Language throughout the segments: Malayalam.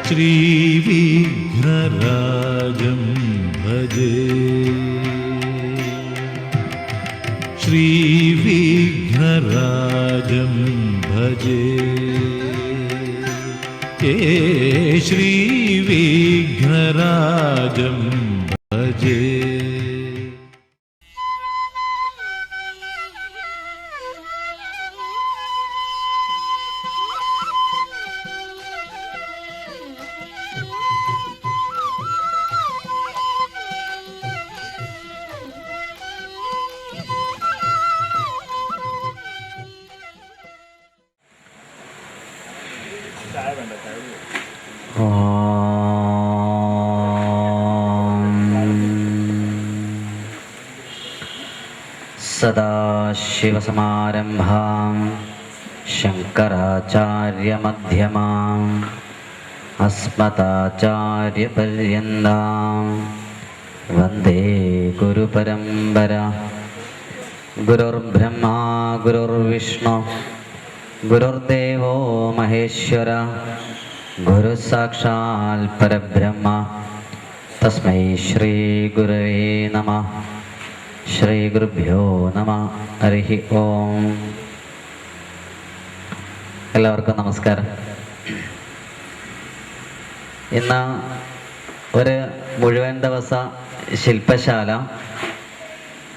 ശ്രീവിഘ്നരാജം ഭജേ ശ്രീവിഘ്നരാജം ഭജേ ശ്രീവിഘ്നരാജം ഭജേ. സദാശിവസമാരംഭാം ശങ്കരാചാര്യമധ്യമാം അസ്മദാചാര്യപര്യന്താം വന്ദേ ഗുരുപരമ്പര. ഗുരുർബ്രഹ്മാ ഗുരുർവിഷ്ണു ഗുരുർദേവോ മഹേശ്വര ഗുരുസാക്ഷാൽ പരബ്രഹ്മ തസ്മൈ ശ്രീ ഗുരവേ നമഃ. ശ്രീ ഗുരുഭ്യോ നമഃ. ഹരി ഓം. എല്ലാവർക്കും നമസ്കാരം. ഇന്ന് ഒരു മുഴുവൻ ദിവസ ശില്പശാല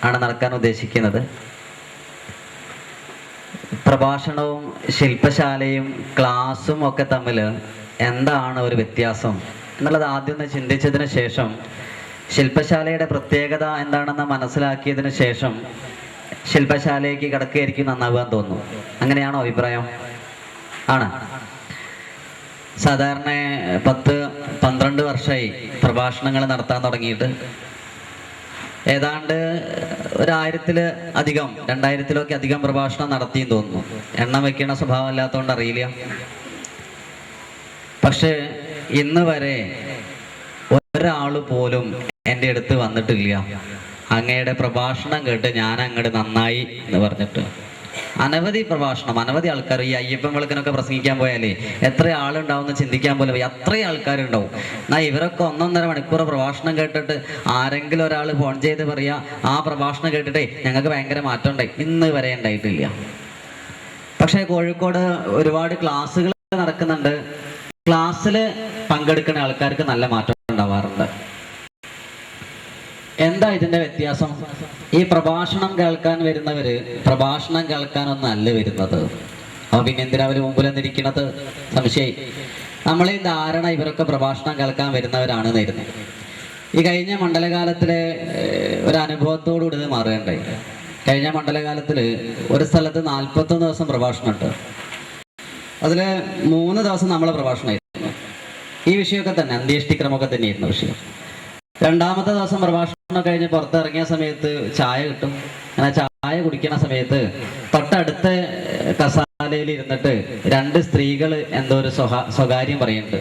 ആണ് നടക്കാൻ ഉദ്ദേശിക്കുന്നത്. പ്രഭാഷണവും ശില്പശാലയും ക്ലാസ്സും ഒക്കെ തമ്മിൽ എന്താണ് ഒരു വ്യത്യാസം എന്നുള്ളത് ആദ്യം ഒന്ന് ചിന്തിച്ചതിന് ശേഷം, ശില്പശാലയുടെ പ്രത്യേകത എന്താണെന്ന് മനസ്സിലാക്കിയതിന് ശേഷം ശില്പശാലയ്ക്ക് കിടക്കുകയായിരിക്കും നന്നാവാൻ തോന്നുന്നു. അങ്ങനെയാണോ അഭിപ്രായം? ആണ്. സാധാരണ 10-12 വർഷമായി പ്രഭാഷണങ്ങൾ നടത്താൻ തുടങ്ങിയിട്ട്. ഏതാണ്ട് 1000-ൽ-അധികം 2000-ലൊക്കെ അധികം പ്രഭാഷണം നടത്തിയെന്ന് തോന്നുന്നു. എണ്ണം വെക്കണ സ്വഭാവം അല്ലാത്തതുകൊണ്ട് അറിയില്ല. പക്ഷെ ഇന്ന് വരെ ഒരാൾ പോലും എൻ്റെ അടുത്ത് വന്നിട്ടില്ല അങ്ങയുടെ പ്രഭാഷണം കേട്ട് ഞാൻ അങ്ങോട്ട് നന്നായി എന്ന് പറഞ്ഞിട്ട്. അനവധി പ്രഭാഷണം, അനവധി ആൾക്കാർ ഈ അയ്യപ്പൻ വിളക്കിനൊക്കെ പ്രസംഗിക്കാൻ പോയാലേ എത്ര ആളുണ്ടാവും ചിന്തിക്കാൻ പോലും അത്രയും ആൾക്കാരുണ്ടാവും. എന്നാൽ ഇവരൊക്കെ 1.5 മണിക്കൂർ പ്രഭാഷണം കേട്ടിട്ട് ആരെങ്കിലും ഒരാൾ ഫോൺ ചെയ്ത് പറയാ ആ പ്രഭാഷണം കേട്ടിട്ടേ ഞങ്ങൾക്ക് ഭയങ്കര മാറ്റം ഉണ്ടായി. ഇന്ന് വരെ ഉണ്ടായിട്ടില്ല. പക്ഷേ കോഴിക്കോട് ഒരുപാട് ക്ലാസ്സുകൾ നടക്കുന്നുണ്ട്. ക്ലാസ്സിൽ പങ്കെടുക്കുന്ന ആൾക്കാർക്ക് നല്ല മാറ്റം ഉണ്ടാവാറുണ്ട്. എന്താ ഇതിന്റെ വ്യത്യാസം? ഈ പ്രഭാഷണം കേൾക്കാൻ വരുന്നവര് പ്രഭാഷണം കേൾക്കാനൊന്നല്ല വരുന്നത്. അപ്പൊ പിന്നെ എന്തിനാ അവര് മുമ്പിൽ നിന്നിരിക്കണത്? സംശയം. നമ്മളീ ധാരണ ഇവരൊക്കെ പ്രഭാഷണം കേൾക്കാൻ വരുന്നവരാണെന്നായിരുന്നു. ഈ കഴിഞ്ഞ മണ്ഡലകാലത്തിലെ ഒരു അനുഭവത്തോടുകൂടി ഇത് മാറുകയുണ്ടായി. കഴിഞ്ഞ മണ്ഡലകാലത്തിൽ ഒരു സ്ഥലത്ത് 41 ദിവസം പ്രഭാഷണം ഉണ്ട്. അതിൽ 3 ദിവസം നമ്മളെ പ്രഭാഷണമായിരുന്നു. ഈ വിഷയമൊക്കെ തന്നെ, അന്ത്യേഷ്ടിക്രമമൊക്കെ തന്നെയായിരുന്നു വിഷയം. 2ാമത്തെ ദിവസം പ്രഭാഷണം കഴിഞ്ഞ് പുറത്തിറങ്ങിയ സമയത്ത് ചായ കിട്ടും. അങ്ങനെ ചായ കുടിക്കുന്ന സമയത്ത് തൊട്ടടുത്ത കസാലയിൽ ഇരുന്നിട്ട് 2 സ്ത്രീകൾ എന്തോ ഒരു സ്വകാര്യം പറയുന്നുണ്ട്.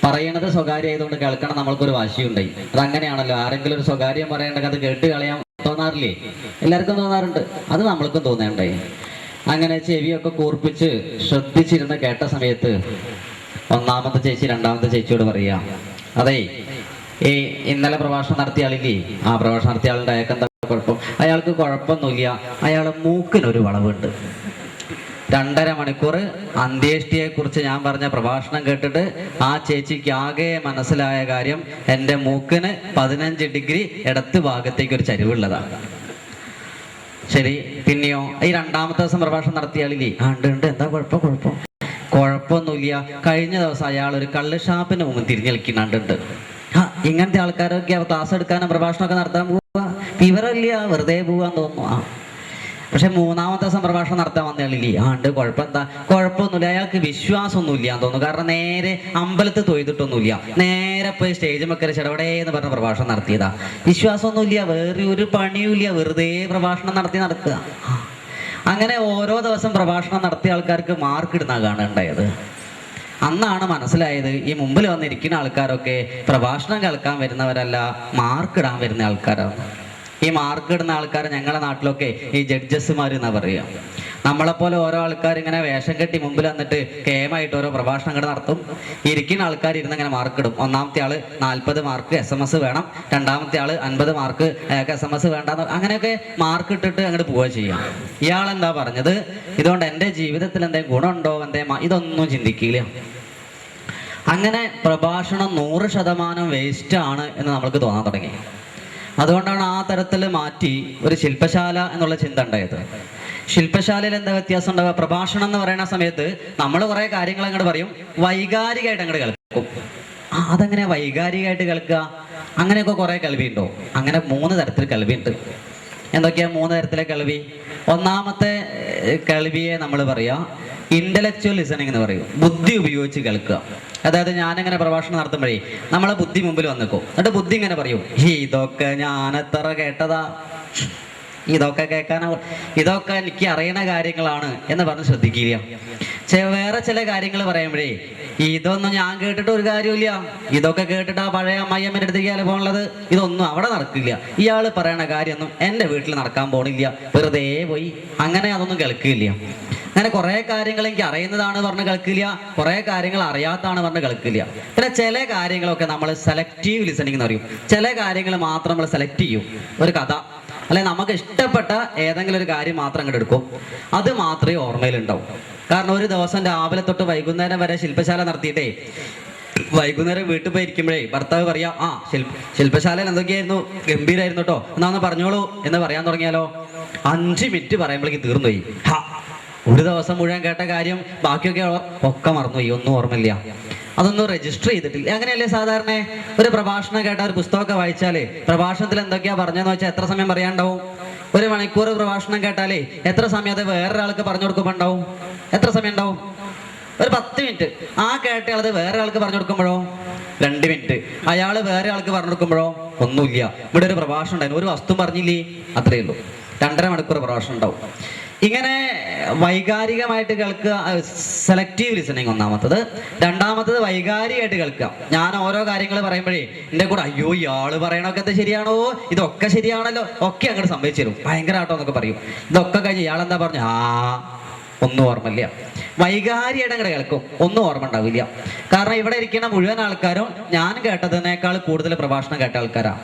പറയണത് സ്വകാര്യം ആയതുകൊണ്ട് കേൾക്കണം നമ്മൾക്കൊരു വാശിയുണ്ടായി. അതങ്ങനെയാണല്ലോ, ആരെങ്കിലും ഒരു സ്വകാര്യം പറയേണ്ടത് അത് കേട്ട് കളയാൻ തോന്നാറില്ലേ? എല്ലാവർക്കും തോന്നാറുണ്ട്. അത് നമ്മൾക്കും തോന്നേണ്ടായി. അങ്ങനെ ചെവിയൊക്കെ കൂർപ്പിച്ച് ശ്രദ്ധിച്ചിരുന്ന് കേട്ട സമയത്ത് 1ാമത്തെ ചേച്ചി 2ാമത്തെ ചേച്ചിയോട് പറയാ, അതേ ഈ ഇന്നലെ പ്രഭാഷണം നടത്തിയ ആളില്ലേ, ആ പ്രഭാഷണം നടത്തിയ ആളുടെ അയാൾക്ക് എന്താ കുഴപ്പം? അയാൾക്ക് കുഴപ്പമൊന്നുമില്ല, അയാളെ മൂക്കിനൊരു വളവുണ്ട്. 2.5 മണിക്കൂർ അന്ത്യേഷ്ടിയെ കുറിച്ച് ഞാൻ പറഞ്ഞ പ്രഭാഷണം കേട്ടിട്ട് ആ ചേച്ചിക്ക് ആകെ മനസ്സിലായ കാര്യം എൻ്റെ മൂക്കിന് 15 ഡിഗ്രി ഇടത്ത് ഭാഗത്തേക്ക് ഒരു ചരിവുള്ളതാണ്. ശരി, പിന്നെയോ ഈ 2ാമത്തെ ദിവസം പ്രഭാഷണം നടത്തിയ ആളില്ലേ, ഉണ്ട്, എന്താ കുഴപ്പമൊന്നുമില്ല. കഴിഞ്ഞ ദിവസം അയാൾ ഒരു കള്ള് ഷാപ്പിന് മുമ്പ് തിരിഞ്ഞു കളിക്കുന്നുണ്ട്. ഇങ്ങനത്തെ ആൾക്കാരൊക്കെ ക്ലാസ് എടുക്കാനും പ്രഭാഷണമൊക്കെ നടത്താൻ പോവാ, വിവരമില്ല, വെറുതെ പോവാൻ തോന്നുന്നു. പക്ഷെ 3ാമത്തെ ദിവസം പ്രഭാഷണം നടത്താൻ വന്ന ആളില്ലേ, ഉണ്ട്, കുഴപ്പമൊന്നുമില്ല. അയാൾക്ക് വിശ്വാസമൊന്നുമില്ല എന്ന് തോന്നുന്നു. കാരണം നേരെ അമ്പലത്തിൽ തൊഴുതിട്ടൊന്നുമില്ല, നേരെ പോയി സ്റ്റേജ് മക്കര ചെടവടേ എന്ന് പറഞ്ഞ പ്രഭാഷണം നടത്തിയതാ. വിശ്വാസമൊന്നുമില്ല, വേറെ ഒരു പണിയുമില്ല, വെറുതെ പ്രഭാഷണം നടത്തുക. അങ്ങനെ ഓരോ ദിവസം പ്രഭാഷണം നടത്തിയ ആൾക്കാർക്ക് മാർക്ക് ഇടുന്ന കാണുന്നുണ്ടായത്. അന്നാണ് മനസ്സിലായത് ഈ മുമ്പിൽ വന്നിരിക്കുന്ന ആൾക്കാരൊക്കെ പ്രഭാഷണം കേൾക്കാൻ വരുന്നവരല്ല, മാർക്കിടാൻ വരുന്ന ആൾക്കാരാണ്. ഈ മാർക്കിടുന്ന ആൾക്കാർ ഞങ്ങളുടെ നാട്ടിലൊക്കെ ഈ ജഡ്ജസ്മാർ എന്നാ പറയുക. നമ്മളെപ്പോലെ ഓരോ ആൾക്കാർ ഇങ്ങനെ വേഷം കെട്ടി മുമ്പിൽ വന്നിട്ട് കേമായിട്ട് ഓരോ പ്രഭാഷണങ്ങൾ നടത്തും. ഇരിക്കുന്ന ആൾക്കാർ ഇരുന്ന് ഇങ്ങനെ മാർക്കിടും. ഒന്നാമത്തെ ആള് 40 മാർക്ക് SMS വേണം, രണ്ടാമത്തെ ആള് 50 മാർക്ക് അയാൾക്ക് SMS വേണ്ട, അങ്ങനെയൊക്കെ മാർക്ക് ഇട്ടിട്ട് അങ്ങോട്ട് പോവുക ചെയ്യാം. ഇയാളെന്താ പറഞ്ഞത്? ഇതുകൊണ്ട് എൻ്റെ ജീവിതത്തിൽ എന്തെങ്കിലും ഗുണമുണ്ടോ, ഇതൊന്നും ചിന്തിക്കില്ല. അങ്ങനെ പ്രഭാഷണം 100% വേസ്റ്റ് ആണ് എന്ന് നമ്മൾക്ക് തോന്നാൻ തുടങ്ങി. അതുകൊണ്ടാണ് ആ തരത്തിൽ മാറ്റി ഒരു ശില്പശാല എന്നുള്ള ചിന്ത ഉണ്ടായത്. ശില്പശാലയിൽ എന്താ വ്യത്യാസം ഉണ്ടാവുക? പ്രഭാഷണം എന്ന് പറയുന്ന സമയത്ത് നമ്മൾ കുറെ കാര്യങ്ങൾ അങ്ങോട്ട് പറയും, വൈകാരികമായിട്ട് അങ്ങോട്ട് കേൾക്കും. അതെങ്ങനെ വൈകാരികമായിട്ട് കേൾക്കുക? അങ്ങനെയൊക്കെ കുറെ കേൾവിയുണ്ടോ? അങ്ങനെ 3 തരത്തിൽ കേൾവിയുണ്ട്. എന്തൊക്കെയാ 3 തരത്തിലെ കേൾവി? ഒന്നാമത്തെ കേൾവിയെ നമ്മൾ പറയാ ഇന്റലക്ച്വൽ ലിസണിങ് എന്ന് പറയും. ബുദ്ധി ഉപയോഗിച്ച് കേൾക്കുക. അതായത് ഞാനിങ്ങനെ പ്രഭാഷണം നടത്തുമ്പോഴേ നമ്മളെ ബുദ്ധി മുമ്പിൽ വന്നിക്കും. എന്നിട്ട് ബുദ്ധി ഇങ്ങനെ പറയും, ഇതൊക്കെ ഞാൻ എത്ര കേട്ടതാ, ഇതൊക്കെ ഇതൊക്കെ എനിക്ക് അറിയണ കാര്യങ്ങളാണ് എന്ന് പറഞ്ഞ് ശ്രദ്ധിക്കില്ല. വേറെ ചില കാര്യങ്ങൾ പറയുമ്പോഴേ ഇതൊന്നും ഞാൻ കേട്ടിട്ട് ഒരു കാര്യമില്ല, ഇതൊക്കെ കേട്ടിട്ട് ആ പഴയ അമ്മയമ്മൻ്റെ അടുത്തേക്ക് പോകാനുള്ളത്, ഇതൊന്നും അവിടെ നടക്കില്ല, ഇയാൾ പറയണ കാര്യമൊന്നും എൻ്റെ വീട്ടിൽ നടക്കാൻ പോണില്ല, വെറുതെ പോയി, അങ്ങനെ അതൊന്നും കേൾക്കില്ല. അങ്ങനെ കുറെ കാര്യങ്ങൾ എനിക്ക് അറിയുന്നതാണ് പറഞ്ഞ് കേൾക്കില്ല, കുറെ കാര്യങ്ങൾ അറിയാത്തതാണ് പറഞ്ഞ് കേൾക്കില്ല. പിന്നെ ചില കാര്യങ്ങളൊക്കെ നമ്മൾ സെലക്റ്റീവ് ലിസണിങ് എന്ന് പറയും. ചില കാര്യങ്ങൾ മാത്രം നമ്മൾ സെലക്ട് ചെയ്യും. ഒരു കഥ അല്ലെ നമുക്ക് ഇഷ്ടപ്പെട്ട ഏതെങ്കിലും ഒരു കാര്യം മാത്രം അങ്ങോട്ട് എടുക്കും, അത് മാത്രമേ ഓർമ്മയിലുണ്ടാവും. കാരണം ഒരു ദിവസം രാവിലെ തൊട്ട് വൈകുന്നേരം വരെ ശില്പശാല നടത്തിയിട്ടേ വൈകുന്നേരം വീട്ടിൽ പോയി ഇരിക്കുമ്പോഴേ ഭർത്താവ് പറയാ, ശില്പശാലയിൽ എന്തൊക്കെയായിരുന്നു, ഗംഭീരായിരുന്നു കേട്ടോ, എന്നാന്ന് പറഞ്ഞോളൂ എന്ന് പറയാൻ തുടങ്ങിയാലോ 5 മിനിറ്റ് പറയുമ്പോഴേക്ക് തീർന്നുപോയി. ഒരു ദിവസം മുഴുവൻ കേട്ട കാര്യം ബാക്കിയൊക്കെ ഒക്കെ മറന്നുപോയി, ഒന്നും ഓർമ്മയില്ല, അതൊന്നും രജിസ്റ്റർ ചെയ്തിട്ടില്ല. അങ്ങനെയല്ലേ സാധാരണ ഒരു പ്രഭാഷണം കേട്ട ഒരു പുസ്തകമൊക്കെ വായിച്ചാലേ പ്രഭാഷണത്തിൽ എന്തൊക്കെയാ പറഞ്ഞതെന്ന് വെച്ചാൽ എത്ര സമയം പറയാനുണ്ടാവും? 1 മണിക്കൂർ പ്രഭാഷണം കേട്ടാലേ എത്ര സമയം അത് വേറൊരാൾക്ക് പറഞ്ഞു കൊടുക്കുമ്പോൾ ഉണ്ടാവും? എത്ര സമയം ഉണ്ടാവും? ഒരു 10 മിനിറ്റ്. ആ കേട്ടയാളത് വേറെ ആൾക്ക് പറഞ്ഞു കൊടുക്കുമ്പോഴോ 2 മിനിറ്റ്. അയാൾ വേറെ ആൾക്ക് പറഞ്ഞു കൊടുക്കുമ്പോഴോ ഒന്നുമില്ല. ഇവിടെ ഒരു പ്രഭാഷണം ഉണ്ടായിരുന്നു, ഒരു വസ്തു പറഞ്ഞില്ലേ, അത്രയേ ഉള്ളൂ. 2.5 മണിക്കൂർ പ്രഭാഷണം ഉണ്ടാവും. ഇങ്ങനെ വൈകാരികമായിട്ട് കേൾക്കുക, സെലക്റ്റീവ് ലിസണിങ് ഒന്നാമത്തത്. രണ്ടാമത്തത് വൈകാരികമായിട്ട് കേൾക്കുക. ഞാൻ ഓരോ കാര്യങ്ങൾ പറയുമ്പോഴേ എൻ്റെ കൂടെ അയ്യോ ഇയാള് പറയണൊക്കെ ഇത് ശരിയാണോ, ഇതൊക്കെ ശരിയാണല്ലോ, ഒക്കെ അങ്ങോട്ട് സംഭവിച്ചു തരും, ഭയങ്കരമാട്ടോ എന്നൊക്കെ പറയും. ഇതൊക്കെ കഴിഞ്ഞ് ഇയാളെന്താ പറഞ്ഞു, ഒന്നും ഓർമ്മയില്ല. വൈകാരികമായിട്ട് അങ്ങോട്ട് കേൾക്കും, ഒന്നും ഓർമ്മ ഉണ്ടാവില്ല. കാരണം ഇവിടെ ഇരിക്കുന്ന മുഴുവൻ ആൾക്കാരും ഞാൻ കേട്ടതിനേക്കാൾ കൂടുതൽ പ്രഭാഷണം കേട്ട ആൾക്കാരാണ്.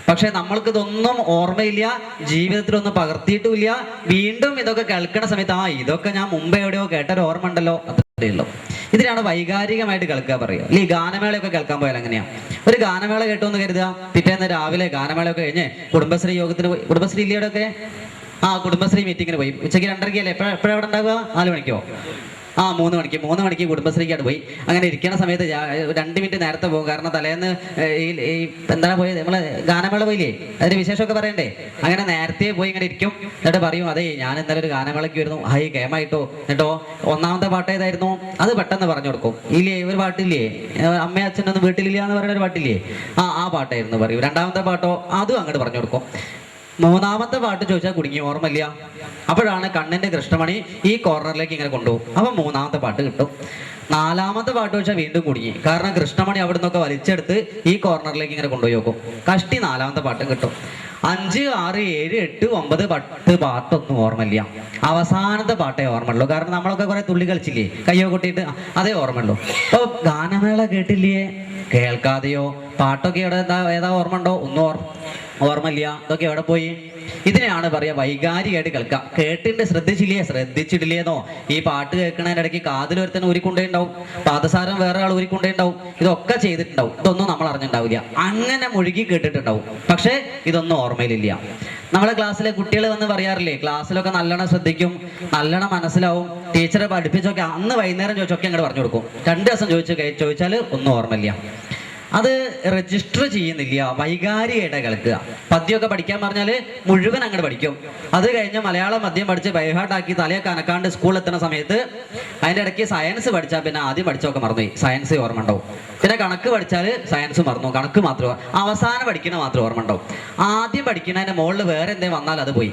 പക്ഷെ നമ്മൾക്ക് ഇതൊന്നും ഓർമ്മയില്ല, ജീവിതത്തിലൊന്നും പകർത്തിയിട്ടുമില്ല. വീണ്ടും ഇതൊക്കെ കേൾക്കുന്ന സമയത്ത് ഇതൊക്കെ ഞാൻ മുമ്പ് എവിടെയോ കേട്ടൊരു ഓർമ്മ ഉണ്ടല്ലോ, അത്രേ ഉള്ളൂ. ഇതിനാണ് വൈകാരികമായിട്ട് കേൾക്കുക പറയുക. ഈ ഗാനമേളയൊക്കെ കേൾക്കാൻ പോയാൽ എങ്ങനെയാ? ഒരു ഗാനമേള കേട്ടു എന്ന് കരുതുക, പിറ്റേന്ന് രാവിലെ ഗാനമേളയൊക്കെ കഴിഞ്ഞ് കുടുംബശ്രീ യോഗത്തിന് പോയി, കുടുംബശ്രീ ഇല്ലയോടൊക്കെ കുടുംബശ്രീ മീറ്റിങ്ങിന് പോയി. ഉച്ചയ്ക്ക് 2:30 എപ്പോഴാണ് അവിടെ ഉണ്ടാവുക? 4 മണിക്കോ 3 മണിക്ക് കുടുംബശ്രീക്കാണ് പോയി. അങ്ങനെ ഇരിക്കുന്ന സമയത്ത് 2 മിനിറ്റ് നേരത്തെ പോകും. കാരണം തലേന്ന് ഈ എന്താണ് പോയത്, നമ്മള് ഗാനമേള പോയില്ലേ, അതിന്റെ വിശേഷമൊക്കെ പറയണ്ടേ. അങ്ങനെ നേരത്തെ പോയി ഇങ്ങനെ ഇരിക്കും. എന്നിട്ട് പറയും, അതെ ഞാൻ ഇന്നലെ ഒരു ഗാനമേളയ്ക്ക് വരുന്നു, കേമായിട്ടോ. എന്നിട്ടോ 1ാമത്തെ പാട്ട് ഏതായിരുന്നു, അത് പെട്ടെന്ന് പറഞ്ഞു കൊടുക്കും. ഇല്ലേ ഒരു പാട്ടില്ലേ, അമ്മയും അച്ഛനൊന്നും വീട്ടിലില്ല എന്ന് പറയുന്ന ഒരു പാട്ടില്ലേ, ആ പാട്ടായിരുന്നു പറയും. 2ാമത്തെ പാട്ടോ അതും അങ്ങോട്ട് പറഞ്ഞു കൊടുക്കും. 3ാമത്തെ പാട്ട് ചോദിച്ചാൽ കുടുങ്ങി, ഓർമ്മയില്ല. അപ്പോഴാണ് കണ്ണിന്റെ കൃഷ്ണമണി ഈ കോർണറിലേക്ക് ഇങ്ങനെ കൊണ്ടുപോകും. അപ്പം 3ാമത്തെ പാട്ട് കിട്ടും. 4ാമത്തെ പാട്ട് ചോദിച്ചാൽ വീണ്ടും കുടുങ്ങി. കാരണം കൃഷ്ണമണി അവിടെ നിന്നൊക്കെ വലിച്ചെടുത്ത് ഈ കോർണറിലേക്ക് ഇങ്ങനെ കൊണ്ടുപോയി നോക്കും. കഷ്ടി 4ാമത്തെ പാട്ടും കിട്ടും. 5, 6, 7, 8, 9, 10 പാട്ടൊന്നും ഓർമ്മയില്ല. അവസാനത്തെ പാട്ടേ ഓർമ്മയുള്ളൂ. കാരണം നമ്മളൊക്കെ കുറെ തുള്ളി കളിച്ചില്ലേ, കയ്യോ കൊട്ടിയിട്ട്, അതേ ഓർമ്മയുള്ളൂ. അപ്പോൾ ഗാനമേള കേട്ടില്ലേ, കേൾക്കാതെയോ പാട്ടൊക്കെ ഏതാ ഓർമ്മ ഉണ്ടോ? ഒന്നും ഓർമ്മയില്ല. ഇതൊക്കെ എവിടെ പോയി? ഇതിനെയാണ് പറയാ വൈകാരികമായിട്ട് കേൾക്കുക. കേട്ടിട്ട് ശ്രദ്ധിച്ചിട്ടില്ലേന്നോ? ഈ പാട്ട് കേൾക്കണതിൻ്റെ ഇടയ്ക്ക് കാതിലൊരുത്തന്നെ ഊരിക്കൊണ്ടേ ഉണ്ടാവും, പാദസാരം വേറെ ആൾ ഊരിക്കൊണ്ടേ ഉണ്ടാവും, ഇതൊക്കെ ചെയ്തിട്ടുണ്ടാവും. ഇതൊന്നും നമ്മൾ അറിഞ്ഞിട്ടുണ്ടാവില്ല. അങ്ങനെ മുഴുകി കേട്ടിട്ടുണ്ടാവും, പക്ഷെ ഇതൊന്നും ഓർമ്മയിലില്ല. നമ്മളെ ക്ലാസ്സിലെ കുട്ടികൾ വന്ന് പറയാറില്ലേ, ക്ലാസ്സിലൊക്കെ നല്ലോണം ശ്രദ്ധിക്കും, നല്ലോണം മനസ്സിലാവും, ടീച്ചറെ പഠിപ്പിച്ചൊക്കെ അന്ന് വൈകുന്നേരം ചോദിച്ചൊക്കെ അങ്ങോട്ട് പറഞ്ഞു കൊടുക്കും. 2 ദിവസം ചോദിച്ചാൽ ഒന്നും ഓർമ്മയില്ല. അത് രജിസ്റ്റർ ചെയ്യുന്നില്ല. വൈകാരികമായിട്ട് കേൾക്കുക. പദ്യമൊക്കെ പഠിക്കാൻ പറഞ്ഞാൽ മുഴുവൻ അങ്ങോട്ട് പഠിക്കും. അത് കഴിഞ്ഞ് മലയാളം മദ്യം പഠിച്ച് ബൈഹാർട്ടാക്കി തലയൊക്കെ അനക്കാണ്ട് സ്കൂളിൽ എത്തുന്ന സമയത്ത് അതിൻ്റെ ഇടയ്ക്ക് സയൻസ് പഠിച്ചാൽ പിന്നെ ആദ്യം പഠിച്ചൊക്കെ മറന്നുപോയി, സയൻസ് ഓർമ്മ ഉണ്ടാവും. പിന്നെ കണക്ക് പഠിച്ചാൽ സയൻസ് മറന്നു, കണക്ക് മാത്രം. അവസാനം പഠിക്കുന്ന മാത്രം ഓർമ്മ ഉണ്ടാവും. ആദ്യം പഠിക്കുന്നതിൻ്റെ മുകളിൽ വേറെ എന്തെങ്കിലും വന്നാൽ അത് പോയി.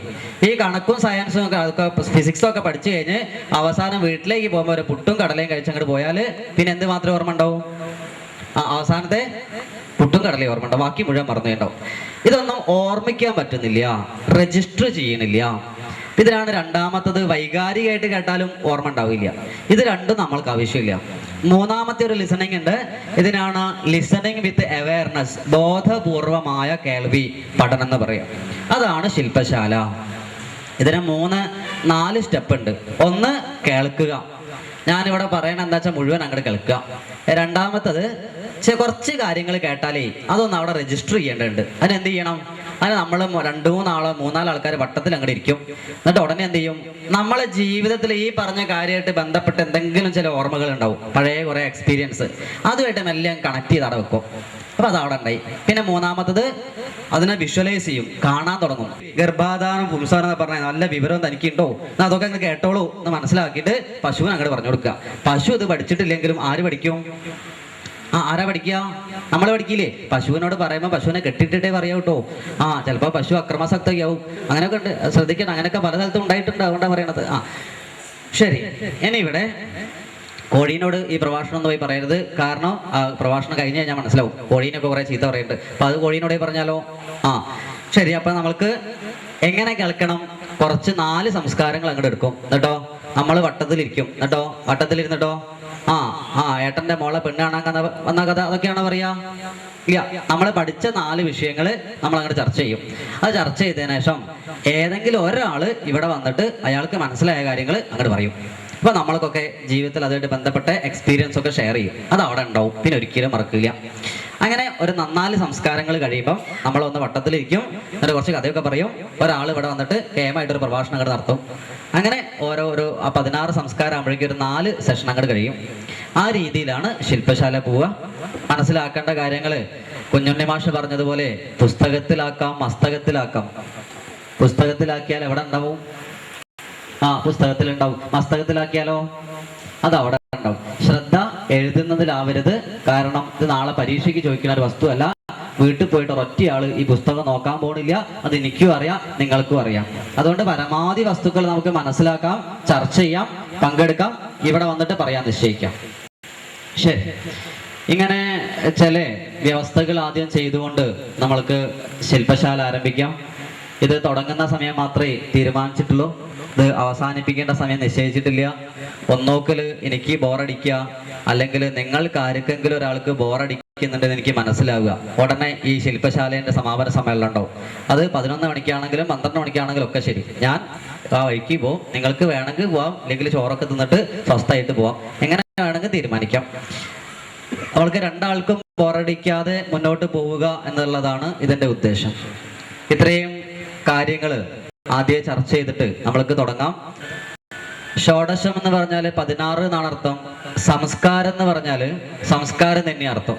ഈ കണക്കും സയൻസും ഒക്കെ ഫിസിക്സും ഒക്കെ പഠിച്ചു കഴിഞ്ഞ് അവസാനം വീട്ടിലേക്ക് പോകുമ്പോൾ ഒരു പുട്ടും കടലയും കഴിച്ചങ്ങോട്ട് പോയാൽ പിന്നെ എന്ത് മാത്രമേ ഓർമ്മ ഉണ്ടാവും? അവസാനത്തെ പുട്ടും കടലയും ഓർമ്മ ഉണ്ടാവും, ബാക്കി മുഴുവൻ മറന്നുണ്ടാവും. ഇതൊന്നും ഓർമ്മിക്കാൻ പറ്റുന്നില്ല, രജിസ്റ്റർ ചെയ്യണില്ല. ഇതിലാണ് രണ്ടാമത്തത്. വൈകാരികമായിട്ട് കേട്ടാലും ഓർമ്മ ഉണ്ടാവില്ല. ഇത് രണ്ടും നമ്മൾക്ക് ആവശ്യമില്ല. മൂന്നാമത്തെ ഒരു ലിസണിങ് ഉണ്ട്. ഇതിനാണ് ലിസണിങ് വിത്ത് അവയർനെസ്, ബോധപൂർവമായ കേൾവി പഠനം എന്ന് പറയാം. അതാണ് ശില്പശാല. ഇതിന് 4 സ്റ്റെപ്പ് ഉണ്ട്. ഒന്ന്, കേൾക്കുക. ഞാനിവിടെ പറയണ എന്താ വെച്ചാൽ മുഴുവൻ അങ്ങോട്ട് കേൾക്കുക. രണ്ടാമത്തത്, കുറച്ച് കാര്യങ്ങൾ കേട്ടാലേ അതൊന്ന് അവിടെ രജിസ്റ്റർ ചെയ്യേണ്ടതുണ്ട്. അതിനെന്ത് ചെയ്യണം? അതിന് നമ്മൾ 2-3 ആൾക്കാർ വട്ടത്തിൽ അങ്ങോട്ട് ഇരിക്കും. എന്നിട്ട് ഉടനെ എന്ത് ചെയ്യും? നമ്മളെ ജീവിതത്തിൽ ഈ പറഞ്ഞ കാര്യമായിട്ട് ബന്ധപ്പെട്ട് എന്തെങ്കിലും ചില ഓർമ്മകൾ ഉണ്ടാവും, പഴയ കുറേ എക്സ്പീരിയൻസ്. അതുമായിട്ട് മെല്ലെ കണക്ട് ചെയ്ത് അവിടെ വെക്കും. അപ്പൊ അതവിടെ ഉണ്ടായി. പിന്നെ മൂന്നാമത്തത്, അതിനെ വിഷ്വലൈസ് ചെയ്യും, കാണാൻ തുടങ്ങും. ഗർഭാധാനം, പുംസാനം എന്ന് പറഞ്ഞാൽ നല്ല വിവരം തനിക്കുണ്ടോ, അതൊക്കെ അങ്ങ് കേട്ടോളൂ എന്ന് മനസ്സിലാക്കിയിട്ട് പശുവിന് അങ്ങോട്ട് പറഞ്ഞു കൊടുക്കുക. പശു ഇത് പഠിച്ചിട്ടില്ലെങ്കിലും ആര് പഠിക്കും? ആരാ പഠിക്കുക? നമ്മൾ പഠിക്കില്ലേ? പശുവിനോട് പറയുമ്പോൾ പശുവിനെ കെട്ടിട്ടിട്ടേ പറയാ കേട്ടോ. ചിലപ്പോൾ പശു അക്രമാസക്തയാവും. അങ്ങനെയൊക്കെ ഉണ്ട്, ശ്രദ്ധിക്കണം. അങ്ങനെയൊക്കെ പല സ്ഥലത്തും ഉണ്ടായിട്ടുണ്ട്, അതുകൊണ്ടാണ് പറയണത്. ശരി. ഇനി ഇവിടെ കോഴീനോട് ഈ പ്രഭാഷണം ഒന്ന് പോയി പറയരുത്. കാരണം പ്രഭാഷണം കഴിഞ്ഞ് കഴിഞ്ഞാൽ മനസ്സിലാവും. കോഴീനൊക്കെ കുറെ ചീത്ത പറയുന്നുണ്ട്. അപ്പൊ അത് കോഴീനോട് പറഞ്ഞാലോ? ശരി. അപ്പൊ നമ്മൾക്ക് എങ്ങനെ കേൾക്കണം? കുറച്ച് 4 സംസ്കാരങ്ങൾ അങ്ങോട്ട് എടുക്കും. എന്നിട്ടോ നമ്മൾ വട്ടത്തിലിരിക്കും. എന്നിട്ടോ വട്ടത്തിലിരുന്നിട്ടോ ഏട്ടന്റെ മോളെ പെണ്ണ് കാണാൻ വന്ന കഥ അതൊക്കെയാണോ പറയാ? ഇല്ല. നമ്മൾ പഠിച്ച 4 വിഷയങ്ങൾ നമ്മൾ അങ്ങോട്ട് ചർച്ച ചെയ്യും. അത് ചർച്ച ചെയ്തതിനു ശേഷം ഏതെങ്കിലും ഒരാള് ഇവിടെ വന്നിട്ട് അയാൾക്ക് മനസ്സിലായ കാര്യങ്ങൾ അങ്ങോട്ട് പറയും. അപ്പൊ നമ്മൾക്കൊക്കെ ജീവിതത്തിൽ അതുമായിട്ട് ബന്ധപ്പെട്ട എക്സ്പീരിയൻസ് ഒക്കെ ഷെയർ ചെയ്യും. അത് അവിടെ ഉണ്ടാവും, പിന്നെ ഒരിക്കലും മറക്കില്ല. അങ്ങനെ ഒരു 4 സംസ്കാരങ്ങൾ കഴിയുമ്പോൾ നമ്മളൊന്ന് വട്ടത്തിലിരിക്കും. എന്നിട്ട് കുറച്ച് കഥയൊക്കെ പറയും. ഒരാൾ ഇവിടെ വന്നിട്ട് കേമായിട്ടൊരു പ്രഭാഷണം അങ്ങോട്ട് നടത്തും. അങ്ങനെ ഓരോ 16 സംസ്കാരം ആകുമ്പോഴേക്കും ഒരു 4 സെഷൻ അങ്ങോട്ട് കഴിയും. ആ രീതിയിലാണ് ശില്പശാല പോവുക. മനസ്സിലാക്കേണ്ട കാര്യങ്ങൾ കുഞ്ഞുണ്ണി മാഷ് പറഞ്ഞതുപോലെ പുസ്തകത്തിലാക്കാം, മസ്തകത്തിലാക്കാം. പുസ്തകത്തിലാക്കിയാൽ എവിടെ ഉണ്ടാവും? പുസ്തകത്തിലുണ്ടാവും. മസ്തകത്തിലാക്കിയാലോ? അത് അവിടെ ഉണ്ടാവും. ശ്രദ്ധ എഴുതുന്നതിലാവരുത്. കാരണം ഇത് നാളെ പരീക്ഷയ്ക്ക് ചോദിക്കുന്ന ഒരു വസ്തുവല്ല. വീട്ടിൽ പോയിട്ട് ഒറ്റയാള് ഈ പുസ്തകം നോക്കാൻ പോണില്ല. അത് എനിക്കും അറിയാം, നിങ്ങൾക്കും അറിയാം. അതുകൊണ്ട് പരമാവധി വസ്തുക്കൾ നമുക്ക് മനസ്സിലാക്കാം, ചർച്ച ചെയ്യാം, പങ്കെടുക്കാം, ഇവിടെ വന്നിട്ട് പറയാൻ നിശ്ചയിക്കാം. ശരി. ഇങ്ങനെ ചില വ്യവസ്ഥകൾ ആദ്യം ചെയ്തുകൊണ്ട് നമ്മൾക്ക് ശില്പശാല ആരംഭിക്കാം. ഇത് തുടങ്ങുന്ന സമയം മാത്രമേ തീരുമാനിച്ചിട്ടുള്ളൂ. ഇത് അവസാനിപ്പിക്കേണ്ട സമയം നിശ്ചയിച്ചിട്ടില്ല. ഒന്നോക്കൽ എനിക്ക് ബോറടിക്കുക, അല്ലെങ്കിൽ നിങ്ങൾക്ക് ആർക്കെങ്കിലും ഒരാൾക്ക് ബോറടിക്കുന്നുണ്ടെന്ന് എനിക്ക് മനസ്സിലാവുക, ഉടനെ ഈ ശില്പശാലേന്റെ സമാപന സമ്മേളനം ഉണ്ടാവും. അത് 11 മണിക്കാണെങ്കിലും 12 മണിക്കാണെങ്കിലും ഒക്കെ ശരി, ഞാൻ ആ വഴിക്ക് പോവും. നിങ്ങൾക്ക് വേണമെങ്കിൽ പോവാം, അല്ലെങ്കിൽ ചോറൊക്കെ തിന്നിട്ട് സ്വസ്ഥമായിട്ട് പോവാം. എങ്ങനെ വേണമെങ്കിൽ തീരുമാനിക്കാം. അവൾക്ക് 2 ആൾക്കും ബോറടിക്കാതെ മുന്നോട്ട് പോവുക എന്നുള്ളതാണ് ഇതിന്റെ ഉദ്ദേശം. ഇത്രയും കാര്യങ്ങൾ ആദ്യം ചർച്ച ചെയ്തിട്ട് നമ്മൾക്ക് തുടങ്ങാം. ഷോഡശം എന്ന് പറഞ്ഞാൽ 16 എന്നാണ് അർത്ഥം. സംസ്കാരം എന്ന് പറഞ്ഞാൽ സംസ്കാരം തന്നെ അർത്ഥം.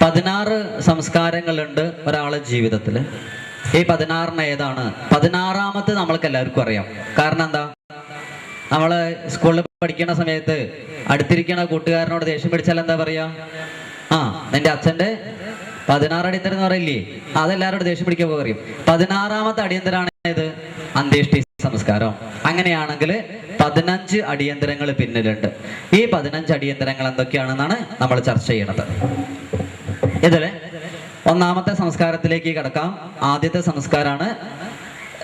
16 സംസ്കാരങ്ങളുണ്ട് ഒരാളെ ജീവിതത്തിൽ. ഈ 16 ഏതാണ്? 16ാമത്തെ നമ്മൾക്ക് എല്ലാവർക്കും അറിയാം. കാരണം എന്താ? നമ്മള് സ്കൂളിൽ പഠിക്കുന്ന സമയത്ത് അടുത്തിരിക്കുന്ന കൂട്ടുകാരനോട് ദേഷ്യം പിടിച്ചാൽ എന്താ പറയാ? നിന്റെ അച്ഛന്റെ 16 അടിയന്തരം എന്ന് പറയില്ലേ? അതെല്ലാവരോടും ദേഷ്യം പിടിക്കുമ്പോൾ പറയും. 16ാമത്തെ അടിയന്തരാണ് ഇത് അന്ത്യേഷ്ടി സംസ്കാരം. അങ്ങനെയാണെങ്കിൽ 15 അടിയന്തരങ്ങൾ പിന്നിലുണ്ട്. ഈ 15 അടിയന്തരങ്ങൾ എന്തൊക്കെയാണെന്നാണ് നമ്മൾ ചർച്ച ചെയ്യണത്. ഇതില് 1ാമത്തെ സംസ്കാരത്തിലേക്ക് കിടക്കാം. ആദ്യത്തെ സംസ്കാരമാണ്,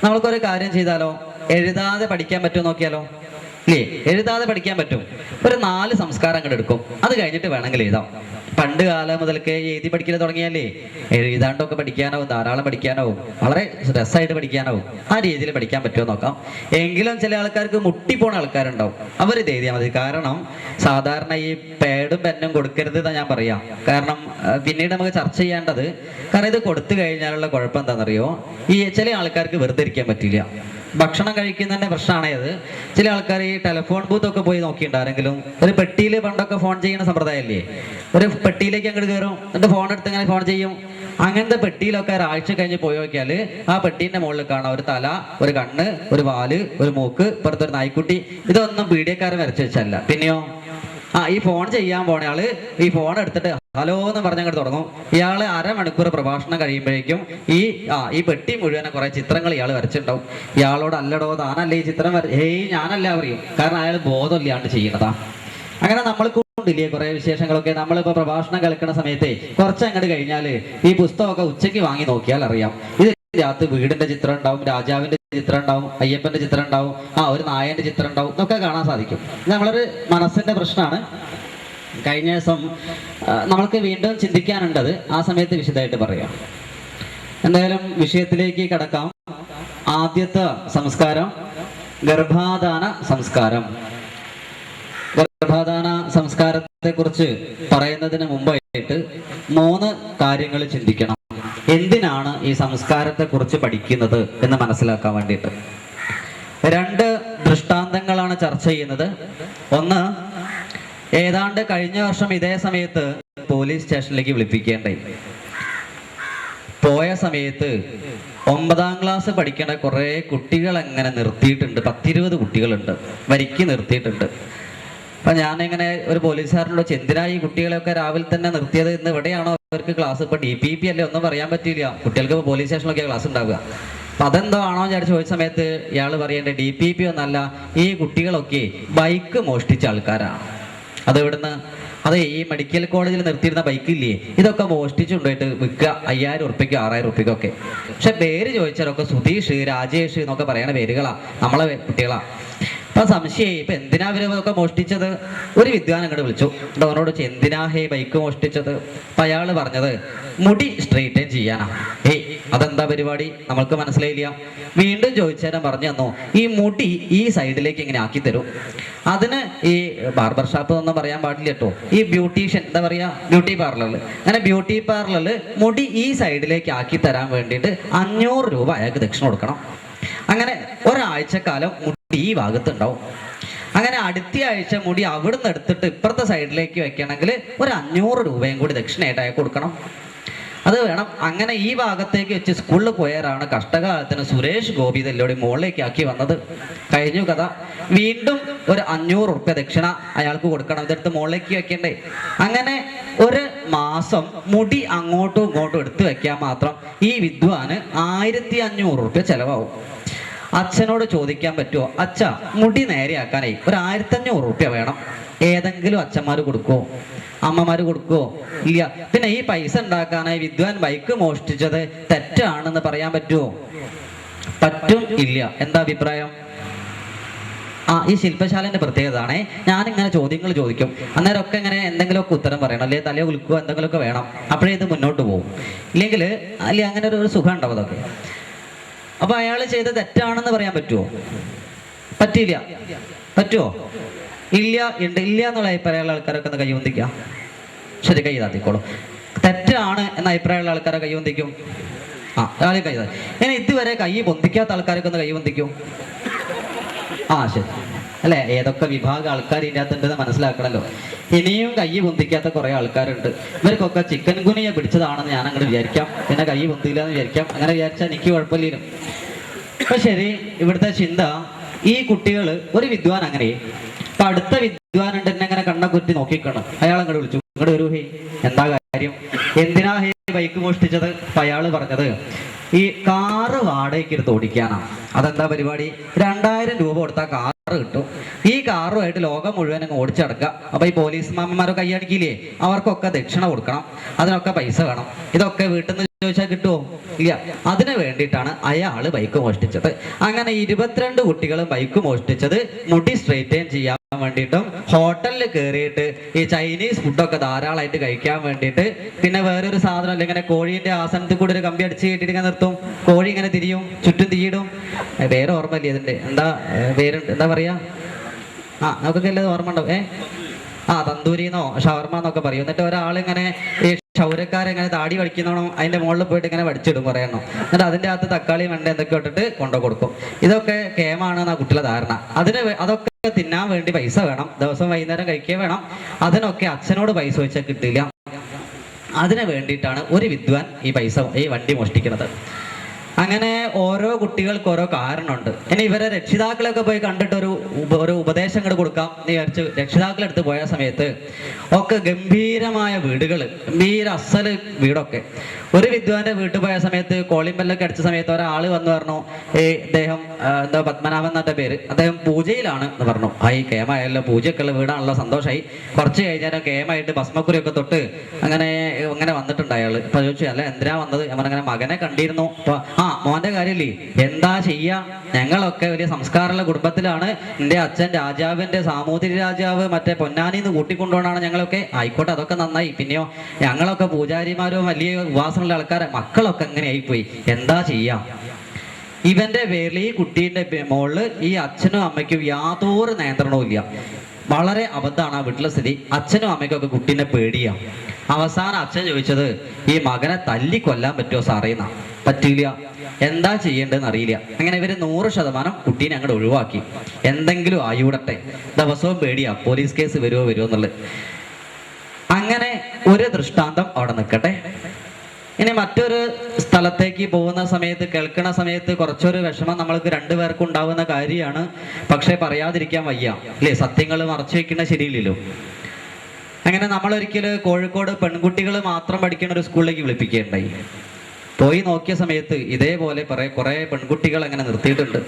നമ്മൾക്കൊരു കാര്യം ചെയ്താലോ, എഴുതാതെ പഠിക്കാൻ പറ്റുമോ നോക്കിയാലോ? ഇല്ലേ? എഴുതാതെ പഠിക്കാൻ പറ്റും. ഒരു 4 സംസ്കാരം അങ്ങോട്ട് എടുക്കും. അത് കഴിഞ്ഞിട്ട് വേണമെങ്കിൽ എഴുതാം. പണ്ട് കാലം മുതൽക്കേ എഴുതി പഠിക്കൽ തുടങ്ങിയാലേ എഴുതാണ്ടൊക്കെ പഠിക്കാനാവും, ധാരാളം പഠിക്കാനാവും, വളരെ രസമായിട്ട് പഠിക്കാനാവും. ആ രീതിയിൽ പഠിക്കാൻ പറ്റുമോ നോക്കാം. എങ്കിലും ചില ആൾക്കാർക്ക് മുട്ടിപ്പോണ ആൾക്കാരുണ്ടാവും. അവരിത് എഴുതിയാൽ മതി. കാരണം സാധാരണ ഈ പേഡും പെന്നും കൊടുക്കരുത് എന്നാ ഞാൻ പറയാം. കാരണം പിന്നീട് നമുക്ക് ചർച്ച ചെയ്യേണ്ടത്, കാരണം ഇത് കൊടുത്തു കഴിഞ്ഞാലുള്ള കുഴപ്പം എന്താണെന്നറിയോ? ഈ ചില ആൾക്കാർക്ക് വെറുതെ ഇരിക്കാൻ പറ്റില്ല. ഭക്ഷണം കഴിക്കുന്നതിന്റെ പ്രശ്നമാണ് അത്. ചില ആൾക്കാർ ഈ ടെലിഫോൺ ബൂത്ത് ഒക്കെ പോയി നോക്കിയിട്ടുണ്ടാരെങ്കിലും ഒരു പെട്ടിയിൽ പണ്ടൊക്കെ ഫോൺ ചെയ്യുന്ന സമ്പ്രദായമല്ലേ? ഒരു പെട്ടിയിലേക്ക് അങ്ങോട്ട് കയറും, എന്നിട്ട് ഫോൺ എടുത്ത് ഇങ്ങനെ ഫോൺ ചെയ്യും. അങ്ങനത്തെ പെട്ടിയിലൊക്കെ ഒരാഴ്ച കഴിഞ്ഞ് പോയി നോക്കിയാൽ ആ പെട്ടീന്റെ മുകളിൽ കാണാം ഒരു തല, ഒരു കണ്ണ്, ഒരു വാല്, ഒരു മൂക്ക്, ഇപ്പുറത്തൊരു നായ്ക്കുട്ടി. ഇതൊന്നും പീഡിയക്കാരൻ വരച്ചു വെച്ചല്ല. പിന്നെയോ ഈ ഫോൺ ചെയ്യാൻ പോണ ആള് ഈ ഫോൺ എടുത്തിട്ട് ഹലോ എന്ന് പറഞ്ഞങ്ങോട്ട് തുടങ്ങും. ഇയാള് അരമണിക്കൂർ പ്രഭാഷണം കഴിയുമ്പോഴേക്കും ഈ പെട്ടി മുഴുവനെ കുറെ ചിത്രങ്ങൾ ഇയാൾ വരച്ചിട്ടുണ്ടാവും. ഇയാളോട് അല്ലടോ താനല്ലേ ഈ ചിത്രം ഞാനല്ല പറയും. കാരണം അയാൾ ബോധമില്ലാണ്ട് ചെയ്യുന്നതാ. അങ്ങനെ നമ്മൾക്ക് ില്ലേ കുറെ വിശേഷങ്ങളൊക്കെ. നമ്മളിപ്പോ പ്രഭാഷണം കേൾക്കുന്ന സമയത്തെ കുറച്ചങ്ങോട്ട് കഴിഞ്ഞാല് ഈ പുസ്തകമൊക്കെ ഉച്ചയ്ക്ക് വാങ്ങി നോക്കിയാൽ അറിയാം. ഇതിനകത്ത് വീടിന്റെ ചിത്രം ഉണ്ടാവും, രാജാവിന്റെ ചിത്രം ഉണ്ടാവും, അയ്യപ്പന്റെ ചിത്രം ഉണ്ടാവും, ഒരു നായന്റെ ചിത്രം ഉണ്ടാവും, ഇതൊക്കെ കാണാൻ സാധിക്കും. ഇത് നമ്മളൊരു മനസ്സിന്റെ പ്രശ്നമാണ്. കഴിഞ്ഞ ദിവസം നമ്മൾക്ക് വീണ്ടും ചിന്തിക്കാനുണ്ടത്, ആ സമയത്ത് വിശദമായിട്ട് പറയാം. എന്തായാലും വിഷയത്തിലേക്ക് കടക്കാം. ആദ്യത്തെ സംസ്കാരം ഗർഭാധാന സംസ്കാരം. ഗർഭാധാന സംസ്കാരത്തെ കുറിച്ച് പറയുന്നതിന് മുമ്പായിട്ട് 3 കാര്യങ്ങൾ ചിന്തിക്കണം. എന്തിനാണ് ഈ സംസ്കാരത്തെ കുറിച്ച് പഠിക്കുന്നത് എന്ന് മനസ്സിലാക്കാൻ വേണ്ടിയിട്ട് 2 ദൃഷ്ടാന്തങ്ങളാണ് ചർച്ച ചെയ്യുന്നത്. ഒന്ന്, ഏതാണ്ട് കഴിഞ്ഞ വർഷം ഇതേ സമയത്ത് പോലീസ് സ്റ്റേഷനിലേക്ക് വിളിപ്പിക്കേണ്ടായി. പോയ സമയത്ത് 9ാം ക്ലാസ് പഠിക്കേണ്ട കുറെ കുട്ടികൾ അങ്ങനെ നിർത്തിയിട്ടുണ്ട്. 10-20 കുട്ടികളുണ്ട്, വരിക്ക് നിർത്തിയിട്ടുണ്ട്. അപ്പൊ ഞാനിങ്ങനെ ഒരു പോലീസുകാരനോട് എന്തിനാ ഈ കുട്ടികളെയൊക്കെ രാവിലെ തന്നെ നിർത്തിയത്, ഇന്ന് ഇവിടെയാണോ അവർക്ക് ക്ലാസ്? ഇപ്പൊ DPP അല്ലേ, ഒന്നും പറയാൻ പറ്റില്ല, കുട്ടികൾക്ക് പോലീസ് സ്റ്റേഷനിലൊക്കെ ക്ലാസ് ഉണ്ടാവുക. അപ്പൊ അതെന്തോ ആണോ ഞാൻ ചോദിച്ച സമയത്ത് ഇയാൾ പറയേണ്ടത് DPP ഒന്നല്ല, ഈ കുട്ടികളൊക്കെ ബൈക്ക് മോഷ്ടിച്ച ആൾക്കാരാണ്. അത് ഇവിടുന്ന് ഈ മെഡിക്കൽ കോളേജിൽ നിർത്തിയിരുന്ന ബൈക്കില്ലേ, ഇതൊക്കെ മോഷ്ടിച്ചുകൊണ്ടായിട്ട് വിൽക്കുക 5000 ഉറുപ്പിക്കോ 6000 ഉറുപ്പിക്കോ ഒക്കെ. പക്ഷെ പേര് ചോദിച്ചാലൊക്കെ സുധീഷ്, രാജേഷ് എന്നൊക്കെ പറയണ പേരുകളാ, നമ്മളെ കുട്ടികളാ. അപ്പൊ സംശയമായി, ഇപ്പൊ എന്തിനാ ഇവരൊക്കെ മോഷ്ടിച്ചത്? ഒരു വിദ്വാൻ അങ്ങോട്ട് വിളിച്ചു, അവനോട് എന്തിനാ ബൈക്ക് മോഷ്ടിച്ചത്? അപ്പൊ അയാള് പറഞ്ഞത് മുടി സ്ട്രെയിറ്റൻ ചെയ്യാനാ. അതെന്താ പരിപാടി? നമ്മൾക്ക് മനസ്സിലായില്ല. വീണ്ടും ചോദിച്ചേരം പറഞ്ഞു തന്നു, ഈ മുടി ഈ സൈഡിലേക്ക് ഇങ്ങനെ ആക്കി തരും. അതിന് ഈ ബാർബർ ഷാപ്പ് ഒന്നും പറയാൻ പാടില്ല കേട്ടോ, ഈ ബ്യൂട്ടീഷ്യൻ എന്താ പറയാ, ബ്യൂട്ടി പാർലറിൽ, അങ്ങനെ ബ്യൂട്ടി പാർലറിൽ മുടി ഈ സൈഡിലേക്ക് ആക്കി തരാൻ വേണ്ടിയിട്ട് 500 രൂപ അയാൾക്ക് ദക്ഷിണ കൊടുക്കണം. അങ്ങനെ ഒരാഴ്ചക്കാലം മുടി ഈ ഭാഗത്തുണ്ടാവും. അങ്ങനെ അടുത്ത ആഴ്ച മുടി അവിടുന്ന് എടുത്തിട്ട് ഇപ്പുറത്തെ സൈഡിലേക്ക് വെക്കണമെങ്കിൽ ഒരു 500 രൂപയും കൂടി ദക്ഷിണയായിട്ട് അയാൾക്ക് കൊടുക്കണം. അത് വേണം. അങ്ങനെ ഈ ഭാഗത്തേക്ക് വെച്ച് സ്കൂളിൽ പോയവരാണ് കഷ്ടകാലത്തിന് സുരേഷ് ഗോപി ഇതെല്ലോടി മുകളിലേക്ക് ആക്കി വന്നത്. കഴിഞ്ഞു കഥ. വീണ്ടും ഒരു 500 ഉറുപ്പ്യ ദക്ഷിണ അയാൾക്ക് കൊടുക്കണം, ഇതെടുത്ത് മുകളിലേക്ക് വെക്കണ്ടേ. അങ്ങനെ ഒരു മാസം മുടി അങ്ങോട്ടും ഇങ്ങോട്ടും എടുത്തു വെക്കാൻ മാത്രം ഈ വിദ്വാന് 1500 ഉറുപ്പ്യ ചെലവാകും. അച്ഛനോട് ചോദിക്കാൻ പറ്റുമോ, അച്ഛ മുടി നേരെയാക്കാനായി ഒരു 1500 ഉറുപ്പ്യ വേണം. ഏതെങ്കിലും അച്ഛന്മാര് കൊടുക്കുവോ, അമ്മമാര് കൊടുക്കുവോ? ഇല്ല. പിന്നെ ഈ പൈസ ഉണ്ടാക്കാനായി വിദ്വാൻ ബൈക്ക് മോഷ്ടിച്ചത് തെറ്റാണെന്ന് പറയാൻ പറ്റുമോ? പറ്റും ഇല്ല. എന്താ അഭിപ്രായം? ഈ ശില്പശാലന്റെ പ്രത്യേകത ആണേ, ഞാനിങ്ങനെ ചോദ്യങ്ങൾ ചോദിക്കും, അന്നേരമൊക്കെ ഇങ്ങനെ എന്തെങ്കിലുമൊക്കെ ഉത്തരം പറയണം, അല്ലെങ്കിൽ തലയോ കുലുക്കുകയോ എന്തെങ്കിലുമൊക്കെ വേണം, അപ്പോഴേ ഇത് മുന്നോട്ട് പോകും. ഇല്ലെങ്കിൽ അങ്ങനെ ഒരു സുഖം ഉണ്ടാവും അതൊക്കെ. അപ്പൊ അയാൾ ചെയ്ത് തെറ്റാണെന്ന് പറയാൻ പറ്റുമോ? പറ്റില്ല. പറ്റുമോ? ഇല്ല. ഉണ്ട്. ഇല്ല എന്നുള്ള അഭിപ്രായമുള്ള ആൾക്കാരൊക്കെ ഒന്ന് കൈവന്തിക്കാം. ശരി, കൈ താത്തിക്കോളൂ. തെറ്റാണ് എന്ന അഭിപ്രായമുള്ള ആൾക്കാരെ കൈവന്തിക്കും. ആദ്യം കൈ താത്തി. ഇനി ഇതുവരെ കൈ പൊന്തിക്കാത്ത ആൾക്കാരൊക്കെ ഒന്ന് കൈവന്തിക്കും. ശരി അല്ലെ, ഏതൊക്കെ വിഭാഗം ആൾക്കാർ ഇതിൻ്റെ അകത്തുണ്ടെന്ന് മനസ്സിലാക്കണല്ലോ. ഇനിയും കൈ പൊന്തിക്കാത്ത കുറെ ആൾക്കാരുണ്ട്. ഇവർക്കൊക്കെ ചിക്കൻ ഗുനിയ പിടിച്ചതാണെന്ന് ഞാൻ അങ്ങോട്ട് വിചാരിക്കാം, പിന്നെ കൈ പൊന്തില്ല എന്ന് വിചാരിക്കാം. അങ്ങനെ വിചാരിച്ചാൽ എനിക്ക് കുഴപ്പമില്ല. അപ്പൊ ശരി, ഇവിടുത്തെ ചിന്ത, ഈ കുട്ടികൾ ഒരു വിദ്വാൻ അങ്ങനെ, അപ്പൊ അടുത്ത വിദ്വാൻ ഉണ്ട് എന്നെ അങ്ങനെ കണ്ണ കുറ്റി നോക്കിക്കണം. അയാൾ അങ്ങോട്ട് വിളിച്ചു, ഇങ്ങോട്ട് വരൂ, എന്താ കാര്യം, എന്തിനാ ബൈക്ക് മോഷ്ടിച്ചത്? അപ്പൊ അയാള് പറഞ്ഞത് ഈ കാറ് വാടകയ്ക്ക് എടുത്ത് ഓടിക്കാനാണ്. അതെന്താ പരിപാടി? 2000 രൂപ കൊടുത്താൽ കാറ് കിട്ടും. ഈ കാറുമായിട്ട് ലോകം മുഴുവൻ അങ്ങ് ഓടിച്ചടക്കുക. അപ്പൊ ഈ പോലീസ് മാമന്മാരോ കൈയടിക്കില്ലേ, അവർക്കൊക്കെ ദക്ഷിണ കൊടുക്കണം, അതിനൊക്കെ പൈസ വേണം. ഇതൊക്കെ വീട്ടിൽ നിന്ന് ചോദിച്ചാൽ കിട്ടുമോ? ഇല്ല. അതിന് വേണ്ടിയിട്ടാണ് അയാള് ബൈക്ക് മോഷ്ടിച്ചത്. അങ്ങനെ 22 കുട്ടികളും ബൈക്ക് മോഷ്ടിച്ചത് മുടി സ്ട്രെയിറ്റൻ ചെയ്യാൻ വേണ്ടിയിട്ടും ഹോട്ടലിൽ കയറിയിട്ട് ഈ ചൈനീസ് ഫുഡൊക്കെ ധാരാളമായിട്ട് കഴിക്കാൻ വേണ്ടിയിട്ട്, പിന്നെ വേറൊരു സാധനം ഇല്ല, ഇങ്ങനെ കോഴീന്റെ ആസനത്തിൽ കൂടി ഒരു കമ്പി അടിച്ച് കെട്ടിട്ട് ഇങ്ങനെ നിർത്തും, കോഴി ഇങ്ങനെ തിരിയും, ചുറ്റും തീയിടും. പേര് ഓർമ്മയില്ലേ ഇതിന്റെ? എന്താ പേരുണ്ട്, എന്താ പറയാ? നമുക്കൊക്കെ എല്ലാം ഓർമ്മ ഉണ്ടാവും. തന്തൂരിന്നോ ഷവർമ എന്നൊക്കെ പറയും. എന്നിട്ട് ഒരാളിങ്ങനെ ഈ ക്ഷൗരക്കാരെങ്ങനെ താടി വടിക്കുന്നോണം അതിന്റെ മുകളിൽ പോയിട്ട് ഇങ്ങനെ വടിച്ചിടും പറയണോ. എന്നിട്ട് അതിന്റെ അകത്ത് തക്കാളി വെണ്ട എന്തൊക്കെ ഇട്ടിട്ട് കൊണ്ടു കൊടുക്കും. ഇതൊക്കെ കേമാണെന്നാ കുട്ടികളുടെ ധാരണ. അതൊക്കെ തിന്നാൻ വേണ്ടി പൈസ വേണം, ദിവസം വൈകുന്നേരം കഴിക്കുക വേണം. അതിനൊക്കെ അച്ഛനോട് പൈസ വെച്ചാൽ കിട്ടില്ല. അതിന് വേണ്ടിയിട്ടാണ് ഒരു വിദ്വാൻ ഈ വണ്ടി മോഷ്ടിക്കുന്നത്. അങ്ങനെ ഓരോ കുട്ടികൾക്ക് ഓരോ കാരണമുണ്ട്. ഇനി ഇവരെ രക്ഷിതാക്കളൊക്കെ പോയി കണ്ടിട്ട് ഒരു ഉപദേശം കൂടെ കൊടുക്കാം എന്ന് വിചാരിച്ച് രക്ഷിതാക്കളെടുത്ത് പോയ സമയത്ത് ഒക്കെ ഗംഭീരമായ വീടുകൾ, ഗംഭീര അസല് വീടൊക്കെ. ഒരു വിദ്വാന്റെ വീട്ടിൽ പോയ സമയത്ത് കോളിംഗ് ബെല്ലൊക്കെ അടിച്ച സമയത്ത് ഒരാൾ വന്ന് പറഞ്ഞു, ഇദ്ദേഹം എന്താ പത്മനാഭൻ എന്നത്തെ പേര്, അദ്ദേഹം പൂജയിലാണ് എന്ന് പറഞ്ഞു. കേമായല്ലോ, പൂജയൊക്കെ ഉള്ള വീടാണല്ലോ, സന്തോഷമായി. കുറച്ച് കഴിഞ്ഞാൽ കേമായിട്ട് ഭസ്മക്കുരിയൊക്കെ തൊട്ട് അങ്ങനെ വന്നിട്ടുണ്ട് അയാൾ. അപ്പൊ ചോദിച്ചു, അല്ല എന്തിനാ വന്നത്? അങ്ങനെ മകനെ കണ്ടിരുന്നു. അപ്പൊ മോന്റെ കാര്യമില്ലേ, എന്താ ചെയ്യാ, ഞങ്ങളൊക്കെ വലിയ സംസ്കാരമുള്ള കുടുംബത്തിലാണ്, എൻ്റെ അച്ഛൻ രാജാവിന്റെ സാമൂതിരി രാജാവ് മറ്റേ പൊന്നാനിന്ന് കൂട്ടിക്കൊണ്ടുപോകണാണ് ഞങ്ങളൊക്കെ. ആയിക്കോട്ടെ, അതൊക്കെ നന്നായി. പിന്നെയോ ഞങ്ങളൊക്കെ പൂജാരിമാരോ വലിയ ഉപാസനയുള്ള ആൾക്കാരെ മക്കളൊക്കെ എങ്ങനെ ആയിപ്പോയി, എന്താ ചെയ്യാ. ഇവന്റെ പേരിൽ ഈ കുട്ടീന്റെ മുകളിൽ ഈ അച്ഛനും അമ്മയ്ക്കും യാതൊരു നിയന്ത്രണവും ഇല്ല. വളരെ അബദ്ധമാണ് ആ വീട്ടിലെ സ്ഥിതി. അച്ഛനും അമ്മയ്ക്കും ഒക്കെ കുട്ടീനെ പേടിയാ. അവസാനം അച്ഛൻ ചോദിച്ചത്, ഈ മകനെ തല്ലിക്കൊല്ലാൻ പറ്റുമോ സാറേന്നാ. പറ്റില്ല, എന്താ ചെയ്യേണ്ടതെന്ന് അറിയില്ല. അങ്ങനെ ഇവര് 100% കുട്ടീനെ അങ്ങോട്ട് ഒഴിവാക്കി. എന്തെങ്കിലും ആയൂടട്ടെ, ദിവസവും പേടിയാ പോലീസ് കേസ് വരുമോ എന്നുള്ളത്. അങ്ങനെ ഒരു ദൃഷ്ടാന്തം അവിടെ നിൽക്കട്ടെ. ഇനി മറ്റൊരു സ്ഥലത്തേക്ക് പോകുന്ന സമയത്ത്, കേൾക്കുന്ന സമയത്ത് കുറച്ചൊരു വിഷമം നമ്മൾക്ക് രണ്ടുപേർക്കും ഉണ്ടാവുന്ന കാര്യമാണ്. പക്ഷെ പറയാതിരിക്കാൻ വയ്യ അല്ലേ, സത്യങ്ങൾ മറച്ചു വെക്കുന്ന ശരിയില്ലല്ലോ. അങ്ങനെ നമ്മളൊരിക്കൽ കോഴിക്കോട് പെൺകുട്ടികൾ മാത്രം പഠിക്കുന്ന ഒരു സ്കൂളിലേക്ക് വിളിപ്പിക്കുകയുണ്ടായി. പോയി നോക്കിയ സമയത്ത് ഇതേപോലെ കുറെ പെൺകുട്ടികൾ അങ്ങനെ നിർത്തിയിട്ടുണ്ട്.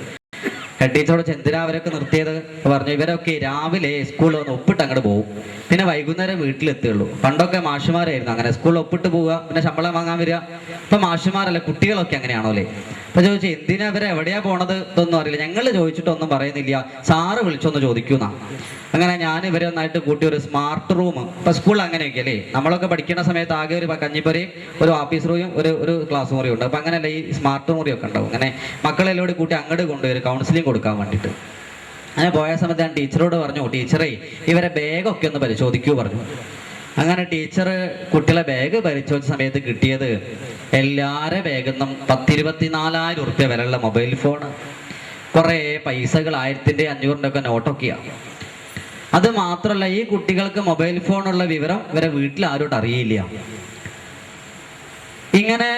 ഹെഡ് ടീച്ചറോട് എന്തിനാ അവരൊക്കെ നിർത്തിയത് പറഞ്ഞു, ഇവരൊക്കെ രാവിലെ സ്കൂളിൽ വന്ന് ഒപ്പിട്ട് അങ്ങോട്ട് പോകും, പിന്നെ വൈകുന്നേരം വീട്ടിലെത്തുള്ളൂ. പണ്ടൊക്കെ മാഷുമാരായിരുന്നു അങ്ങനെ, സ്കൂളിൽ ഒപ്പിട്ട് പോവുക, പിന്നെ ശമ്പളം വാങ്ങാൻ വരിക. ഇപ്പൊ മാഷുമാരല്ല, കുട്ടികളൊക്കെ അങ്ങനെയാണോ അല്ലേ. അപ്പൊ ചോദിച്ചു എന്തിനാ അവരെ എവിടെയാ പോണത് ഇതൊന്നും അറിയില്ല. ഞങ്ങൾ ചോദിച്ചിട്ടൊന്നും പറയുന്നില്ല, സാറ് വിളിച്ചൊന്ന് ചോദിക്കുന്ന. അങ്ങനെ ഞാൻ ഇവരെ ഒന്നായിട്ട് കൂട്ടി ഒരു സ്മാർട്ട് റൂം, ഇപ്പൊ സ്കൂളിൽ അങ്ങനെയൊക്കെ അല്ലേ, നമ്മളൊക്കെ പഠിക്കുന്ന സമയത്ത് ആകെ ഒരു കഞ്ഞിപ്പുരയും ഒരു ഓഫീസ് റൂമും ഒരു ക്ലാസ് മുറിയും ഉണ്ട്. അപ്പൊ അങ്ങനെയല്ല, ഈ സ്മാർട്ട് മുറിയൊക്കെ ഉണ്ടാവും. അങ്ങനെ മക്കളെല്ലാം കൂടി കൂട്ടി അങ്ങോട്ട് കൊണ്ടുവരും കൗൺസിലിംഗ് കൊടുക്കാൻ വേണ്ടിയിട്ട്. അങ്ങനെ പോയ സമയത്ത് ഞാൻ ടീച്ചറോട് പറഞ്ഞു, ടീച്ചറേ ഇവരെ ബാഗൊക്കെ ഒന്ന് പരിശോധിക്കൂ പറഞ്ഞു. അങ്ങനെ ടീച്ചർ കുട്ടികളെ ബാഗ് പരിശോധിച്ച സമയത്ത് കിട്ടിയത് എല്ലാവരുടെ ബാഗിൽ നിന്നും 10-24,000 ഉറുപ്പ്യ വിലയുള്ള മൊബൈൽ ഫോൺ, കുറേ പൈസകൾ 1000-ന്റെ 500-ന്റെ ഒക്കെ നോട്ടൊക്കെയാണ്. അത് മാത്രമല്ല, ഈ കുട്ടികൾക്ക് മൊബൈൽ ഫോണുള്ള വിവരം ഇവരെ വീട്ടിൽ ആരോട്ട് അറിയില്ല. ഇങ്ങനെ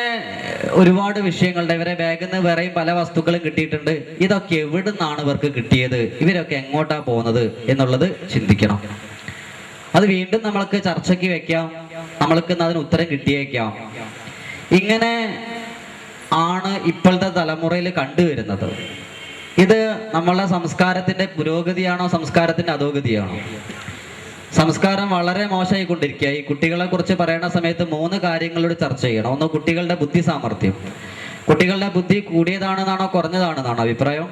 ഒരുപാട് വിഷയങ്ങളുടെ ഇവരെ ബാഗിൽ നിന്ന് വേറെയും പല വസ്തുക്കളും കിട്ടിയിട്ടുണ്ട്. ഇതൊക്കെ എവിടെ നിന്നാണ് ഇവർക്ക് കിട്ടിയത്, ഇവരൊക്കെ എങ്ങോട്ടാ പോകുന്നത് എന്നുള്ളത് ചിന്തിക്കണം. അത് വീണ്ടും നമ്മൾക്ക് ചർച്ചയ്ക്ക് വെക്കാം, നമ്മൾക്ക് അതിന് ഉത്തരം കിട്ടിയേക്കാം. ഇങ്ങനെ ആണ് ഇപ്പോഴത്തെ തലമുറയിൽ കണ്ടുവരുന്നത്. ഇത് നമ്മളുടെ സംസ്കാരത്തിന്റെ പുരോഗതിയാണോ സംസ്കാരത്തിന്റെ അധോഗതിയാണോ? സംസ്കാരം വളരെ മോശമായിക്കൊണ്ടിരിക്കുക. ഈ കുട്ടികളെ കുറിച്ച് പറയുന്ന സമയത്ത് 3 കാര്യങ്ങളോട് ചർച്ച ചെയ്യണം. ഒന്ന്, കുട്ടികളുടെ ബുദ്ധി സാമർഥ്യം. കുട്ടികളുടെ ബുദ്ധി കൂടിയതാണെന്നാണോ കുറഞ്ഞതാണെന്നാണോ അഭിപ്രായം?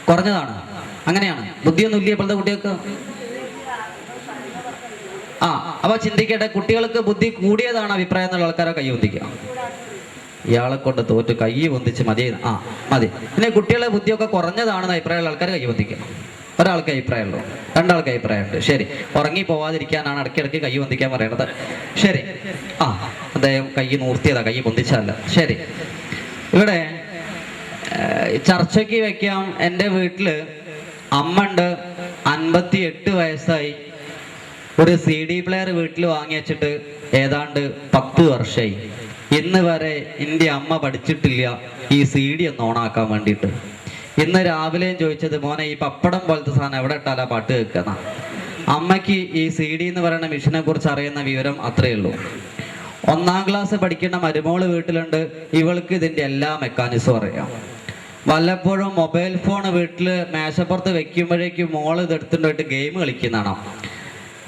കുറഞ്ഞതാണ്. അങ്ങനെയാണ്, ബുദ്ധിയൊന്നും ഇല്ല ഇപ്പോഴത്തെ കുട്ടികൾക്ക്. അപ്പൊ ചിന്തിക്കട്ടെ, കുട്ടികൾക്ക് ബുദ്ധി കൂടിയതാണ് അഭിപ്രായം എന്നുള്ള ആൾക്കാരെ കൈ പൊന്തിക്കുക. ഇയാളെ കൊണ്ട് തോറ്റ് കൈ പൊന്തിച്ച് മതി. മതി. പിന്നെ കുട്ടികളെ ബുദ്ധിയൊക്കെ കുറഞ്ഞതാണെന്ന് അഭിപ്രായമുള്ള ആൾക്കാർ കൈ പൊന്തിക്കുക. ഒരാൾക്ക് അഭിപ്രായമുള്ളൂ, 2 ആൾക്ക് അഭിപ്രായമുണ്ട്. ശരി, ഉറങ്ങി പോവാതിരിക്കാനാണ് ഇടയ്ക്കിടയ്ക്ക് കൈ പൊന്തിക്കാൻ പറയണത്. ശരി, അദ്ദേഹം കൈ നൂർത്തിയതാ, കൈ പൊന്തിച്ചല്ല. ശരി, ഇവിടെ ചർച്ചയ്ക്ക് വെക്കാം. എൻ്റെ വീട്ടില് അമ്മ ഉണ്ട്, 58 വയസ്സായി. ഒരു CD പ്ലെയർ വീട്ടിൽ വാങ്ങി വെച്ചിട്ട് ഏതാണ്ട് 10 വർഷമായി. ഇന്ന് വരെ എൻ്റെ അമ്മ പഠിച്ചിട്ടില്ല ഈ CD ഒന്ന് ഓണാക്കാൻ വേണ്ടിയിട്ട്. ഇന്ന് രാവിലെയും ചോദിച്ചത്, മോനെ ഈ പപ്പടം പോലത്തെ സാധനം എവിടെ ഇട്ടാലാ പാട്ട് കേൾക്കുന്ന. അമ്മയ്ക്ക് ഈ CD എന്ന് പറയുന്ന മെഷീനെ കുറിച്ച് അറിയുന്ന വിവരം അത്രയേ ഉള്ളൂ. 1-ാം ക്ലാസ് പഠിക്കുന്ന മരുമോള് വീട്ടിലുണ്ട്, ഇവൾക്ക് ഇതിൻ്റെ എല്ലാ മെക്കാനിസവും അറിയാം. വല്ലപ്പോഴും മൊബൈൽ ഫോൺ വീട്ടിൽ മേശപ്പുറത്ത് വെക്കുമ്പോഴേക്കും മോള് ഇത് എടുത്തിട്ട് ഗെയിം കളിക്കുന്നതാണ്.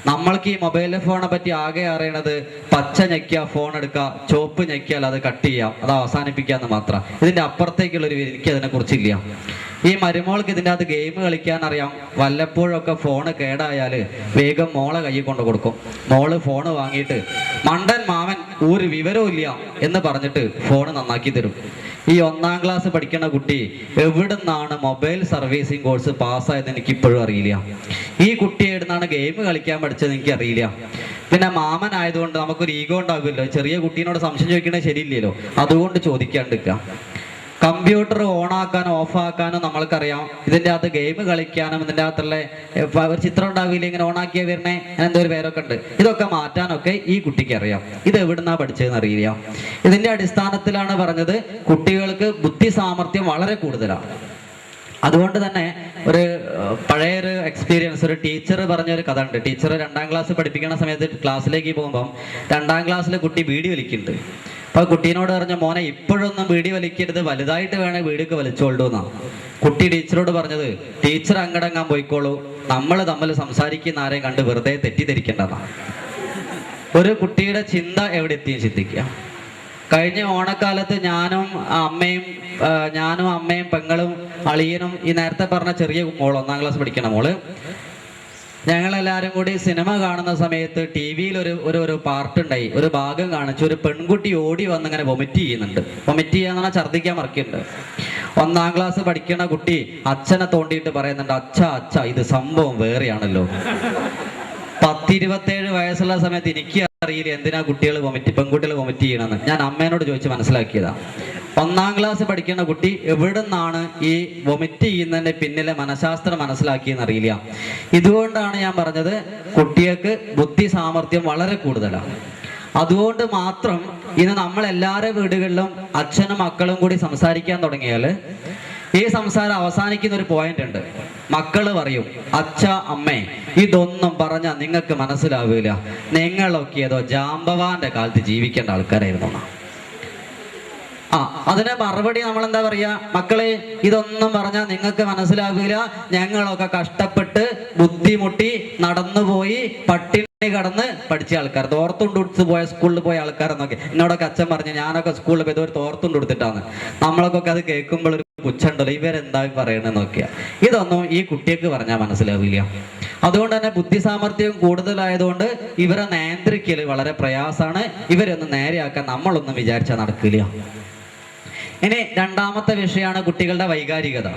നമ്മൾക്ക് ഈ മൊബൈൽ ഫോണെ പറ്റി ആകെ അറിയണത് പച്ച ഞെക്കിയാൽ ഫോൺ എടുക്കുക, ചുവപ്പ് ഞെക്കിയാൽ അത് കട്ട് ചെയ്യാം, അത് അവസാനിപ്പിക്കാന്ന് മാത്രം. ഇതിന്റെ അപ്പുറത്തേക്കുള്ളൊരു എനിക്ക് അതിനെ കുറിച്ചില്ല. ഈ മരുമോൾക്ക് ഇതിൻ്റെ അകത്ത് ഗെയിം കളിക്കാൻ അറിയാം. വല്ലപ്പോഴൊക്കെ ഫോണ് കേടായാല് വേഗം മോളെ കയ്യിൽ കൊണ്ട് കൊടുക്കും. മോള് ഫോണ് വാങ്ങിയിട്ട് മണ്ടൻ മാമൻ ഒരു വിവരവും ഇല്ല എന്ന് പറഞ്ഞിട്ട് ഫോണ് നന്നാക്കി തരും. ഈ 1-ാം ക്ലാസ് പഠിക്കുന്ന കുട്ടി എവിടെ നിന്നാണ് മൊബൈൽ സർവീസിങ് കോഴ്സ് പാസ്സായതെന്ന് എനിക്ക് ഇപ്പോഴും അറിയില്ല. ഈ കുട്ടി എവിടെ നിന്നാണ് ഗെയിം കളിക്കാൻ പഠിച്ചത് എനിക്ക് അറിയില്ല. പിന്നെ മാമൻ ആയതുകൊണ്ട് നമുക്കൊരു ഈഗോ ഉണ്ടാകുമല്ലോ, ചെറിയ കുട്ടീനോട് സംശയം ചോദിക്കണേ ശരിയില്ലല്ലോ, അതുകൊണ്ട് ചോദിക്കാണ്ടിരിക്കാം. കമ്പ്യൂട്ടർ ഓണാക്കാനും ഓഫാക്കാനും നമ്മൾക്കറിയാം. ഇതിൻ്റെ അകത്ത് ഗെയിം കളിക്കാനും ഇതിൻ്റെ അകത്തുള്ള ഒരു ചിത്രം ഉണ്ടാവില്ല, ഇങ്ങനെ ഓണാക്കിയാൽ വരണേ, അങ്ങനെ എന്തോ ഒരു പേരൊക്കെ ഉണ്ട്. ഇതൊക്കെ മാറ്റാനൊക്കെ ഈ കുട്ടിക്ക് അറിയാം. ഇത് എവിടുന്നാ പഠിച്ചതെന്ന് അറിയില്ല. ഇതിന്റെ അടിസ്ഥാനത്തിലാണ് പറഞ്ഞത് കുട്ടികൾക്ക് ബുദ്ധി സാമർഥ്യം വളരെ കൂടുതലാണ്. അതുകൊണ്ട് തന്നെ ഒരു പഴയൊരു എക്സ്പീരിയൻസ്, ഒരു ടീച്ചർ പറഞ്ഞൊരു കഥ ഉണ്ട്. ടീച്ചർ 2-ാം ക്ലാസ് പഠിപ്പിക്കുന്ന സമയത്ത് ക്ലാസ്സിലേക്ക് പോകുമ്പം 2-ാം ക്ലാസ്സിലെ കുട്ടി ബീഡി വലിക്കുന്നുണ്ട്. അപ്പൊ കുട്ടീനോട് പറഞ്ഞ, മോനെ ഇപ്പോഴൊന്നും ബീഡി വലിക്കരുത്, വലുതായിട്ട് വേണേ ബീഡിയൊക്കെ വലിച്ചോളൂ എന്നാണ്. കുട്ടി ടീച്ചറോട് പറഞ്ഞത്, ടീച്ചർ അങ്ങടങ്ങാൻ പോയിക്കോളൂ, നമ്മൾ തമ്മിൽ സംസാരിക്കുന്ന ആരെയും കണ്ട് വെറുതെ തെറ്റിദ്ധരിക്കേണ്ടതാണ്. ഒരു കുട്ടിയുടെ ചിന്ത എവിടെ എത്തിയും ചിന്തിക്കുക. കഴിഞ്ഞ ഓണക്കാലത്ത് ഞാനും അമ്മയും പെങ്ങളും അളിയനും ഈ നേരത്തെ പറഞ്ഞ ചെറിയ മോള് 1ാം ക്ലാസ് പഠിക്കണ മോള് ഞങ്ങളെല്ലാരും കൂടി സിനിമ കാണുന്ന സമയത്ത് ടി വിയിൽ ഒരു പാർട്ട് ഉണ്ടായി, ഒരു ഭാഗം കാണിച്ചു. ഒരു പെൺകുട്ടി ഓടി വന്ന് ഇങ്ങനെ വൊമിറ്റ് ചെയ്യുന്നുണ്ട്. വൊമിറ്റ് ചെയ്യാന്ന് പറഞ്ഞാൽ ഛർദ്ദിക്കാൻ മറക്കുന്നുണ്ട്. 1ാം ക്ലാസ് പഠിക്കണ കുട്ടി അച്ഛനെ തോണ്ടിയിട്ട് പറയുന്നുണ്ട്, അച്ഛ ഇത് സംഭവം വേറെയാണല്ലോ. 10-27 വയസ്സുള്ള സമയത്ത് എനിക്ക് അറിയില്ല എന്തിനാ പെൺകുട്ടികൾ വൊമിറ്റ് ചെയ്യണമെന്ന്. ഞാൻ അമ്മേനോട് ചോദിച്ച് മനസ്സിലാക്കിയതാ. 1ാം ക്ലാസ് പഠിക്കുന്ന കുട്ടി എവിടെ നിന്നാണ് ഈ വൊമിറ്റ് ചെയ്യുന്നതിന്റെ പിന്നിലെ മനഃശാസ്ത്രം മനസ്സിലാക്കിയെന്ന് അറിയില്ല. ഇതുകൊണ്ടാണ് ഞാൻ പറഞ്ഞത് കുട്ടികൾക്ക് ബുദ്ധി സാമർഥ്യം വളരെ കൂടുതലാണ്. അതുകൊണ്ട് മാത്രം ഇന്ന് നമ്മളെല്ലാവരുടെ വീടുകളിലും അച്ഛനും മക്കളും കൂടി സംസാരിക്കാൻ തുടങ്ങിയാൽ ഈ സംസാരം അവസാനിക്കുന്ന ഒരു പോയിന്റ് ഉണ്ട്. മക്കള് പറയും, അച്ഛ അമ്മേ ഇതൊന്നും പറഞ്ഞാൽ നിങ്ങൾക്ക് മനസ്സിലാവില്ല, നിങ്ങളൊക്കെ ഏതോ ജാമ്പവാന്റെ കാലത്ത് ജീവിക്കേണ്ട ആൾക്കാരായിരുന്നു. അതിന് മറുപടി നമ്മൾ എന്താ പറയാ, മക്കളെ ഇതൊന്നും പറഞ്ഞാൽ നിങ്ങൾക്ക് മനസ്സിലാവില്ല, ഞങ്ങളൊക്കെ കഷ്ടപ്പെട്ട് ബുദ്ധിമുട്ടി നടന്നുപോയി പട്ടിണി കടന്ന് പഠിച്ച ആൾക്കാർ, തോർത്തുണ്ടുടുത്ത് പോയ സ്കൂളിൽ പോയ ആൾക്കാരെന്നൊക്കെ എന്നോടൊക്കെ അച്ഛൻ പറഞ്ഞു. ഞാനൊക്കെ സ്കൂളിൽ പോയത് ഒരു തോർത്തുണ്ടുടുത്തിട്ടാണ്. നമ്മളൊക്കെ അത് കേൾക്കുമ്പോൾ ഒരു പുച്ഛണ്ടല്ലോ, ഇവരെന്താ പറയണെന്നൊക്കെയാ. ഇതൊന്നും ഈ കുട്ടിക്ക് പറഞ്ഞാൽ മനസ്സിലാവില്ല. അതുകൊണ്ട് തന്നെ ബുദ്ധി സാമർഥ്യം കൂടുതലായതുകൊണ്ട് ഇവരെ നിയന്ത്രിക്കൽ വളരെ പ്രയാസമാണ്. ഇവരൊന്നും നേരെയാക്കാൻ നമ്മളൊന്നും വിചാരിച്ചാൽ നടക്കില്ല. ഇനി 2ാമത്തെ വിഷയമാണ് കുട്ടികളുടെ വൈകാരികത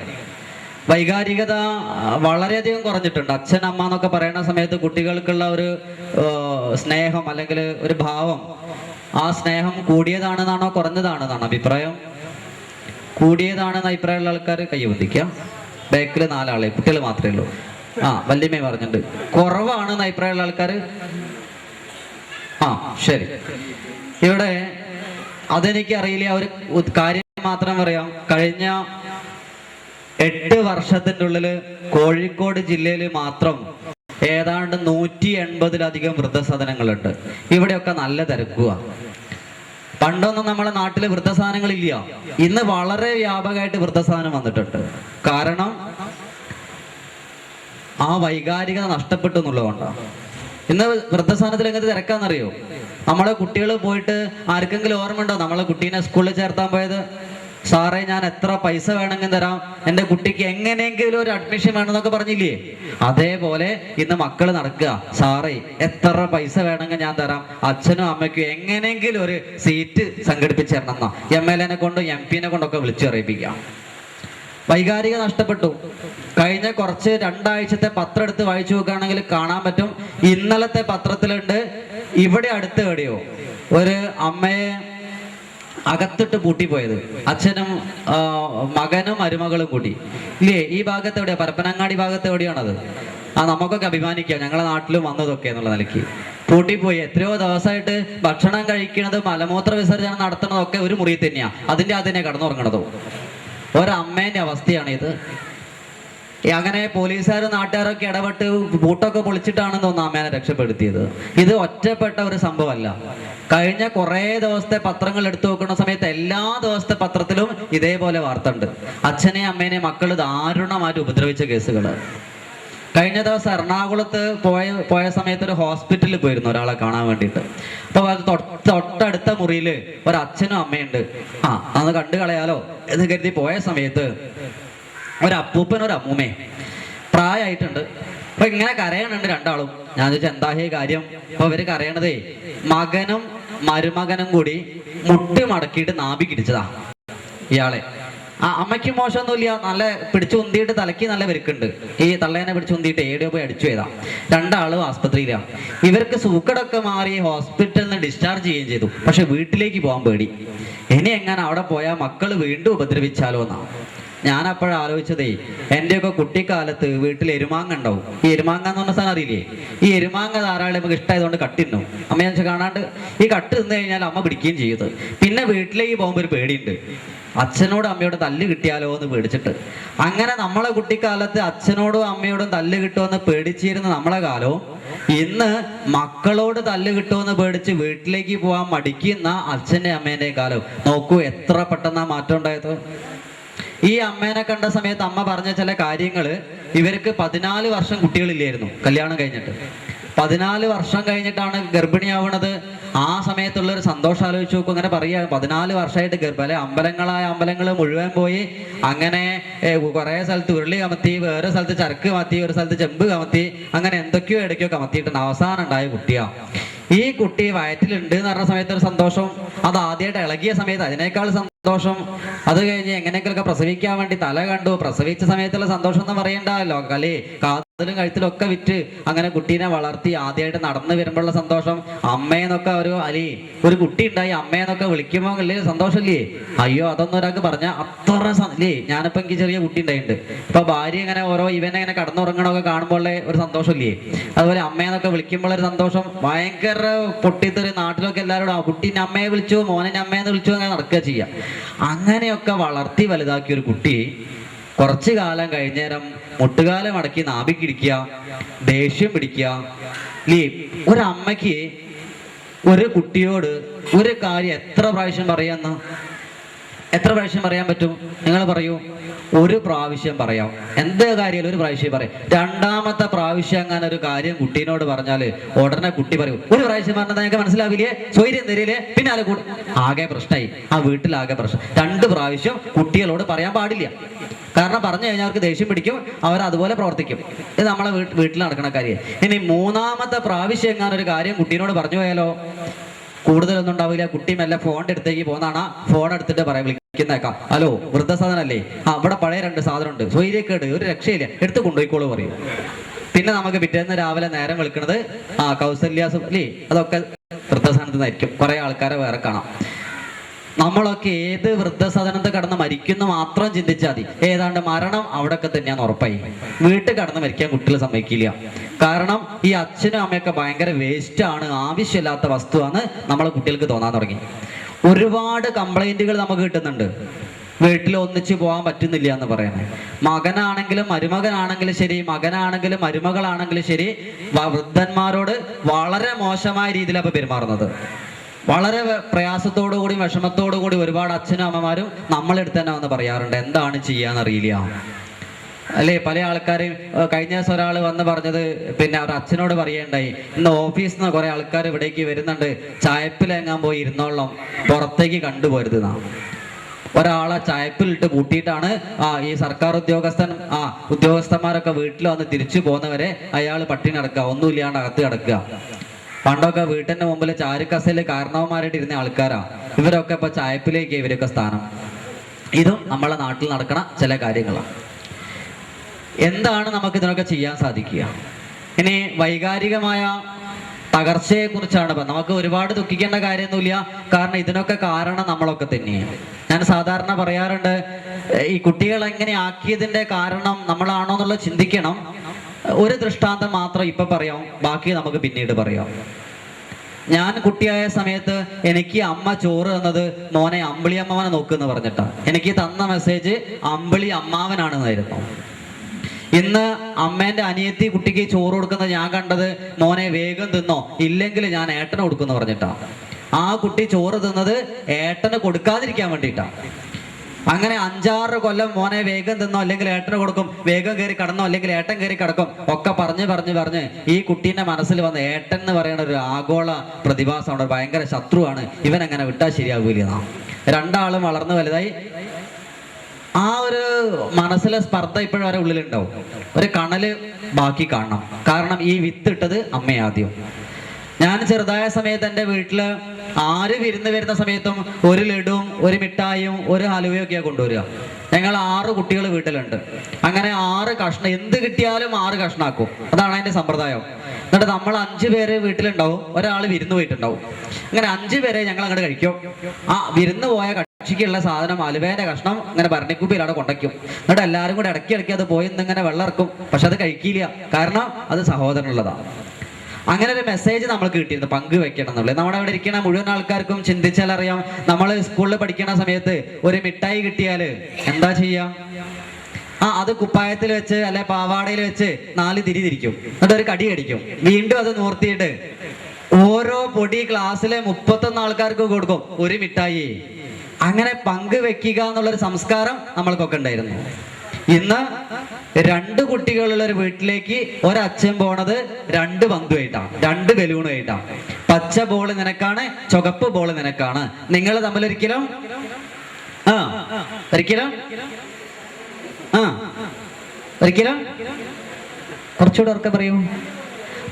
വളരെയധികം കുറഞ്ഞിട്ടുണ്ട്. അച്ഛൻ അമ്മ എന്നൊക്കെ പറയുന്ന സമയത്ത് കുട്ടികൾക്കുള്ള ഒരു സ്നേഹം അല്ലെങ്കിൽ ഒരു ഭാവം, ആ സ്നേഹം കൂടിയതാണെന്നാണോ കുറഞ്ഞതാണെന്നാണ് അഭിപ്രായം? കൂടിയതാണെന്ന് അഭിപ്രായമുള്ള ആൾക്കാർ കൈവന്തിക്കാം. ബാക്കിൽ 4 ആളെ കുട്ടികൾ മാത്രമേ ഉള്ളൂ. വല്യമ്മ പറഞ്ഞിട്ടുണ്ട്. കുറവാണെന്ന് അഭിപ്രായമുള്ള ആൾക്കാർ ശരി. ഇവിടെ അതെനിക്ക് അറിയില്ല, ഒരു കാര്യം മാത്രം പറയാം. കഴിഞ്ഞ 8 വർഷത്തിൻ്റെ ഉള്ളിൽ കോഴിക്കോട് ജില്ലയിൽ മാത്രം ഏതാണ്ട് 180-ലധികം വൃദ്ധസദനങ്ങളുണ്ട്. ഇവിടെയൊക്കെ നല്ല തിരക്കുക. പണ്ടൊന്നും നമ്മുടെ നാട്ടിൽ വൃദ്ധസദനങ്ങളില്ല. ഇന്ന് വളരെ വ്യാപകമായിട്ട് വൃദ്ധസദനം വന്നിട്ടുണ്ട്. കാരണം ആ വൈകാരികത നഷ്ടപ്പെട്ടു എന്നുള്ളതുകൊണ്ടാണ്. ഇന്ന് വൃദ്ധസദനത്തിൽ എങ്ങനെ തിരക്കാന്നറിയോ? നമ്മളെ കുട്ടികൾ പോയിട്ട് ആർക്കെങ്കിലും ഓർമ്മയുണ്ടോ നമ്മളെ കുട്ടീനെ സ്കൂളിൽ ചേർത്താൻ പോയത്? സാറേ ഞാൻ എത്ര പൈസ വേണമെങ്കിലും തരാം, എൻ്റെ കുട്ടിക്ക് എങ്ങനെയെങ്കിലും ഒരു അഡ്മിഷൻ വേണമെന്നൊക്കെ പറഞ്ഞില്ലേ? അതേപോലെ ഇന്ന് മക്കൾ നടക്കുക, സാറേ എത്ര പൈസ വേണമെങ്കിൽ ഞാൻ തരാം, അച്ഛനും അമ്മയ്ക്കും എങ്ങനെയെങ്കിലും ഒരു സീറ്റ് സംഘടിപ്പിച്ച് തരണം എന്നാ. MLA കൊണ്ടും MP കൊണ്ടൊക്കെ വിളിച്ചു അറിയിപ്പിക്കാം. വൈകാരിക നഷ്ടപ്പെട്ടു. കഴിഞ്ഞ 2 ആഴ്ചത്തെ പത്രം എടുത്ത് വായിച്ചു നോക്കുകയാണെങ്കിൽ കാണാൻ പറ്റും. ഇന്നലത്തെ പത്രത്തിലുണ്ട്, ഇവിടെ അടുത്ത് എവിടെയോ ഒരു അമ്മയെ അകത്തിട്ട് പൂട്ടിപ്പോയത്, അച്ഛനും മകനും മരുമകളും കൂടി. ഇല്ലേ, ഈ ഭാഗത്ത് എവിടെയാ? പരപ്പനങ്ങാടി ഭാഗത്ത് എവിടെയാണത്? നമുക്കൊക്കെ അഭിമാനിക്കാം, ഞങ്ങളെ നാട്ടിലും വന്നതൊക്കെ എന്നുള്ള നിലയ്ക്ക് പൂട്ടിപ്പോയി. എത്രയോ ദിവസമായിട്ട് ഭക്ഷണം കഴിക്കുന്നത്, മലമൂത്ര വിസർജനം നടത്തുന്നതൊക്കെ ഒരു മുറി തന്നെയാ. അതിനെ കടന്നുറങ്ങണതോ ഒരമ്മേന്റെ അവസ്ഥയാണ് ഇത്. അങ്ങനെ പോലീസുകാരും നാട്ടുകാരൊക്കെ ഇടപെട്ട് പൂട്ടൊക്കെ പൊളിച്ചിട്ടാണെന്ന് തോന്നുന്നു അമ്മേനെ രക്ഷപ്പെടുത്തിയത്. ഇത് ഒറ്റപ്പെട്ട ഒരു സംഭവമല്ല. കഴിഞ്ഞ കുറേ ദിവസത്തെ പത്രങ്ങൾ എടുത്തു നോക്കുന്ന സമയത്ത് എല്ലാ ദിവസത്തെ പത്രത്തിലും ഇതേപോലെ വാർത്ത ഉണ്ട്. അച്ഛനെയും അമ്മേനെയും മക്കൾ ദാരുണമായിട്ട് ഉപദ്രവിച്ച കേസുകൾ. കഴിഞ്ഞ ദിവസം എറണാകുളത്ത് പോയ സമയത്ത് ഒരു ഹോസ്പിറ്റലിൽ പോയിരുന്നു ഒരാളെ കാണാൻ വേണ്ടിയിട്ട്. അപ്പൊ തൊട്ടടുത്ത മുറിയിൽ ഒരു അച്ഛനും അമ്മയുണ്ട്. അന്ന് കണ്ടു കളയാലോ എന്ന് കരുതി പോയ സമയത്ത് ഒരു അപ്പൂപ്പനും ഒരു അമ്മൂമ്മേ പ്രായമായിട്ടുണ്ട്. അപ്പൊ ഇങ്ങനെ കരയണുണ്ട് 2 ആളും. ഞാൻ ചോദിച്ചാൽ എന്താ ഈ കാര്യം? അപ്പൊ ഇവര് കരയണതേ മകനും മരുമകനും കൂടി മുട്ടി മടക്കിയിട്ട് നാഭി കിടിച്ചതാ ഇയാളെ. അമ്മയ്ക്ക് മോശമൊന്നുമില്ല, നല്ല പിടിച്ചു ഉന്തിയിട്ട് തലയ്ക്ക് നല്ല വെരുക്കുണ്ട്. ഈ തള്ളേനെ പിടിച്ചു ഉന്തിയിട്ട് ഏടിയോ പോയി അടിച്ചു ചെയ്താ. 2 ആളും ആസ്പത്രിയിലാണ്. ഇവർക്ക് സൂക്കടൊക്കെ മാറി ഹോസ്പിറ്റലിൽ നിന്ന് ഡിസ്ചാർജ് ചെയ്യുകയും ചെയ്തു. പക്ഷെ വീട്ടിലേക്ക് പോകാൻ പേടി. ഇനി എങ്ങനെ അവിടെ പോയാൽ മക്കൾ വീണ്ടും ഉപദ്രവിച്ചാലോ എന്നാ. ഞാൻ അപ്പോഴും ആലോചിച്ചതേ, എൻ്റെയൊക്കെ കുട്ടിക്കാലത്ത് വീട്ടിൽ എരുമാങ്ങ ഉണ്ടാവും. ഈ എരുമാങ്ങ എന്ന് പറഞ്ഞ സാധനം അറിയില്ലേ? ഈ എരുമാങ്ങ ധാരാളം നമുക്ക് ഇഷ്ടമായതുകൊണ്ട് കട്ടിന്നു. അമ്മ ഞാൻ കാണാണ്ട് ഈ കട്ട് തിന്നു കഴിഞ്ഞാൽ അമ്മ പിടിക്കുകയും ചെയ്ത്. പിന്നെ വീട്ടിലേക്ക് പോകുമ്പോൾ ഒരു പേടിയുണ്ട്, അച്ഛനോടും അമ്മയോടും തല്ല് കിട്ടിയാലോ എന്ന് പേടിച്ചിട്ട്. അങ്ങനെ നമ്മളെ കുട്ടിക്കാലത്ത് അച്ഛനോടും അമ്മയോടും തല്ല് കിട്ടുമെന്ന് പേടിച്ചിരുന്ന നമ്മളെ കാലവും ഇന്ന് മക്കളോട് തല്ല് കിട്ടുമെന്ന് പേടിച്ച് വീട്ടിലേക്ക് പോകാൻ മടിക്കുന്ന അച്ഛൻ്റെ അമ്മേൻ്റെയും കാലവും. നോക്കൂ എത്ര പെട്ടെന്നാ മാറ്റം ഉണ്ടായത്. ഈ അമ്മേനെ കണ്ട സമയത്ത് അമ്മ പറഞ്ഞ ചില കാര്യങ്ങൾ, ഇവർക്ക് 14 വർഷം കുട്ടികളില്ലായിരുന്നു കല്യാണം കഴിഞ്ഞിട്ട്. 14 വർഷം കഴിഞ്ഞിട്ടാണ് ഗർഭിണിയാവുന്നത്. ആ സമയത്തുള്ള ഒരു സന്തോഷം ആലോചിച്ച് നോക്കും. അങ്ങനെ പറയാ 14 വർഷമായിട്ട് പല അമ്പലങ്ങൾ മുഴുവൻ പോയി, അങ്ങനെ കുറെ സ്ഥലത്ത് ഉരുളി കമത്തി, വേറെ സ്ഥലത്ത് ചരക്ക് കമത്തി, ഒരു സ്ഥലത്ത് ചെമ്പ് കമത്തി, അങ്ങനെ എന്തൊക്കെയോ ഇടയ്ക്കോ കമത്തിയിട്ടുണ്ട്. അവസാനം ഉണ്ടായ കുട്ടിയാ. ഈ കുട്ടി വയറ്റിലുണ്ട് എന്ന് പറഞ്ഞ സമയത്ത് ഒരു സന്തോഷം, അത് ആദ്യമായിട്ട് ഇളകിയ സമയത്ത് അതിനേക്കാൾ സന്തോഷം, അത് കഴിഞ്ഞ് എങ്ങനെയൊക്കെ പ്രസവിക്കാൻ വേണ്ടി തല കണ്ടു, പ്രസവിച്ച സമയത്തുള്ള സന്തോഷം എന്ന് പറയണ്ടല്ലോ, കാതിലും കഴുത്തിലും ഒക്കെ വിറ്റ് അങ്ങനെ കുട്ടീനെ വളർത്തി ആദ്യമായിട്ട് നടന്നു വരുമ്പോഴുള്ള സന്തോഷം. അമ്മയെന്നൊക്കെ ഒരു കുട്ടി ഉണ്ടായി അമ്മയെന്നൊക്കെ വിളിക്കുമ്പോൾ വലിയ സന്തോഷമില്ലേ? അയ്യോ, അതൊന്നും ഒരാൾക്ക് പറഞ്ഞ അത്ര ഇല്ലേ. ഞാനിപ്പോ എനിക്ക് ചെറിയ കുട്ടി ഉണ്ടായിട്ടുണ്ട്, ഇപ്പൊ ഭാര്യ ഇങ്ങനെ ഇവനെ ഇങ്ങനെ കടന്നുറങ്ങണമൊക്കെ കാണുമ്പോൾ ഒരു സന്തോഷമില്ലേ? അതുപോലെ അമ്മയെന്നൊക്കെ വിളിക്കുമ്പോൾ ഒരു സന്തോഷം. ഭയങ്കര പൊട്ടിത്തെറി നാട്ടിലൊക്കെ എല്ലാവരോടും ആ കുട്ടീനെ അമ്മയെ വിളിച്ചു, മോനെ അമ്മയെന്ന് വിളിച്ചു, അങ്ങനെ നടക്കുക ചെയ്യാം. അങ്ങനെയൊക്കെ വളർത്തി വലുതാക്കിയ ഒരു കുട്ടി കുറച്ചു കാലം കഴിഞ്ഞേരം മുട്ടുകാലം അടക്കി നാഭിക്കിടിക്കുക, ദേഷ്യം പിടിക്കുക. ഒരമ്മയ്ക്ക് ഒരു കുട്ടിയോട് ഒരു കാര്യം എത്ര പ്രാവശ്യം പറയാൻ പറ്റും? നിങ്ങൾ പറയൂ. ഒരു പ്രാവശ്യം പറയാം. എന്ത് കാര്യം ഒരു പ്രാവശ്യം പറയാം. രണ്ടാമത്തെ പ്രാവശ്യം അങ്ങനെ ഒരു കാര്യം കുട്ടീനോട് പറഞ്ഞാല് ഉടനെ കുട്ടി പറയും, ഒരു പ്രാവശ്യം പറഞ്ഞാൽ ഞങ്ങൾക്ക് മനസ്സിലാവില്ലേ, സ്വൈര്യം തരില്ലേ, പിന്നാലെ കൂടെ ആകെ പ്രശ്നമായി. ആ വീട്ടിലാകെ പ്രശ്നം. 2 പ്രാവശ്യം കുട്ടികളോട് പറയാൻ പാടില്ല. കാരണം പറഞ്ഞു കഴിഞ്ഞാൽ അവർക്ക് ദേഷ്യം പിടിക്കും, അവർ അതുപോലെ പ്രവർത്തിക്കും. ഇത് നമ്മളെ വീട്ടിൽ നടക്കുന്ന കാര്യം. ഇനി 3ാമത്തെ പ്രാവശ്യം എങ്ങാനും ഒരു കാര്യം കുട്ടീനോട് പറഞ്ഞു പോയാലോ, കൂടുതലൊന്നും ഉണ്ടാവില്ല. കുട്ടി മെല്ലെ ഫോണിന്റെ അടുത്തേക്ക് പോകുന്നതാണ്, ഫോൺ എടുത്തിട്ട് പറയാം, വിളിക്കുന്നേക്കാം, ഹലോ വൃദ്ധസാധനല്ലേ, ഇവിടെ പഴയ 2 സാധനം ഉണ്ട്, സ്വൈര്യക്കേട്, ഒരു രക്ഷയില്ല, എടുത്ത് കൊണ്ടുപോയിക്കോളൂ പറയും. പിന്നെ നമുക്ക് പിറ്റേന്ന് രാവിലെ നേരം വിളിക്കുന്നത് കൗസല്യാസും അല്ലേ, അതൊക്കെ വൃദ്ധസാധനത്തിൽ നിന്നായിരിക്കും. കുറെ ആൾക്കാരെ വേറെ കാണാം. നമ്മളൊക്കെ ഏത് വൃദ്ധസദനത്ത് കടന്ന് മരിക്കുന്നു മാത്രം ചിന്തിച്ചാൽ മതി. ഏതാണ്ട് മരണം അവിടെയൊക്കെ തന്നെയാന്ന് ഉറപ്പായി. വീട്ടിൽ കടന്ന് മരിക്കാൻ കുട്ടികൾ സമ്മതിക്കില്ല. കാരണം ഈ അച്ഛനും അമ്മയൊക്കെ ഭയങ്കര വേസ്റ്റ് ആണ്, ആവശ്യമില്ലാത്ത വസ്തുവാണ് നമ്മളെ കുട്ടികൾക്ക് തോന്നാൻ തുടങ്ങി. ഒരുപാട് കംപ്ലൈന്റുകൾ നമുക്ക് കിട്ടുന്നുണ്ട്. വീട്ടിൽ ഒന്നിച്ച് പോകാൻ പറ്റുന്നില്ല എന്ന് പറയുന്നത്. മകനാണെങ്കിലും മരുമകനാണെങ്കിലും ശരി, മകനാണെങ്കിലും മരുമകളാണെങ്കിലും ശരി, വൃദ്ധന്മാരോട് വളരെ മോശമായ രീതിയിലാണ് പെരുമാറുന്നത്. വളരെ പ്രയാസത്തോടു കൂടി വിഷമത്തോടു കൂടി ഒരുപാട് അച്ഛനും അമ്മമാരും നമ്മളെടുത്ത് തന്നെ വന്ന് പറയാറുണ്ട്, എന്താണ് ചെയ്യാന്നറിയില്ല അല്ലേ. പല ആൾക്കാരും കഴിഞ്ഞ ദിവസം ഒരാൾ വന്ന് പറഞ്ഞത്, പിന്നെ അവർ അച്ഛനോട് പറയണ്ടായി, ഇന്ന് ഓഫീസിൽ നിന്ന് കുറെ ആൾക്കാർ ഇവിടേക്ക് വരുന്നുണ്ട്, ചായപ്പിലെങ്ങാൻ പോയി ഇരുന്നോളം, പുറത്തേക്ക് കണ്ടുപോരുത് എന്നാ. ഒരാളെ ചായപ്പിലിട്ട് കൂട്ടിയിട്ടാണ് ഈ സർക്കാർ ഉദ്യോഗസ്ഥന്മാരൊക്കെ വീട്ടിൽ വന്ന് തിരിച്ചു പോകുന്നവരെ അയാൾ പട്ടിണി കിടക്കുക, ഒന്നുമില്ലാണ്ട് അകത്ത് കിടക്കുക. പണ്ടൊക്കെ വീട്ടിന്റെ മുമ്പിൽ ചാരുക്കസയില് കാരണവന്മാരായിട്ട് ഇരുന്ന ആൾക്കാരാ. ഇവരൊക്കെ ഇപ്പൊ ചായപ്പിലേക്ക് ഇവരൊക്കെ സ്ഥാനം. ഇതും നമ്മളെ നാട്ടിൽ നടക്കണ ചില കാര്യങ്ങളാണ്. എന്താണ് നമുക്ക് ഇതിനൊക്കെ ചെയ്യാൻ സാധിക്കുക? ഇനി വൈകാരികമായ തകർച്ചയെ കുറിച്ചാണ്. നമുക്ക് ഒരുപാട് ദുഃഖിക്കേണ്ട കാര്യമൊന്നുമില്ല. കാരണം ഇതിനൊക്കെ കാരണം നമ്മളൊക്കെ തന്നെയാണ്. ഞാൻ സാധാരണ പറയാറുണ്ട്, ഈ കുട്ടികൾ എങ്ങനെ ആക്കിയതിന്റെ കാരണം നമ്മളാണോ എന്നുള്ളത് ചിന്തിക്കണം. ഒരു ദൃഷ്ടാന്തം മാത്രം ഇപ്പൊ പറയാം, ബാക്കി നമുക്ക് പിന്നീട് പറയാം. ഞാൻ കുട്ടിയായ സമയത്ത് എനിക്ക് അമ്മ ചോറ് തന്നത്, മോനെ അമ്പിളി അമ്മാവനെ നോക്കുമെന്ന് പറഞ്ഞിട്ടാണ്. എനിക്ക് തന്ന മെസ്സേജ് അമ്പിളി അമ്മാവനാണെന്നായിരുന്നു. ഇന്ന് അമ്മേന്റെ അനിയത്തി കുട്ടിക്ക് ചോറ് കൊടുക്കുന്നത് ഞാൻ കണ്ടത്, മോനെ വേഗം തിന്നോ, ഇല്ലെങ്കിൽ ഞാൻ ഏട്ടന് കൊടുക്കുമെന്ന് പറഞ്ഞിട്ടാണ്. ആ കുട്ടി ചോറ് തിന്നത് ഏട്ടന് കൊടുക്കാതിരിക്കാൻ വേണ്ടിയിട്ടാണ്. അങ്ങനെ 5-6 കൊല്ലം മോനെ വേഗം തിന്നോ അല്ലെങ്കിൽ ഏട്ടന് കൊടുക്കും, വേഗം കയറി കടന്നോ അല്ലെങ്കിൽ ഏട്ടൻ കയറി കിടക്കും ഒക്കെ പറഞ്ഞ് ഈ കുട്ടീന്റെ മനസ്സിൽ വന്ന് ഏട്ടൻ എന്ന് പറയുന്ന ഒരു ആഗോള പ്രതിഭാസമാണ്, ഭയങ്കര ശത്രുവാണ്, ഇവൻ അങ്ങനെ വിട്ടാൽ ശരിയാകൂല. 2 ആളും വളർന്നു വലുതായി. ആ ഒരു മനസ്സിലെ സ്പർദ്ധ ഇപ്പോഴും വരെ ഉള്ളിലുണ്ടാവും. ഒരു കണല് ബാക്കി കാണണം. കാരണം ഈ വിത്തിട്ടത് അമ്മയാദ്യം. ഞാൻ ചെറുതായ സമയത്ത് എൻ്റെ വീട്ടില് ആര് വിരുന്ന് വരുന്ന സമയത്തും ഒരു ലഡുവും ഒരു മിഠായും ഒരു ഹലുവയും ഒക്കെയാണ് കൊണ്ടുവരിക. ഞങ്ങൾ 6 കുട്ടികൾ വീട്ടിലുണ്ട്. അങ്ങനെ 6 കഷ്ണം, എന്ത് കിട്ടിയാലും 6 കഷ്ണാക്കും. അതാണ് അതിന്റെ സമ്പ്രദായം. എന്നിട്ട് നമ്മൾ 5 പേര് വീട്ടിലുണ്ടാവും, ഒരാൾ വിരുന്ന് പോയിട്ടുണ്ടാവും. അങ്ങനെ 5 പേരെ ഞങ്ങൾ അങ്ങോട്ട് കഴിക്കും. ആ വിരുന്ന് പോയ കക്ഷിക്കുള്ള സാധനം അലുവേന്റെ കഷ്ണം ഇങ്ങനെ ഭരണിക്കുപ്പിയിൽ അവിടെ കൊണ്ടയ്ക്കും. എന്നിട്ട് എല്ലാവരും കൂടെ ഇടയ്ക്ക് അത് പോയി ഇങ്ങനെ വെള്ളം ഇറക്കും. പക്ഷെ അത് കഴിക്കില്ല, കാരണം അത് സഹോദരനുള്ളതാണ്. അങ്ങനെ ഒരു മെസ്സേജ് നമ്മൾക്ക് കിട്ടിയിരുന്നു, പങ്കുവെക്കണം എന്നുള്ളത്. നമ്മുടെ അവിടെ ഇരിക്കുന്ന മുഴുവൻ ആൾക്കാർക്കും ചിന്തിച്ചാൽ അറിയാം. നമ്മൾ സ്കൂളിൽ പഠിക്കുന്ന സമയത്ത് ഒരു മിഠായി കിട്ടിയാൽ എന്താ ചെയ്യാം? അത് കുപ്പായത്തിൽ വെച്ച് അല്ലെ പാവാടയിൽ വെച്ച് 4 തിരി തിരിക്കും, എന്നിട്ട് ഒരു കടി കടിക്കും, വീണ്ടും അത് നോർത്തിയിട്ട് ഓരോ പൊടി ക്ലാസ്സിലെ 31 ആൾക്കാർക്ക് കൊടുക്കും ഒരു മിഠായി. അങ്ങനെ പങ്കുവെക്കുക എന്നുള്ളൊരു സംസ്കാരം നമ്മൾക്കൊക്കെ ഉണ്ടായിരുന്നു. ഇന്ന് 2 കുട്ടികളുള്ള ഒരു വീട്ടിലേക്ക് ഒരച്ഛൻ പോണത് 2 പന്തുമായിട്ടാണ്, 2 ബലൂണുമായിട്ടാണ്. പച്ച ബോൾ നിനക്കാണ്, ചുവപ്പ് ബോൾ നിനക്കാണ്. നിങ്ങൾ തമ്മിൽ ഒരിക്കലും ഒരിക്കലും ഒരിക്കലും കുറച്ചുകൂടെ ഉറക്കെ പറയൂ.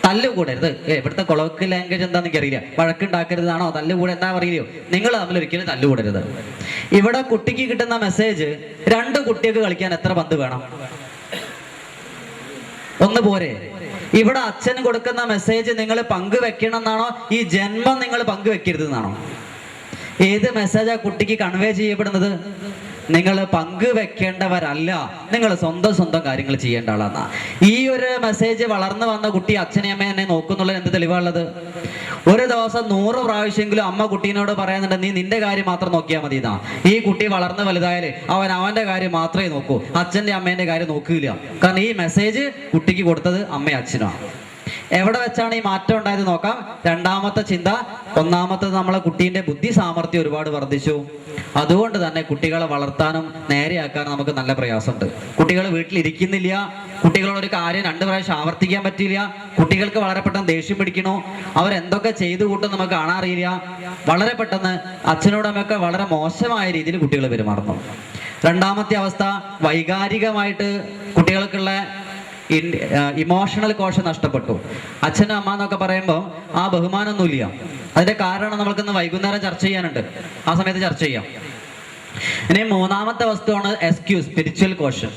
തല്ലുകൂടരുത്. ഇവിടുത്തെ കൊളോക്ക് ലാംഗ്വേജ് എന്താന്ന് എനിക്കറിയില്ല. വഴക്കുണ്ടാക്കരുതാണോ, തല്ലുകൂടെ എന്താ പറയില്ലയോ? നിങ്ങൾ തമ്മിൽ ഒരിക്കലും തല്ലുകൂടരുത്. ഇവിടെ കുട്ടിക്ക് കിട്ടുന്ന മെസ്സേജ്, 2 കുട്ടികൾക്ക് കളിക്കാൻ എത്ര പന്ത് വേണം? 1 പോരെ? ഇവിടെ അച്ഛന് കൊടുക്കുന്ന മെസ്സേജ് നിങ്ങൾ പങ്കുവെക്കണം എന്നാണോ, ഈ ജന്മം നിങ്ങൾ പങ്കുവെക്കരുത് എന്നാണോ? ഏത് മെസ്സേജാ കുട്ടിക്ക് കൺവേ ചെയ്യപ്പെടുന്നത്? നിങ്ങൾ പങ്കുവെക്കേണ്ടവരല്ല, നിങ്ങൾ സ്വന്തം കാര്യങ്ങൾ ചെയ്യേണ്ട ആളാണ്. ഈ ഒരു മെസ്സേജ് വളർന്നു വന്ന കുട്ടി അച്ഛനെയും അമ്മ എന്നെ നോക്കുന്നുള്ള എന്ത് തെളിവാണുള്ളത്? ഒരു ദിവസം 100 പ്രാവശ്യമെങ്കിലും അമ്മ കുട്ടീനോട് പറയുന്നുണ്ട്, നീ നിന്റെ കാര്യം മാത്രം നോക്കിയാൽ മതി എന്നാ. ഈ കുട്ടി വളർന്ന് വലുതായാല് അവന്റെ കാര്യം മാത്രമേ നോക്കൂ, അച്ഛൻ്റെ അമ്മേന്റെ കാര്യം നോക്കില്ല. കാരണം ഈ മെസ്സേജ് കുട്ടിക്ക് കൊടുത്തത് അമ്മയും അച്ഛനുമാണ്. എവിടെ വെച്ചാണ് ഈ മാറ്റം ഉണ്ടായത് നോക്കാം. 2ാമത്തെ ചിന്ത. 1ാമത്തത് നമ്മളെ കുട്ടീൻ്റെ ബുദ്ധി സാമർഥ്യം ഒരുപാട് വർദ്ധിച്ചു. അതുകൊണ്ട് തന്നെ കുട്ടികളെ വളർത്താനും നേരെയാക്കാനും നമുക്ക് നല്ല പ്രയാസമുണ്ട്. കുട്ടികൾ വീട്ടിലിരിക്കുന്നില്ല, കുട്ടികളോട് ഒരു കാര്യം 2 പ്രാവശ്യം ആവർത്തിക്കാൻ പറ്റില്ല, കുട്ടികൾക്ക് വളരെ പെട്ടെന്ന് ദേഷ്യം പിടിക്കണോ, അവരെന്തൊക്കെ ചെയ്തു കൂട്ടും നമുക്ക് കാണാറിയില്ല. വളരെ പെട്ടെന്ന് അച്ഛനോടമ്മയൊക്കെ വളരെ മോശമായ രീതിയിൽ കുട്ടികൾ പെരുമാറുന്നു. 2ാമത്തെ അവസ്ഥ, വൈകാരികമായിട്ട് കുട്ടികൾക്കുള്ള ഇമോഷണൽ കോഷൻ നഷ്ടപ്പെട്ടു. അച്ഛനും അമ്മ എന്നൊക്കെ പറയുമ്പോൾ ആ ബഹുമാനമൊന്നുമില്ല. അതിന്റെ കാരണം നമ്മൾക്കിന്ന് വൈകുന്നേരം ചർച്ച ചെയ്യാനുണ്ട്, ആ സമയത്ത് ചർച്ച ചെയ്യാം. ഇനി 3ാമത്തെ വസ്തുവാണ് എക്സ്ക്യൂസ്, സ്പിരിച്വൽ കോഷൻ.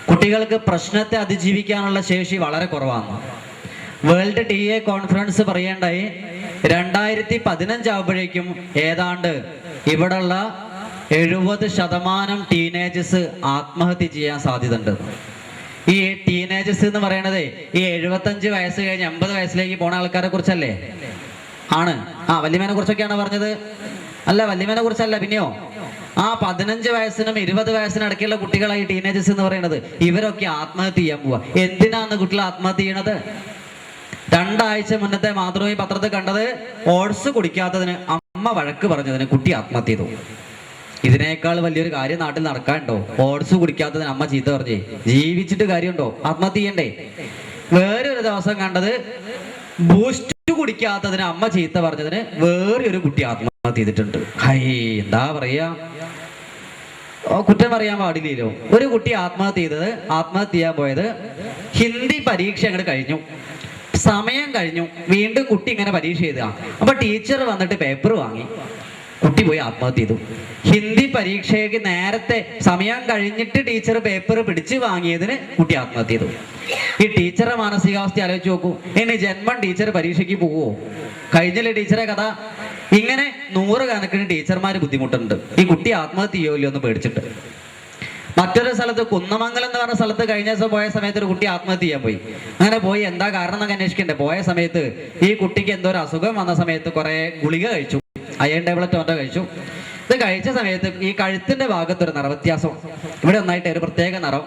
കുട്ടികൾക്ക് പ്രശ്നത്തെ അതിജീവിക്കാനുള്ള ശേഷി വളരെ കുറവാണ്. വേൾഡ് TA കോൺഫറൻസ് പറയേണ്ടായി 2015 ആവുമ്പോഴേക്കും ഏതാണ്ട് ഇവിടെയുള്ള 70% ടീനേജേഴ്സ് ആത്മഹത്യ ചെയ്യാൻ സാധ്യത ഉണ്ട്. ഈ ടീനേജേഴ്സ് എന്ന് പറയണത് ഈ 75 വയസ്സ് കഴിഞ്ഞ് 80 വയസ്സിലേക്ക് പോണ ആൾക്കാരെ കുറിച്ചല്ലേ? ആണ്. വല്യമ്മേനെ കുറിച്ചൊക്കെയാണ് പറഞ്ഞത്. അല്ല, വല്യമ്മേനെ കുറിച്ചല്ല. പിന്നെയോ, 15 വയസ്സിനും 20 വയസ്സിനും ഇടയ്ക്കുള്ള കുട്ടികളായി ടീനേജേഴ്സ് എന്ന് പറയുന്നത്, ഇവരൊക്കെ ആത്മഹത്യ ചെയ്യാൻ പോവാ. എന്തിനാണ് കുട്ടികൾ ആത്മഹത്യ ചെയ്യണത്? 2 ആഴ്ച മുന്നത്തെ മാതൃഭൂമി പത്രത്തിൽ കണ്ടത്, ഓട്സ് കുടിക്കാത്തതിന് അമ്മ വഴക്ക് പറഞ്ഞതിന് കുട്ടി ആത്മഹത്യ ചെയ്തു. ഇതിനേക്കാൾ വലിയൊരു കാര്യം നാട്ടിൽ നടക്കാനുണ്ടോ? ഓട്സ് കുടിക്കാത്തതിന് അമ്മ ചീത്ത പറഞ്ഞേ. ജീവിച്ചിട്ട് കാര്യമുണ്ടോ? ആത്മഹത്യ ചെയ്യണ്ടേ? വേറൊരു ദിവസം കണ്ടത്, ബൂസ്റ്റ് കുടിക്കാത്തതിന് അമ്മ ചീത്ത പറഞ്ഞതിന് വേറൊരു കുട്ടി ആത്മഹത്യ ചെയ്തിട്ടുണ്ട്. എന്താ പറയാ, കുറ്റം പറയാൻ പാടില്ലല്ലോ. ഒരു കുട്ടി ആത്മഹത്യ ചെയ്യാൻ പോയത്, ഹിന്ദി പരീക്ഷ അങ്ങോട്ട് കഴിഞ്ഞു, സമയം കഴിഞ്ഞു, വീണ്ടും കുട്ടി ഇങ്ങനെ പരീക്ഷ എഴുതുക. അപ്പൊ ടീച്ചർ വന്നിട്ട് പേപ്പർ വാങ്ങി, കുട്ടി പോയി ആത്മഹത്യ ചെയ്തു. ഹിന്ദി പരീക്ഷയ്ക്ക് നേരത്തെ സമയം കഴിഞ്ഞിട്ട് ടീച്ചർ പേപ്പർ പിടിച്ച് വാങ്ങിയതിന് കുട്ടി ആത്മഹത്യ ചെയ്തു. ഈ ടീച്ചറുടെ മാനസികാവസ്ഥ ആലോചിച്ച് നോക്കൂ. ഇനി ജന്മം ടീച്ചർ പരീക്ഷയ്ക്ക് പോവോ? കഴിഞ്ഞില്ലേ ടീച്ചറെ കഥ? ഇങ്ങനെ 100 കണക്കിന് ടീച്ചർമാർ ബുദ്ധിമുട്ടുണ്ട് ഈ കുട്ടി ആത്മഹത്യ ചെയ്യുമല്ലോ എന്ന് പേടിച്ചിട്ട്. മറ്റൊരു സ്ഥലത്ത്, കുന്നമംഗലം എന്ന് പറഞ്ഞ സ്ഥലത്ത് കഴിഞ്ഞ ദിവസം പോയ സമയത്ത് ഒരു കുട്ടി ആത്മഹത്യ ചെയ്യാൻ പോയി. അങ്ങനെ പോയി എന്താ കാരണം എന്നൊക്കെ അന്വേഷിക്കണ്ടേ? പോയ സമയത്ത് ഈ കുട്ടിക്ക് എന്തോ ഒരു അസുഖം വന്ന സമയത്ത് കുറെ ഗുളിക കഴിച്ചു, അയൺ ടാബ്ലറ്റ് മറ്റോ കഴിച്ചു. ഇത് കഴിച്ച സമയത്ത് ഈ കഴുത്തിന്റെ ഭാഗത്തൊരു നിറവ്യത്യാസം, ഇവിടെ ഒന്നായിട്ട് ഒരു പ്രത്യേക നിറം.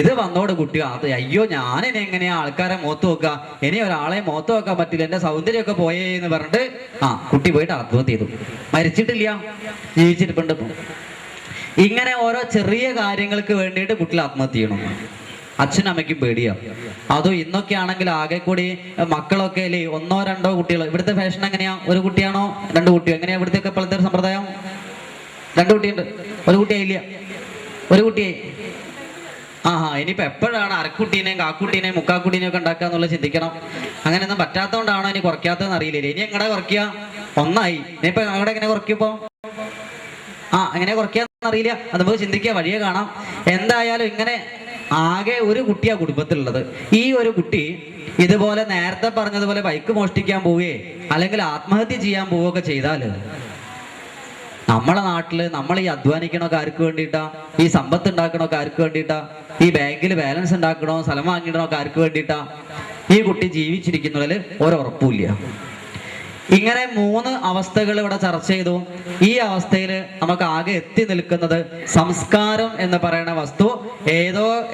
ഇത് വന്നോട് കുട്ടി അയ്യോ, ഞാനിനി എങ്ങനെയാ ആൾക്കാരെ മുഖത്ത് നോക്കുക, ഇനി ഒരാളെ മുഖത്ത് നോക്കാൻ പറ്റില്ല, എന്റെ സൗന്ദര്യമൊക്കെ പോയേ എന്ന് പറഞ്ഞിട്ട് കുട്ടി പോയിട്ട് ആത്മഹത്യ ചെയ്തു. മരിച്ചിട്ടില്ല, ജീവിച്ചിരിപ്പുണ്ട്. ഇങ്ങനെ ഓരോ ചെറിയ കാര്യങ്ങൾക്ക് വേണ്ടിയിട്ട് കുട്ടികൾ ആത്മഹത്യ ചെയ്യണം. അച്ഛനും അമ്മയ്ക്കും പേടിയാ. അതും ഇന്നൊക്കെ ആണെങ്കിൽ ആകെ കൂടി മക്കളൊക്കെ അല്ലേ 1 or 2 കുട്ടികൾ. ഇവിടുത്തെ ഫാഷൻ എങ്ങനെയാ? 1 കുട്ടിയാണോ 2 കുട്ടിയോ? എങ്ങനെയാ ഇവിടുത്തെ ഇപ്പോഴത്തെ ഒരു സമ്പ്രദായം? 2 കുട്ടിയുണ്ട്. 1 കുട്ടിയായില്ല, 1 കുട്ടിയായി. ഇനിയിപ്പോ എപ്പോഴാണ് അരക്കുട്ടീനെയും കാക്കുട്ടീനെയും മുക്കാക്കുട്ടീനെയും ഒക്കെ ഉണ്ടാക്കുക എന്നുള്ളത് ചിന്തിക്കണം. അങ്ങനെയൊന്നും പറ്റാത്തതുകൊണ്ടാണോ ഇനി കുറയ്ക്കാത്തതെന്ന് അറിയില്ല. ഇനി എങ്ങടെ കുറയ്ക്കുക? 1 ആയി. ഇനിയിപ്പോ ഞങ്ങളുടെ എങ്ങനെ കുറയ്ക്കുമ്പോ എങ്ങനെ കുറയ്ക്കാന്ന് അറിയില്ല. അത് നമുക്ക് ചിന്തിക്കുക, വഴിയെ കാണാം. എന്തായാലും ഇങ്ങനെ ആകെ 1 കുട്ടിയാ കുടുംബത്തിലുള്ളത്. ഈ 1 കുട്ടി ഇതുപോലെ നേരത്തെ പറഞ്ഞതുപോലെ ബൈക്ക് മോഷ്ടിക്കാൻ പോവുകയെ അല്ലെങ്കിൽ ആത്മഹത്യ ചെയ്യാൻ പോവുകയൊക്കെ ചെയ്താൽ, നമ്മളെ നാട്ടില് നമ്മൾ ഈ അധ്വാനിക്കണമൊക്കെ ആർക്ക് വേണ്ടിയിട്ടാ? ഈ സമ്പത്ത് ഉണ്ടാക്കണമൊക്കെ ആർക്ക് വേണ്ടിയിട്ടാ? ഈ ബാങ്കിൽ ബാലൻസ് ഉണ്ടാക്കണോ സ്ഥലം വാങ്ങിക്കണമൊക്കെ ആർക്ക് വേണ്ടിയിട്ടാ? ഈ കുട്ടി ജീവിച്ചിരിക്കുന്നതിൽ ഒരുറപ്പുമില്ല. ഇങ്ങനെ 3 അവസ്ഥകൾ ഇവിടെ ചർച്ച ചെയ്തു. ഈ അവസ്ഥയിൽ നമുക്ക് ആകെ എത്തി നിൽക്കുന്നത് സംസ്കാരം എന്ന് പറയുന്ന വസ്തു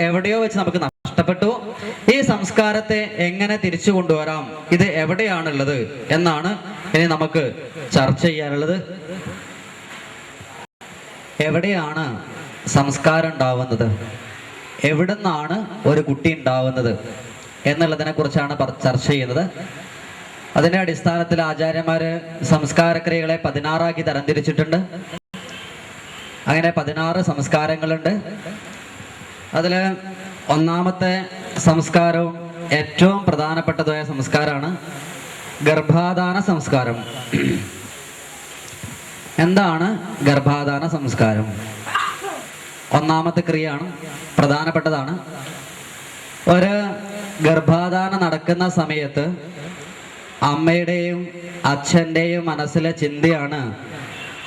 എവിടെയോ വെച്ച് നമുക്ക് നഷ്ടപ്പെട്ടു. ഈ സംസ്കാരത്തെ എങ്ങനെ തിരിച്ചു കൊണ്ടുവരാം, ഇത് എവിടെയാണുള്ളത് എന്നാണ് ഇനി നമുക്ക് ചർച്ച ചെയ്യാനുള്ളത്. എവിടെയാണ് സംസ്കാരം ഉണ്ടാവുന്നത്, എവിടെ നിന്നാണ് ഒരു കുട്ടി ഉണ്ടാവുന്നത് എന്നുള്ളതിനെ കുറിച്ചാണ് ചർച്ച ചെയ്യുന്നത്. അതിന്റെ അടിസ്ഥാനത്തിൽ ആചാര്യന്മാര് സംസ്കാരക്രിയകളെ 16 തരംതിരിച്ചിട്ടുണ്ട്. അങ്ങനെ 16 സംസ്കാരങ്ങളുണ്ട്. അതില് ഒന്നാമത്തെ സംസ്കാരവും ഏറ്റവും പ്രധാനപ്പെട്ടതായ സംസ്കാരമാണ് ഗർഭാധാന സംസ്കാരം. എന്താണ് ഗർഭാധാന സംസ്കാരം? ഒന്നാമത്തെ ക്രിയയാണ്, പ്രധാനപ്പെട്ടതാണ്. ഒരു ഗർഭാധാനം നടക്കുന്ന സമയത്ത് അമ്മയുടെയും അച്ഛൻ്റെയും മനസ്സിലെ ചിന്തയാണ്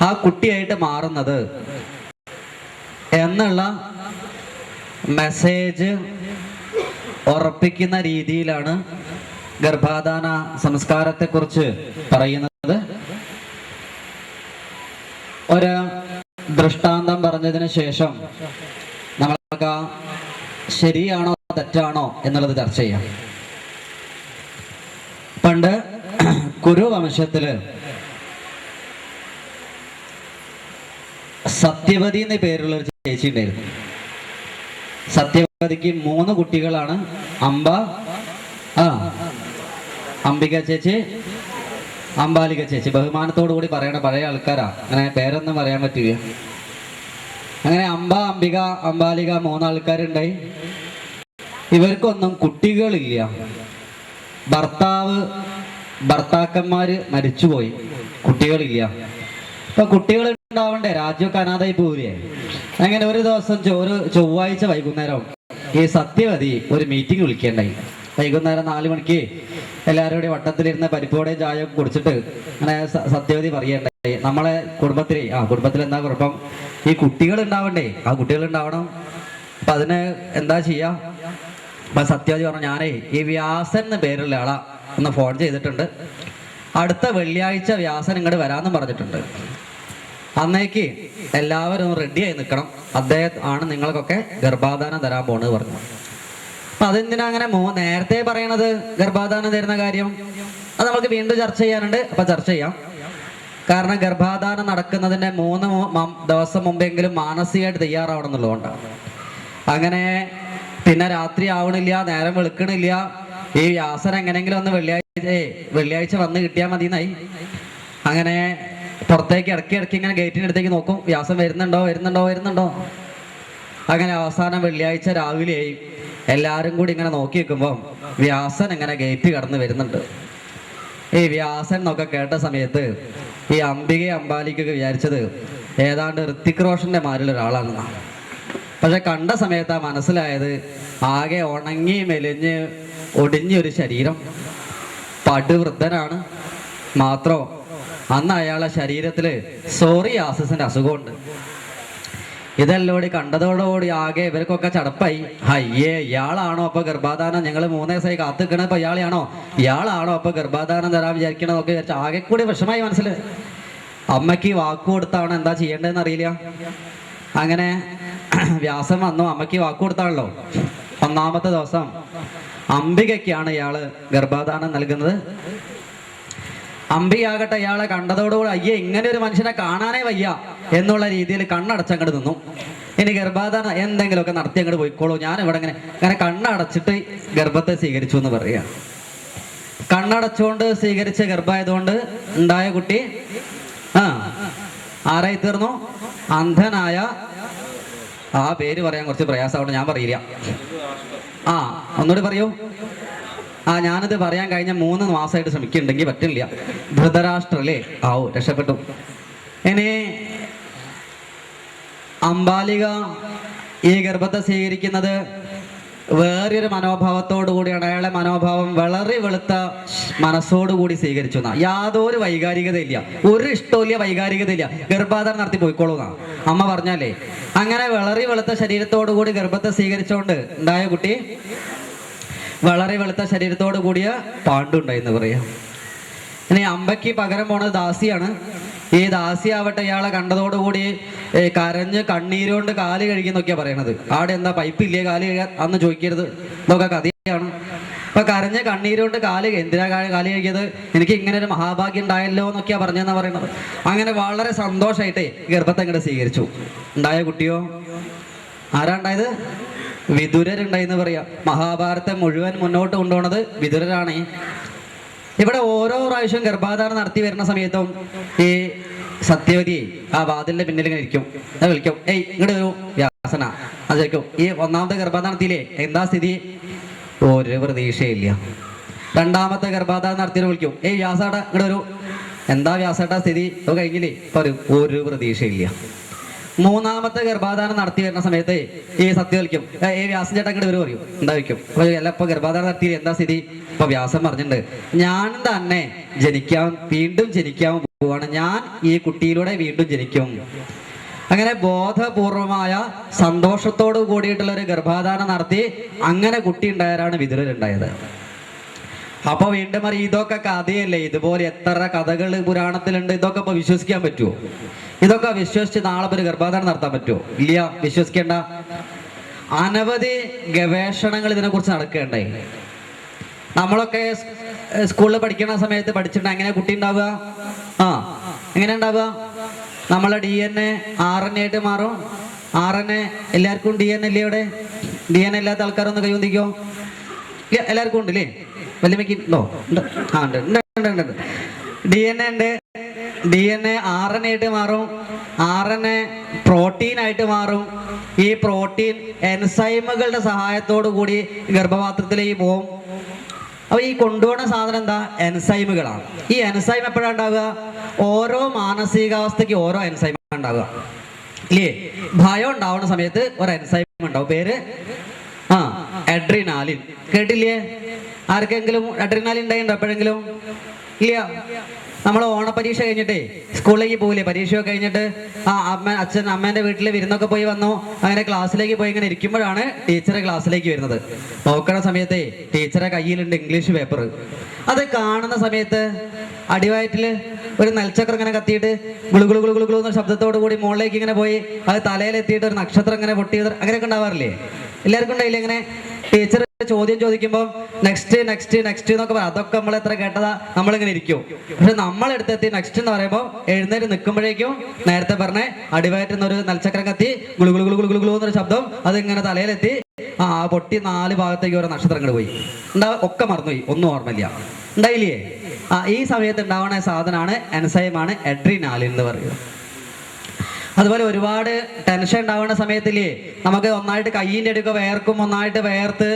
ആ കുട്ടിയായിട്ട് മാറുന്നത് എന്നുള്ള മെസ്സേജ് ഉറപ്പിക്കുന്ന രീതിയിലാണ് ഗർഭാധാന സംസ്കാരത്തെക്കുറിച്ച് പറയുന്നത്. ഒരു ദൃഷ്ടാന്തം പറഞ്ഞതിന് ശേഷം നമ്മൾക്ക് ശരിയാണോ തെറ്റാണോ എന്നുള്ളത് ചർച്ച ചെയ്യാം. പണ്ട് കുരുവംശത്തില് സത്യവതി എന്ന പേരുള്ള ഒരു ചേച്ചി ഉണ്ടായിരുന്നു. സത്യവതിക്ക് 3 കുട്ടികളാണ്. അംബിക ചേച്ചി, അംബാലിക ചേച്ചി. ബഹുമാനത്തോടു കൂടി പറയണ പഴയ ആൾക്കാരാ, അങ്ങനെ പേരൊന്നും പറയാൻ പറ്റില്ല. അങ്ങനെ അംബിക, അംബാലിക 3 ആൾക്കാരുണ്ടായി. ഇവർക്കൊന്നും കുട്ടികളില്ല. ഭർത്താക്കന്മാര് മരിച്ചുപോയി, കുട്ടികളില്ല. ഇപ്പൊ കുട്ടികൾ ഉണ്ടാവണ്ടേ, രാജ്യമൊക്കെ അനാഥായി പോവില്ലേ? അങ്ങനെ ഒരു ദിവസം ഒരു ചൊവ്വാഴ്ച വൈകുന്നേരം ഈ സത്യവതി ഒരു മീറ്റിംഗ് വിളിക്കേണ്ടായി. വൈകുന്നേരം 4 മണിക്ക് എല്ലാവരും കൂടി വട്ടത്തിലിരുന്ന് പരിപ്പോടെയും ചായ ഒക്കെ കുടിച്ചിട്ട് അങ്ങനെ സത്യവതി പറയണ്ടായി, നമ്മളെ കുടുംബത്തിൽ എന്താ കുഴപ്പം? ഈ കുട്ടികൾ ഉണ്ടാവണ്ടേ, ആ കുട്ടികൾ ഉണ്ടാവണം. അപ്പൊ അതിന് എന്താ ചെയ്യാ? അപ്പൊ സത്യവതി പറഞ്ഞു, ഞാനേ ഈ വ്യാസൻ എന്ന് പേരുള്ള ആളാ ഒന്ന് ഫോൺ ചെയ്തിട്ടുണ്ട്, അടുത്ത വെള്ളിയാഴ്ച വ്യാസൻ ഇങ്ങോട്ട് വരാമെന്നും പറഞ്ഞിട്ടുണ്ട്. അന്നേക്ക് എല്ലാവരും റെഡിയായി നിൽക്കണം, അദ്ദേഹം ആണ് നിങ്ങൾക്കൊക്കെ ഗർഭാധാനം തരാൻ പോണെന്ന് പറഞ്ഞു. അപ്പൊ അതെന്തിനാ അങ്ങനെ നേരത്തെ പറയണത് ഗർഭാധാനം തരുന്ന കാര്യം? അത് നമുക്ക് വീണ്ടും ചർച്ച ചെയ്യാനുണ്ട്. അപ്പൊ ചർച്ച ചെയ്യാം. കാരണം ഗർഭാധാനം നടക്കുന്നതിന്റെ 3 ദിവസം മുമ്പെങ്കിലും മാനസികമായിട്ട് തയ്യാറാവണം എന്നുള്ളതുകൊണ്ടാണ്. അങ്ങനെ പിന്നെ രാത്രി ആവണില്ല, നേരം വെളുക്കണില്ല. ഈ വ്യാസൻ എങ്ങനെങ്കിലും ഒന്ന് വെള്ളിയാഴ്ച വന്ന് കിട്ടിയാൽ മതി എന്നായി. അങ്ങനെ പുറത്തേക്ക് ഇടയ്ക്ക് ഇങ്ങനെ ഗേറ്റിൻ്റെ അടുത്തേക്ക് നോക്കും, വ്യാസം വരുന്നുണ്ടോ. അങ്ങനെ അവസാനം വെള്ളിയാഴ്ച രാവിലെയായി. എല്ലാവരും കൂടി ഇങ്ങനെ നോക്കി നിൽക്കുമ്പോൾ വ്യാസൻ ഇങ്ങനെ ഗേറ്റ് കടന്ന് വരുന്നുണ്ട്. ഈ വ്യാസൻ എന്നൊക്കെ കേട്ട സമയത്ത് ഈ അംബികയും അംബാലിക്കൊക്കെ വിചാരിച്ചത് ഏതാണ്ട് ഋത്തിക് റോഷന്റെ മാരിൽ ഒരാളാണെന്നാണ്. പക്ഷെ കണ്ട സമയത്താ മനസ്സിലായത് ആകെ ഉണങ്ങി മെലിഞ്ഞ് ഒടിഞ്ഞൊരു ശരീരം, പടുവൃദ്ധനാണ്. മാത്രം അന്ന് അയാളെ ശരീരത്തില് സോറിയാസിന്റെ അസുഖമുണ്ട്. ഇതെല്ലോടി കണ്ടതോടുകൂടി ആകെ ഇവർക്കൊക്കെ ചടപ്പായി. അയ്യേ, ഇയാളാണോ അപ്പൊ ഗർഭാധാനം? ഞങ്ങൾ 3 ദിവസമായി കാത്തിക്കണ ഇപ്പൊ ഇയാളാണോ അപ്പൊ ഗർഭാധാനം തരാൻ വിചാരിക്കണമെന്നൊക്കെ വിചാരിച്ച ആകെ കൂടി വിഷമായി മനസ്സിൽ. അമ്മയ്ക്ക് വാക്കു കൊടുത്താണ്, എന്താ ചെയ്യേണ്ടതെന്ന് അറിയില്ല. അങ്ങനെ വ്യാസം വന്നു, അമ്മയ്ക്ക് വാക്കു കൊടുത്താണല്ലോ. 1-ാമത്തെ ദിവസം അംബികയ്ക്കാണ് ഇയാള് ഗർഭാധാനം നൽകുന്നത്. അംബികയാകട്ടെ ഇയാളെ കണ്ടതോടുകൂടി അയ്യേ, ഇങ്ങനെ ഒരു മനുഷ്യനെ കാണാനേ വയ്യ എന്നുള്ള രീതിയിൽ കണ്ണടച്ചങ്ങോട്ട് നിന്നു. ഇനി ഗർഭാധാനം എന്തെങ്കിലുമൊക്കെ നടത്തി അങ്ങോട്ട് പോയിക്കോളൂ, ഞാൻ ഇവിടെ അങ്ങനെ കണ്ണടച്ചിട്ട് ഗർഭത്തെ സ്വീകരിച്ചു എന്ന് പറയാ. കണ്ണടച്ചുകൊണ്ട് സ്വീകരിച്ച ഗർഭമായതുകൊണ്ട് ഉണ്ടായ കുട്ടി ആരായി തീർന്നു? അന്ധനായ, ആ പേര് പറയാൻ കുറച്ച് പ്രയാസമാണ്, ഞാൻ പറയില്ല. ഒന്നുകൂടി പറയൂ. ഞാനിത് പറയാൻ കഴിഞ്ഞ 3 മാസമായിട്ട് ശ്രമിക്കുന്നുണ്ടെങ്കിൽ പറ്റില്ല. ധൃതരാഷ്ട്രല്ലേ? രക്ഷപ്പെട്ടു. ഇനി അംബാലിക ഈ ഗർഭത്തെ സ്വീകരിക്കുന്നത് വേറൊരു മനോഭാവത്തോടു കൂടിയാണ്. അയാളെ മനോഭാവം വളരെ വെളുത്ത മനസ്സോടുകൂടി സ്വീകരിച്ചു എന്നാ. യാതൊരു വൈകാരികതയില്ല, ഒരു ഇഷ്ടമില്ല, വൈകാരികതയില്ല. ഗർഭാധാനം നടത്തി പോയിക്കോളൂന്നാ അമ്മ പറഞ്ഞാലേ. അങ്ങനെ വളരെ വെളുത്ത ശരീരത്തോടു കൂടി ഗർഭത്തെ സ്വീകരിച്ചുകൊണ്ട് ഉണ്ടായ കുട്ടി വളരെ വെളുത്ത ശരീരത്തോടു കൂടിയ പാണ്ഡുണ്ടായി എന്ന് പറയാം. ഇനി അമ്പയ്ക്ക് പകരം പോണത് ദാസിയാണ്. ഈ ദാസി ആവട്ടെ ഇയാളെ കണ്ടതോടുകൂടി കരഞ്ഞ് കണ്ണീരുകൊണ്ട് കാല് കഴുകിയെന്നൊക്കെയാ പറയണത്. ആടെ എന്താ പൈപ്പില്ലേ കാല് കഴുകാൻ അന്ന് ചോദിക്കരുത്, ഇതൊക്കെ കഥയാണ്. അപ്പൊ കരഞ്ഞ് കണ്ണീരുകൊണ്ട് എന്തിനാ കാല് കഴുകിയത്? എനിക്ക് ഇങ്ങനെ ഒരു മഹാഭാഗ്യം ഉണ്ടായല്ലോ എന്നൊക്കെയാ പറഞ്ഞെന്നാ പറയണത്. അങ്ങനെ വളരെ സന്തോഷമായിട്ടേ ഗർഭത്തെ അങ്ങോട്ട് സ്വീകരിച്ചു. ഉണ്ടായ കുട്ടിയോ ആരാ ഉണ്ടായത്? വിതുരരുണ്ടായിന്ന് പറയാ. മഹാഭാരതത്തെ മുഴുവൻ മുന്നോട്ട് കൊണ്ടുപോണത് വിതുരരാണ്. ഇവിടെ ഓരോ പ്രാവശ്യം ഗർഭാധാനം നടത്തി വരുന്ന സമയത്തും ഈ സത്യവതി ആ വാതിലിന്റെ പിന്നിൽ ഇങ്ങനെ ഇരിക്കും. അത് വിളിക്കും, ഏയ് ഇങ്ങോട്ട് വരൂ വ്യാസന. അത് ചോദിക്കും, ഈ ഒന്നാമത്തെ ഗർഭാധാനത്തിലേ എന്താ സ്ഥിതി? ഒരു പ്രതീക്ഷയില്ല. രണ്ടാമത്തെ ഗർഭാധാനം നടത്തിയത് വിളിക്കും, ഏയ് വ്യാസേട്ടാ ഇങ്ങോട്ട് വരൂ, എന്താ വ്യാസേട്ടാ സ്ഥിതി? അത് കഴിഞ്ഞില്ലേ? പറയും, ഒരു പ്രതീക്ഷയില്ല. മൂന്നാമത്തെ ഗർഭാധാനം നടത്തി വരുന്ന സമയത്ത് ഈ സത്യം വിളിക്കും, ഏ വ്യാസം ചേട്ടാ ഇങ്ങോട്ട് വരും പറയും. എന്താ വയ്ക്കും? അപ്പൊ അല്ല ഇപ്പൊ ഗർഭാധാനം നടത്തി എന്താ സ്ഥിതി? ഇപ്പൊ വ്യാസം പറഞ്ഞിട്ടുണ്ട്, ഞാൻ തന്നെ വീണ്ടും ജനിക്കാൻ പോവാണ്, ഞാൻ ഈ കുട്ടിയിലൂടെ വീണ്ടും ജനിക്കും. അങ്ങനെ ബോധപൂർവമായ സന്തോഷത്തോടു കൂടിയിട്ടുള്ള ഒരു ഗർഭാധാനം നടത്തി അങ്ങനെ കുട്ടി ഉണ്ടായാലാണ് വിതുരരുണ്ടായത്. അപ്പൊ വീണ്ടും അറിയാം, ഇതൊക്കെ കഥയല്ലേ, ഇതുപോലെ എത്ര കഥകൾ പുരാണത്തിലുണ്ട്, ഇതൊക്കെ ഇപ്പൊ വിശ്വസിക്കാൻ പറ്റുമോ? ഇതൊക്കെ വിശ്വസിച്ച് നാളെ ഒരു ഗർഭാധാനം നടത്താൻ പറ്റുമോ? ഇല്ല, വിശ്വസിക്കേണ്ട. അനവധി ഗവേഷണങ്ങൾ ഇതിനെക്കുറിച്ച് നടക്കേണ്ടായി. നമ്മളൊക്കെ സ്കൂളിൽ പഠിക്കുന്ന സമയത്ത് പഠിച്ചിട്ടുണ്ട് എങ്ങനെ കുട്ടി ഉണ്ടാവുക. എങ്ങനെ ഉണ്ടാവുക? നമ്മളെ DNA RNA ആയിട്ട് മാറും. RNA എല്ലാവർക്കും DNA ഇല്ലേ? ഇവിടെ DNA ഇല്ലാത്ത ആൾക്കാരൊന്ന് കൈവന്തിക്കോ? എല്ലാവർക്കും ഉണ്ട് അല്ലേ? വല്യമ്മയ്ക്ക് ഉണ്ടോ? ഉണ്ട്. DNA ഉണ്ട്. DNA RNA ആയിട്ട് മാറും. RNA പ്രോട്ടീൻ ആയിട്ട് മാറും. ഈ പ്രോട്ടീൻ എൻസൈമുകളുടെ സഹായത്തോടു കൂടി ഗർഭപാത്രത്തിലേക്ക് പോവും. അപ്പൊ ഈ കൊണ്ടുപോകുന്ന സാധനം എന്താ? എൻസൈമുകളാണ്. ഈ എൻസൈം എപ്പോഴാണ് ഉണ്ടാവുക? ഓരോ മാനസികാവസ്ഥയ്ക്ക് ഓരോ എൻസൈം ഉണ്ടാവുക ഇല്ലേ? ഭയം ഉണ്ടാവുന്ന സമയത്ത് ഒരു എൻസൈം ഉണ്ടാവും, പേര് അഡ്രിനാലിൻ. കേട്ടില്ലേ? ആർക്കെങ്കിലും അഡ്രിനാലിൻ ഉണ്ടായിട്ടുണ്ടോ എപ്പോഴെങ്കിലും? ഇല്ല. നമ്മൾ ഓണപരീക്ഷ കഴിഞ്ഞിട്ടേ സ്കൂളിലേക്ക് പോകില്ലേ? പരീക്ഷയൊക്കെ കഴിഞ്ഞിട്ട് അമ്മേന്റെ വീട്ടിൽ വിരുന്നൊക്കെ പോയി വന്നു. അങ്ങനെ ക്ലാസ്സിലേക്ക് പോയി ഇങ്ങനെ ഇരിക്കുമ്പോഴാണ് ടീച്ചറെ ക്ലാസ്സിലേക്ക് വരുന്നത്. നോക്കണ സമയത്തെ ടീച്ചറെ കയ്യിലുണ്ട് ഇംഗ്ലീഷ് പേപ്പർ. അത് കാണുന്ന സമയത്ത് അടിവയറ്റില് ഒരു നെൽച്ചക്രം ഇങ്ങനെ കത്തിയിട്ട് ഗുളുഗുളു ഗുളുഗുളു ഗുളു എന്ന ശബ്ദത്തോടു കൂടി മുകളിലേക്ക് ഇങ്ങനെ പോയി അത് തലയിലെത്തിയിട്ട് ഒരു നക്ഷത്രം ഇങ്ങനെ പൊട്ടിയത് അങ്ങനെയൊക്കെ ഉണ്ടാവാറില്ലേ? എല്ലാവർക്കും ഉണ്ടായില്ലേ? ഇങ്ങനെ ടീച്ചർ ചോദ്യം ചോദിക്കുമ്പോൾ നെക്സ്റ്റ് നെക്സ്റ്റ് നെക്സ്റ്റ് എന്നൊക്കെ പറയാം. അതൊക്കെ നമ്മൾ എത്ര കേട്ടതാ? നമ്മളിങ്ങനെ ഇരിക്കും. പക്ഷെ നമ്മളെടുത്തെത്തി നെക്സ്റ്റ് എന്ന് പറയുമ്പോൾ എഴുന്നേറ്റ് നിൽക്കുമ്പോഴേക്കും നേരത്തെ പറഞ്ഞ അടിവയറ്റുന്ന ഒരു നെൽച്ചക്രം കത്തി ഗുളുഗുളു ഗുളുഗുളു ഗുളുഗുളു എന്നൊരു ശബ്ദം അത് ഇങ്ങനെ തലയിലെത്തി പൊട്ടി 4 ഭാഗത്തേക്ക് ഓരോ നക്ഷത്രങ്ങൾ പോയി. ഒക്കെ മറന്നുപോയി, ഒന്നും ഓർമ്മയില്ല. ഉണ്ടായില്ലേ? ഈ സമയത്ത് ഉണ്ടാവുന്ന സാധനമാണ് എൻസൈമാണ് അഡ്രിനാലിൻ എന്ന് പറയുന്നത്. അതുപോലെ ഒരുപാട് ടെൻഷൻ ഉണ്ടാവുന്ന സമയത്തില്ലേ നമുക്ക് ഒന്നായിട്ട് കയ്യിൻ്റെ അടുക്ക വേർക്കും, ഒന്നായിട്ട് വേർത്ത്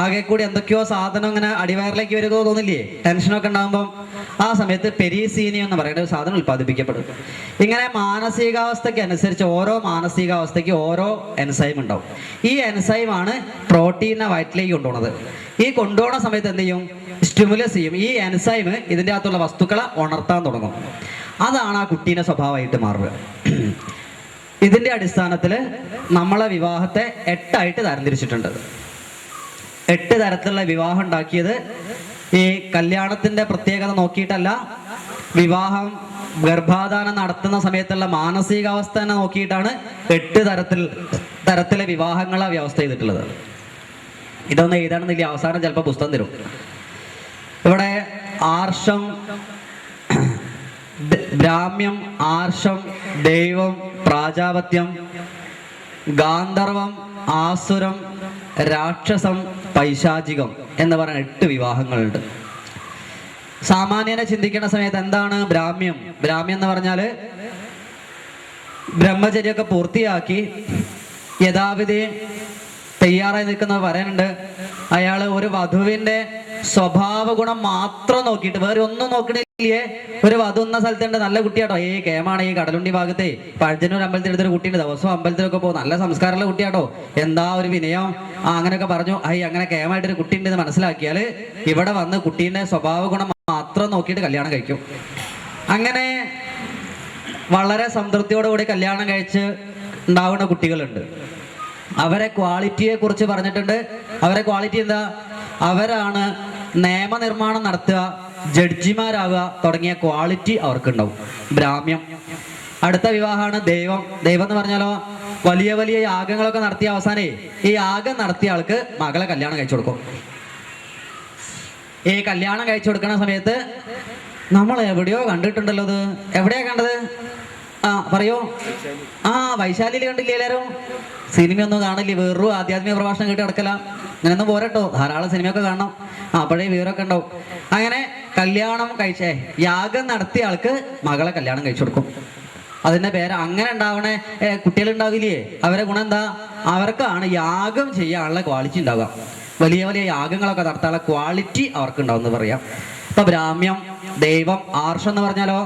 ആകെ കൂടി എന്തൊക്കെയോ സാധനം ഇങ്ങനെ അടിവയറിലേക്ക് വരുമോ തോന്നില്ലേ? ടെൻഷനൊക്കെ ഉണ്ടാകുമ്പോൾ ആ സമയത്ത് പെരീസീനിയം എന്ന് പറയുന്ന ഒരു സാധനം ഉൽപ്പാദിപ്പിക്കപ്പെടും. ഇങ്ങനെ മാനസികാവസ്ഥയ്ക്ക് അനുസരിച്ച് ഓരോ മാനസികാവസ്ഥയ്ക്ക് ഓരോ എൻസൈം ഉണ്ടാവും. ഈ എൻസൈമാണ് പ്രോട്ടീനെ വയറ്റിലേക്ക് കൊണ്ടുപോകുന്നത്. ഈ കൊണ്ടുപോകുന്ന സമയത്ത് എന്ത് ചെയ്യും? സ്റ്റിമുലസ് ചെയ്യും. ഈ എൻസൈം ഇതിൻ്റെ അകത്തുള്ള വസ്തുക്കളെ ഉണർത്താൻ തുടങ്ങും. അതാണ് ആ കുട്ടീൻ്റെ സ്വഭാവമായിട്ട് മാറുക. ഇതിന്റെ അടിസ്ഥാനത്തിൽ നമ്മളെ വിവാഹത്തെ 8 ആയിട്ട് തരംതിരിച്ചിട്ടുണ്ട്. 8 തരത്തിലുള്ള വിവാഹം ഉണ്ടാക്കിയത് ഈ കല്യാണത്തിന്റെ പ്രത്യേകത നോക്കിയിട്ടല്ല, വിവാഹം ഗർഭാധാനം നടത്തുന്ന സമയത്തുള്ള മാനസികാവസ്ഥ തന്നെ നോക്കിയിട്ടാണ് 8 തരത്തിലെ വിവാഹങ്ങളെ വ്യവസ്ഥ ചെയ്തിട്ടുള്ളത്. ഇതൊന്നും എഴുതാണെന്നില്ല, അവസാനം ചിലപ്പോൾ പുസ്തകം തരും. ഇവിടെ ആർഷം, ബ്രാഹ്മ്യം, ആർഷം, ദൈവം, പ്രാജാപത്യം, ഗാന്ധർവം, ആസുരം, രാക്ഷസം, പൈശാചികം എന്ന് പറയുന്ന 8 വിവാഹങ്ങളുണ്ട്. സാമാന്യനെ ചിന്തിക്കുന്ന സമയത്ത് എന്താണ് ബ്രാഹ്മ്യം? ബ്രാഹ്മ്യം എന്ന് പറഞ്ഞാല് ബ്രഹ്മചര്യമൊക്കെ പൂർത്തിയാക്കി യഥാവിധി തയ്യാറായി നിൽക്കുന്ന പറയാനുണ്ട്. അയാള് ഒരു വധുവിന്റെ സ്വഭാവ ഗുണം മാത്രം നോക്കിയിട്ട് വേറെ ഒന്നും നോക്കണില്ലേ? ഒരു വധു എന്ന സ്ഥലത്തുണ്ട്, നല്ല കുട്ടിയാട്ടോ, കേമാണ് ഈ കടലുണ്ടി ഭാഗത്തെ പഴഞ്ചനൂർ അമ്പലത്തിലെടുത്തൊരു കുട്ടിയുണ്ട്, ദിവസവും അമ്പലത്തിലൊക്കെ പോകും, നല്ല സംസ്കാരമുള്ള കുട്ടിയാട്ടോ, എന്താ ഒരു വിനയം, അങ്ങനെയൊക്കെ പറഞ്ഞു. അങ്ങനെ കേമായിട്ടൊരു കുട്ടി ഉണ്ടെന്ന് മനസ്സിലാക്കിയാല് ഇവിടെ വന്ന് കുട്ടീന്റെ സ്വഭാവ ഗുണം മാത്രം നോക്കിയിട്ട് കല്യാണം കഴിക്കും. അങ്ങനെ വളരെ സംതൃപ്തിയോടുകൂടി കല്യാണം കഴിച്ച് ഉണ്ടാവുന്ന കുട്ടികളുണ്ട്. അവരെ ക്വാളിറ്റിയെ കുറിച്ച് പറഞ്ഞിട്ടുണ്ട്. അവരെ ക്വാളിറ്റി എന്താ? അവരാണ് നിയമനിർമ്മാണം നടത്തുക, ജഡ്ജിമാരാകുക തുടങ്ങിയ ക്വാളിറ്റി അവർക്കുണ്ടാവും. ബ്രാഹ്മ്യം. അടുത്ത വിവാഹമാണ് ദൈവം. ദൈവം എന്ന് പറഞ്ഞാലോ വലിയ വലിയ യാഗങ്ങളൊക്കെ നടത്തിയ അവസാനേ ഈ യാഗം നടത്തിയ ആൾക്ക് മകളെ കല്യാണം കഴിച്ചു കൊടുക്കും. ഈ കല്യാണം കഴിച്ചു കൊടുക്കുന്ന സമയത്ത് നമ്മൾ എവിടെയോ കണ്ടിട്ടുണ്ടല്ലോ. ഇത് എവിടെയാ കണ്ടത്? പറയോ? വൈശാലിയിൽ കണ്ടില്ലേ എല്ലാവരും? സിനിമയൊന്നും കാണില്ലേ, വെറും ആധ്യാത്മിക പ്രഭാഷണം കേട്ട് കിടക്കല. അങ്ങനെയൊന്നും പോരട്ടോ, ധാരാളം സിനിമയൊക്കെ കാണണം, അപ്പോഴേ വിവരമൊക്കെ ഉണ്ടാവും. അങ്ങനെ കല്യാണം കഴിച്ചേ യാഗം നടത്തിയ ആൾക്ക് മകളെ കല്യാണം കഴിച്ചു കൊടുക്കും. അതിന്റെ പേര് അങ്ങനെ ഉണ്ടാവണേ കുട്ടികൾ ഉണ്ടാവില്ലേ, അവരെ ഗുണം എന്താ? അവർക്കാണ് യാഗം ചെയ്യാനുള്ള ക്വാളിറ്റി ഉണ്ടാവുക. വലിയ വലിയ യാഗങ്ങളൊക്കെ നടത്താനുള്ള ക്വാളിറ്റി അവർക്ക് ഉണ്ടാവും എന്ന് പറയാം. ഇപ്പൊ ബ്രാഹ്മ്യം, ദൈവം, ആർഷം എന്ന് പറഞ്ഞാലോ,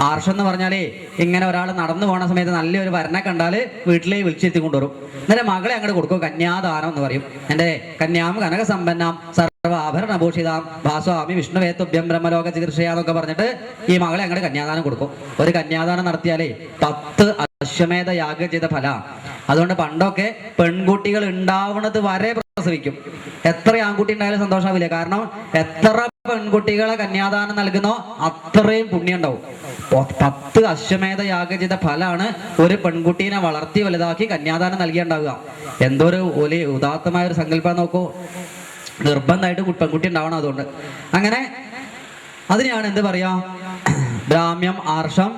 ആർഷം എന്ന് പറഞ്ഞാലേ ഇങ്ങനെ ഒരാൾ നടന്നു പോണ സമയത്ത് നല്ലൊരു വരനെ കണ്ടാല് വീട്ടിലേക്ക് വിളിച്ചെത്തി കൊണ്ടുവരും. എന്നിട്ട് മകളെ അങ്ങോട്ട് കൊടുക്കും, കന്യാദാനം എന്ന് പറയും. എന്റെ കന്യാം കനക സമ്പന്നാം സർവ ആഭരണഭൂഷിതാം ഭാസ്വാമി വിഷ്ണുവേത്തുഭ്യം ബ്രഹ്മലോക ചികിത്സയാന്നൊക്കെ പറഞ്ഞിട്ട് ഈ മകളെ അങ്ങോട്ട് കന്യാദാനം കൊടുക്കും. ഒരു കന്യാദാനം നടത്തിയാലേ 10 അശ്വമേധ യാഗം ചെയ്ത ഫല. അതുകൊണ്ട് പണ്ടൊക്കെ പെൺകുട്ടികൾ ഉണ്ടാവുന്നത് വരെ പ്രസവിക്കും. എത്ര ആൺകുട്ടി ഉണ്ടായാലും സന്തോഷമാവില്ല. കാരണം എത്ര പെൺകുട്ടികളെ കന്യാദാനം നൽകുന്നോ അത്രയും പുണ്യം ഉണ്ടാവും. 10 അശ്വമേധ യാഗം ചെയ്ത ഫലമാണ് ഒരു പെൺകുട്ടീനെ വളർത്തി വലുതാക്കി കന്യാദാനം നൽകിയുണ്ടാവുക. എന്തൊരു വലിയ ഉദാത്തമായ ഒരു സങ്കല്പം നോക്കൂ. നിർബന്ധമായിട്ട് പെൺകുട്ടി ഉണ്ടാവണം. അതുകൊണ്ട് അങ്ങനെ അതിനെയാണ് എന്ത് പറയാ, ബ്രാഹ്മ്യം, ആർഷം,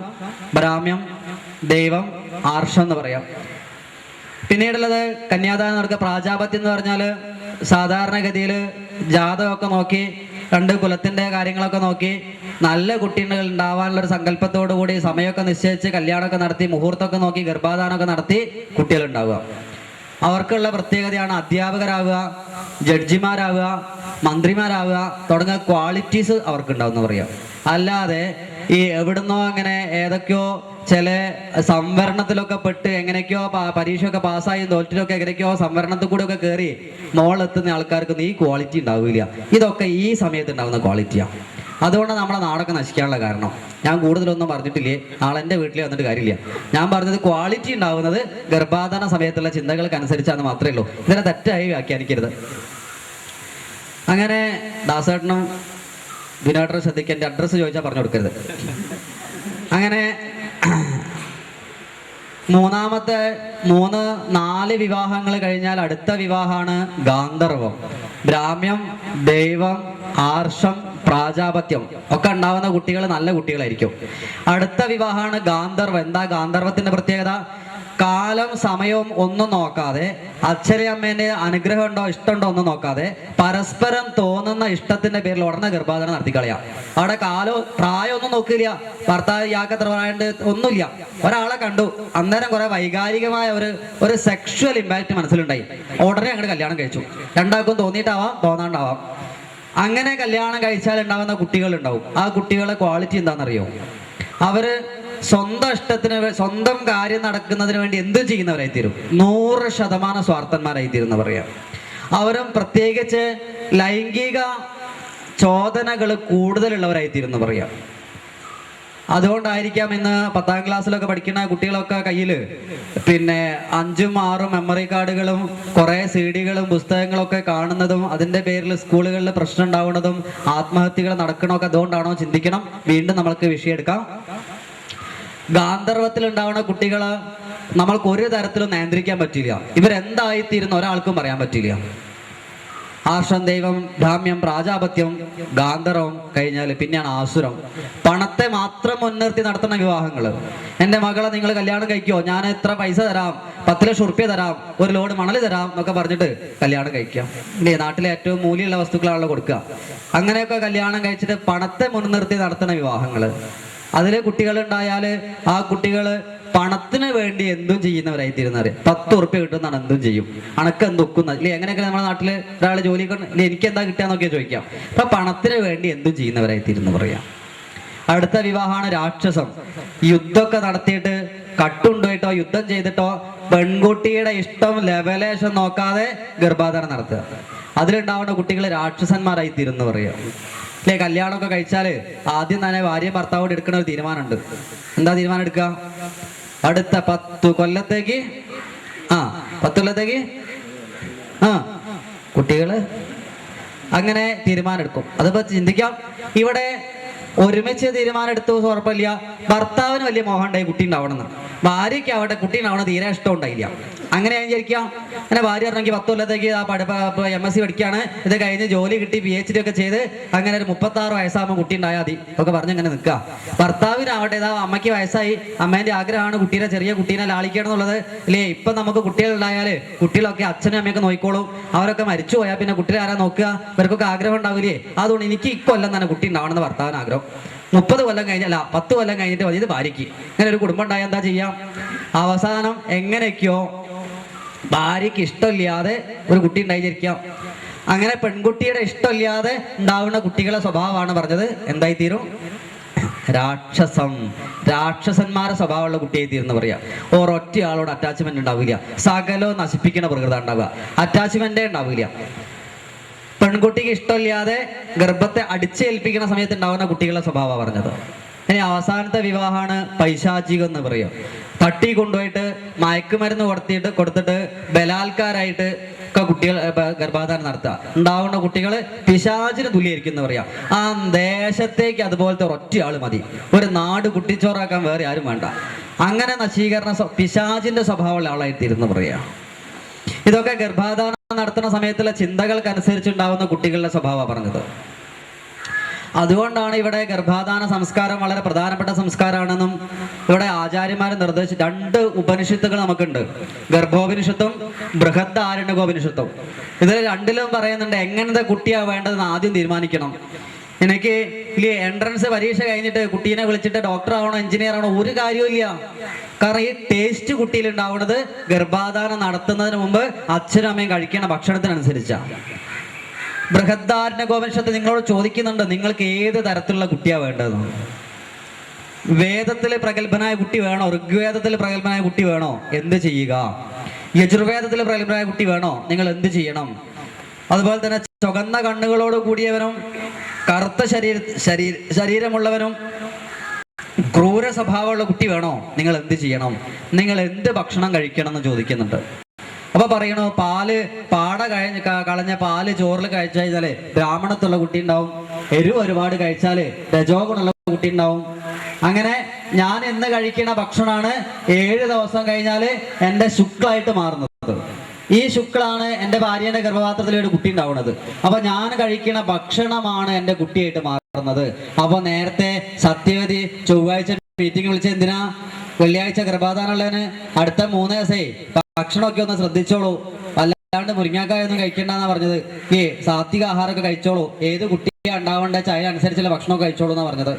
ബ്രാഹ്മ്യം, ദൈവം, ആർഷം എന്ന് പറയാം. പിന്നീടുള്ളത് കന്യാദാനം നടക്കുക പ്രാജാപത്യം എന്ന് പറഞ്ഞാൽ സാധാരണഗതിയിൽ ജാതകമൊക്കെ നോക്കി 2 കുലത്തിന്റെ കാര്യങ്ങളൊക്കെ നോക്കി നല്ല കുട്ടികൾ ഉണ്ടാവാനുള്ള ഒരു സങ്കല്പത്തോടു കൂടി സമയമൊക്കെ നിശ്ചയിച്ച് കല്യാണമൊക്കെ നടത്തി മുഹൂർത്തമൊക്കെ നോക്കി ഗർഭാധാനമൊക്കെ നടത്തി കുട്ടികൾ ഉണ്ടാവുക. അവർക്കുള്ള പ്രത്യേകതയാണ് അധ്യാപകരാവുക, ജഡ്ജിമാരാവുക, മന്ത്രിമാരാവുക തുടങ്ങിയ ക്വാളിറ്റീസ് അവർക്ക് ഉണ്ടാവുമെന്ന് പറയാം. അല്ലാതെ ഈ എവിടുന്നോ അങ്ങനെ ഏതൊക്കെയോ ചില സംവരണത്തിലൊക്കെ പെട്ട് എങ്ങനെയൊക്കെയോ പരീക്ഷയൊക്കെ പാസ്സായി തോറ്റിലൊക്കെ എങ്ങനെയൊക്കെയോ സംവരണത്തിൽ കൂടെ ഒക്കെ കയറി മോളെത്തുന്ന ആൾക്കാർക്കൊന്നും ഈ ക്വാളിറ്റി ഉണ്ടാവില്ല. ഇതൊക്കെ ഈ സമയത്ത് ഉണ്ടാകുന്ന ക്വാളിറ്റിയാണ്. അതുകൊണ്ട് നമ്മളെ നാടൊക്കെ നശിക്കാനുള്ള കാരണം. ഞാൻ കൂടുതലൊന്നും പറഞ്ഞിട്ടില്ലേ, ആളെൻ്റെ വീട്ടിൽ വന്നിട്ട് കാര്യമില്ല. ഞാൻ പറഞ്ഞത് ക്വാളിറ്റി ഉണ്ടാവുന്നത് ഗർഭാധാന സമയത്തുള്ള ചിന്തകൾക്കനുസരിച്ചാന്ന് മാത്രമേ ഉള്ളൂ. ഇതിനെ തെറ്റായി വ്യാഖ്യാനിക്കരുത്. അങ്ങനെ ദാസേട്ടനും വിനോദനും ശ്രദ്ധിക്കാൻ എൻ്റെ അഡ്രസ്സ് ചോദിച്ചാൽ പറഞ്ഞു കൊടുക്കരുത്. അങ്ങനെ 4 വിവാഹങ്ങൾ കഴിഞ്ഞാൽ അടുത്ത വിവാഹമാണ് ഗാന്ധർവം. ബ്രാഹ്മ്യം, ദൈവം, ആർഷം, പ്രാജാപത്യം ഒക്കെ ഉണ്ടാവുന്ന കുട്ടികൾ നല്ല കുട്ടികളായിരിക്കും. അടുത്ത വിവാഹമാണ് ഗാന്ധർവം. എന്താ ഗാന്ധർവത്തിന്റെ പ്രത്യേകത? കാലം സമയവും ഒന്നും നോക്കാതെ, അച്ഛനമ്മേന്റെ അനുഗ്രഹം ഉണ്ടോ ഇഷ്ടമുണ്ടോ ഒന്നും നോക്കാതെ പരസ്പരം തോന്നുന്ന ഇഷ്ടത്തിന്റെ പേരിൽ ഉടനെ ഗർഭാധാനം നടത്തിക്കളയാം. അവിടെ കാലവും പ്രായം ഒന്നും നോക്കില്ല. ഭർത്താവ് ഇയാൾക്കത്ര പറയാണ്ട് ഒന്നുമില്ല. ഒരാളെ കണ്ടു, അന്നേരം കുറെ വൈകാരികമായ ഒരു സെക്ഷുവൽ ഇമ്പാക്ട് മനസ്സിലുണ്ടായി, ഉടനെ അങ്ങോട്ട് കല്യാണം കഴിച്ചു. രണ്ടാൾക്കും തോന്നിയിട്ടാവാം തോന്നാണ്ടാവാം. അങ്ങനെ കല്യാണം കഴിച്ചാൽ ഉണ്ടാവുന്ന കുട്ടികൾ ഉണ്ടാവും. ആ കുട്ടികളെ ക്വാളിറ്റി എന്താണെന്നറിയോ? അവര് സ്വന്തം ഇഷ്ടത്തിന് സ്വന്തം കാര്യം നടക്കുന്നതിന് വേണ്ടി എന്തും ചെയ്യുന്നവരായി തീരും. 100% സ്വാർത്ഥന്മാരായി തീരുന്ന പറയാം. അവരും പ്രത്യേകിച്ച് ലൈംഗിക ചോദനകൾ കൂടുതലുള്ളവരായി തീരുന്ന പറയാം. അതുകൊണ്ടായിരിക്കാം ഇന്ന് 10ാം ക്ലാസ്സിലൊക്കെ പഠിക്കുന്ന കുട്ടികളൊക്കെ കയ്യിൽ 5ഉം 6ഉം മെമ്മറി കാർഡുകളും കുറെ CD-കളും പുസ്തകങ്ങളൊക്കെ കാണുന്നതും അതിന്റെ പേരിൽ സ്കൂളുകളിൽ പ്രശ്നം ഉണ്ടാവുന്നതും ആത്മഹത്യകൾ നടക്കണമൊക്കെ അതുകൊണ്ടാണോ ചിന്തിക്കണം. വീണ്ടും നമ്മൾക്ക് വിഷയം എടുക്കാം. ഗാന്ധർവത്തിൽ ഉണ്ടാവുന്ന കുട്ടികള് നമ്മൾക്ക് ഒരു തരത്തിലും നിയന്ത്രിക്കാൻ പറ്റില്ല. ഇവരെന്തായിത്തീരുന്ന ഒരാൾക്കും പറയാൻ പറ്റില്ല. ആർഷം, ദൈവം, ബ്രാഹ്മ്യം, പ്രാജാപത്യം, ഗാന്ധർവം കഴിഞ്ഞാൽ പിന്നെയാണ് ആസുരം. പണത്തെ മാത്രം മുൻനിർത്തി നടത്തുന്ന വിവാഹങ്ങള്. എൻ്റെ മകളെ നിങ്ങൾ കല്യാണം കഴിക്കോ, ഞാൻ എത്ര പൈസ തരാം, 10 ലക്ഷം റുപ്യ തരാം, ഒരു ലോഡ് മണൽ തരാം എന്നൊക്കെ പറഞ്ഞിട്ട് കല്യാണം കഴിക്കാം. ഇല്ലേ, നാട്ടിലെ ഏറ്റവും മൂല്യമുള്ള വസ്തുക്കളാണല്ലോ കൊടുക്കുക. അങ്ങനെയൊക്കെ കല്യാണം കഴിച്ചിട്ട് പണത്തെ മുൻനിർത്തി നടത്തുന്ന വിവാഹങ്ങള്. അതിലെ കുട്ടികളുണ്ടായാൽ ആ കുട്ടികള് പണത്തിന് വേണ്ടി എന്തും ചെയ്യുന്നവരായി തീരുന്നവര്. 10 ഉറുപ്പ്യ കിട്ടുന്നതാണ് എന്തും ചെയ്യും. അണക്ക് എന്തൊക്കുന്ന ഇല്ലേ, എങ്ങനെയൊക്കെ നമ്മുടെ നാട്ടില് ഒരാൾ ജോലിക്ക് എനിക്ക് എന്താ കിട്ടാന്നൊക്കെ ചോദിക്കാം. അപ്പൊ പണത്തിന് വേണ്ടി എന്തും ചെയ്യുന്നവരായി തീരുന്നു പറയാം. അടുത്ത വിവാഹമാണ് രാക്ഷസം. യുദ്ധമൊക്കെ നടത്തിയിട്ട് കട്ടുണ്ടോയിട്ടോ യുദ്ധം ചെയ്തിട്ടോ പെൺകുട്ടിയുടെ ഇഷ്ടം ലെവലേഷൻ നോക്കാതെ ഗർഭാധാനം നടത്തുക. അതിലുണ്ടാവുന്ന കുട്ടികൾ രാക്ഷസന്മാരായി തീരുന്നു പറയാം. അല്ലെ, കല്യാണമൊക്കെ കഴിച്ചാല് ആദ്യം തന്നെ ഭാര്യ ഭർത്താവോട് എടുക്കുന്ന ഒരു തീരുമാനമുണ്ട്. എന്താ തീരുമാനം എടുക്കുക? അടുത്ത 10 കൊല്ലത്തേക്ക് 10 കൊല്ലത്തേക്ക് കുട്ടികള് അങ്ങനെ തീരുമാനം എടുക്കും. അതിപ്പോ ചിന്തിക്കാം, ഇവിടെ ഒരുമിച്ച് തീരുമാനം എടുത്തു ഉറപ്പില്ല. ഭർത്താവിന് വലിയ മോഹം ഉണ്ടായി കുട്ടി ഉണ്ടാവണം എന്ന്. ഭാര്യയ്ക്ക് അവിടെ കുട്ടീനാവണ തീരെ ഇഷ്ടം ഉണ്ടായില്ല. അങ്ങനെ ഞാൻ വിചാരിക്കാം, അങ്ങനെ ഭാര്യ പറഞ്ഞെങ്കിൽ 10 കൊല്ലത്തേക്ക് ആ MSc പഠിക്കുകയാണ്, ഇത് കഴിഞ്ഞ് ജോലി കിട്ടി PhD ഒക്കെ ചെയ്ത് അങ്ങനെ ഒരു 36 വയസ്സാകുമ്പോൾ കുട്ടി ഉണ്ടായാൽ മതി ഒക്കെ പറഞ്ഞ് അങ്ങനെ നിൽക്കുക. ഭർത്താവിനാവട്ടെ ഇതാ അമ്മയ്ക്ക് വയസ്സായി, അമ്മേന്റെ ആഗ്രഹമാണ് കുട്ടീനെ ചെറിയ കുട്ടീനെ ലാളിക്കണം എന്നുള്ളത് അല്ലേ. ഇപ്പൊ നമുക്ക് കുട്ടികളുണ്ടായാല് കുട്ടികളൊക്കെ അച്ഛനും അമ്മയൊക്കെ നോക്കിക്കോളും, അവരൊക്കെ മരിച്ചു പോയാൽ പിന്നെ കുട്ടികളെ ആരാ നോക്കുക, ഇവർക്കൊക്കെ ആഗ്രഹം ഉണ്ടാവില്ലേ. അതുകൊണ്ട് എനിക്ക് ഇക്കൊല്ലം തന്നെ കുട്ടി ഉണ്ടാവണമെന്ന് ഭർത്താവിന് ആഗ്രഹം. 30 കൊല്ലം കഴിഞ്ഞല്ല 10 കൊല്ലം കഴിഞ്ഞിട്ട് മതി ഇത് ഭാര്യയ്ക്ക്. ഇങ്ങനെ ഒരു കുടുംബം ഉണ്ടായാൽ എന്താ ചെയ്യാം? അവസാനം എങ്ങനെയൊക്കെയോ ഭാര്യയ്ക്ക് ഇഷ്ടമില്ലാതെ ഒരു കുട്ടി ഉണ്ടായിരിക്കാം. അങ്ങനെ പെൺകുട്ടിയുടെ ഇഷ്ടമില്ലാതെ ഉണ്ടാവുന്ന കുട്ടികളെ സ്വഭാവമാണ് പറഞ്ഞത് എന്തായിത്തീരും? രാക്ഷസന്മാരെ സ്വഭാവമുള്ള കുട്ടിയായി തീർന്ന് പറയാം. ഒരൊറ്റ ആളോട് അറ്റാച്ച്മെന്റ് ഉണ്ടാവില്ല, സകലവും നശിപ്പിക്കുന്ന പ്രകൃതം ഉണ്ടാവുക, അറ്റാച്ച്മെന്റേ ഉണ്ടാവില്ല. പെൺകുട്ടിക്ക് ഇഷ്ടമില്ലാതെ ഗർഭത്തെ അടിച്ചേൽപ്പിക്കുന്ന സമയത്ത് ഉണ്ടാവുന്ന കുട്ടികളുടെ സ്വഭാവമാണ് പറഞ്ഞത്. ഇനി അവസാനത്തെ വിവാഹമാണ് പൈശാചികം എന്ന് പറയും. തട്ടി കൊണ്ടുപോയിട്ട് മയക്കുമരുന്ന് കൊടുത്തിട്ട് ബലാത്കാരായിട്ട് ഒക്കെ കുട്ടികൾ ഗർഭാധാനം നടത്തുക. ഉണ്ടാവുന്ന കുട്ടികൾ പിശാചിന് തുല്യായിരിക്കും എന്ന് പറയാം. ആ ദേശത്തേക്ക് അതുപോലത്തെ ഒരൊറ്റ ആള് മതി, ഒരു നാട് കുട്ടിച്ചോറാക്കാൻ വേറെ ആരും വേണ്ട. അങ്ങനെ നശീകരണ പിശാചിന്റെ സ്വഭാവമുള്ള ആളായിത്തീരുന്നു പറയാം. ഇതൊക്കെ ഗർഭാധാനം നടത്തുന്ന സമയത്തുള്ള ചിന്തകൾക്കനുസരിച്ചുണ്ടാവുന്ന കുട്ടികളുടെ സ്വഭാവമാണ് പറഞ്ഞത്. അതുകൊണ്ടാണ് ഇവിടെ ഗർഭാധാന സംസ്കാരം വളരെ പ്രധാനപ്പെട്ട സംസ്കാരമാണെന്നും ഇവിടെ ആചാര്യന്മാർ നിർദ്ദേശിച്ചു. 2 ഉപനിഷത്തുകൾ നമുക്കുണ്ട്, ഗർഭോപനിഷത്തും ബൃഹദാരണ്യകോപനിഷത്തും. ഇതിൽ 2ലും പറയുന്നുണ്ട് എങ്ങനത്തെ കുട്ടിയാണ് വേണ്ടതെന്ന് ആദ്യം തീരുമാനിക്കണം. എനിക്ക് എൻട്രൻസ് പരീക്ഷ കഴിഞ്ഞിട്ട് കുട്ടീനെ വിളിച്ചിട്ട് ഡോക്ടർ ആവണോ എഞ്ചിനീയർ ആവണോ ഒരു കാര്യമില്ല. കാരണം ഈ ടേസ്റ്റ് കുട്ടിയിൽ ഉണ്ടാവുന്നത് ഗർഭാധാനം നടത്തുന്നതിന് മുമ്പ് അച്ഛനും അമ്മയും കഴിക്കുന്ന ഭക്ഷണത്തിനനുസരിച്ചാണ്. ബൃഹദാരണ്യകോപനിഷത്ത് നിങ്ങളോട് ചോദിക്കുന്നുണ്ട് നിങ്ങൾക്ക് ഏത് തരത്തിലുള്ള കുട്ടിയാണ് വേണ്ടതെന്ന്. വേദത്തിലെ പ്രഗത്ഭനായ കുട്ടി വേണോ? ഋഗ്വേദത്തിൽ പ്രഗത്ഭനായ കുട്ടി വേണോ? എന്ത് ചെയ്യുക? യജുർവേദത്തിൽ പ്രഗത്ഭനായ കുട്ടി വേണോ? നിങ്ങൾ എന്ത് ചെയ്യണം? അതുപോലെ തന്നെ ചുവന്ന കണ്ണുകളോട് കൂടിയവനും കറുത്ത ശരീരമുള്ളവനും ക്രൂര സ്വഭാവമുള്ള കുട്ടി വേണോ? നിങ്ങൾ എന്ത് ചെയ്യണം? നിങ്ങൾ എന്ത് ഭക്ഷണം കഴിക്കണം എന്ന് ചോദിക്കുന്നുണ്ട്. അപ്പൊ പറയണോ, പാട കളഞ്ഞ പാല് ചോറിൽ കഴിച്ചു കഴിഞ്ഞാല് ബ്രാഹ്മണത്തുള്ള കുട്ടി ഉണ്ടാവും, എരിവ് ഒരുപാട് കഴിച്ചാല് രജോ ഗുണമുള്ള കുട്ടി ഉണ്ടാവും. അങ്ങനെ ഞാൻ ഇന്ന് കഴിക്കുന്ന ഭക്ഷണമാണ് 7 ദിവസം കഴിഞ്ഞാല് എന്റെ ശുക്ലായിട്ട് മാറുന്നത്. ഈ ശുക്ലാണ് എൻ്റെ ഭാര്യയുടെ ഗർഭപാത്രത്തിൽ ഒരു കുട്ടി ഉണ്ടാവുന്നത്. അപ്പൊ ഞാൻ കഴിക്കുന്ന ഭക്ഷണമാണ് എൻ്റെ കുട്ടിയായിട്ട് മാറുന്നത്. അപ്പൊ നേരത്തെ സത്യവതി ചൊവ്വാഴ്ച മീറ്റിംഗ് വിളിച്ച എന്തിനാ? വെള്ളിയാഴ്ച ഗർഭാധാനമുള്ളതിന് അടുത്ത 3 ദിവസേ ഭക്ഷണമൊക്കെ ഒന്ന് ശ്രദ്ധിച്ചോളൂ, അല്ലാണ്ട് മുരിങ്ങാക്കായ ഒന്നും കഴിക്കണ്ടെന്നാ പറഞ്ഞത്. സാത്വിക ആഹാരമൊക്കെ കഴിച്ചോളൂ, ഏത് കുട്ടിയാണ് ഉണ്ടാവേണ്ട ചായ അനുസരിച്ചുള്ള ഭക്ഷണമൊക്കെ കഴിച്ചോളൂ എന്നാ പറഞ്ഞത്.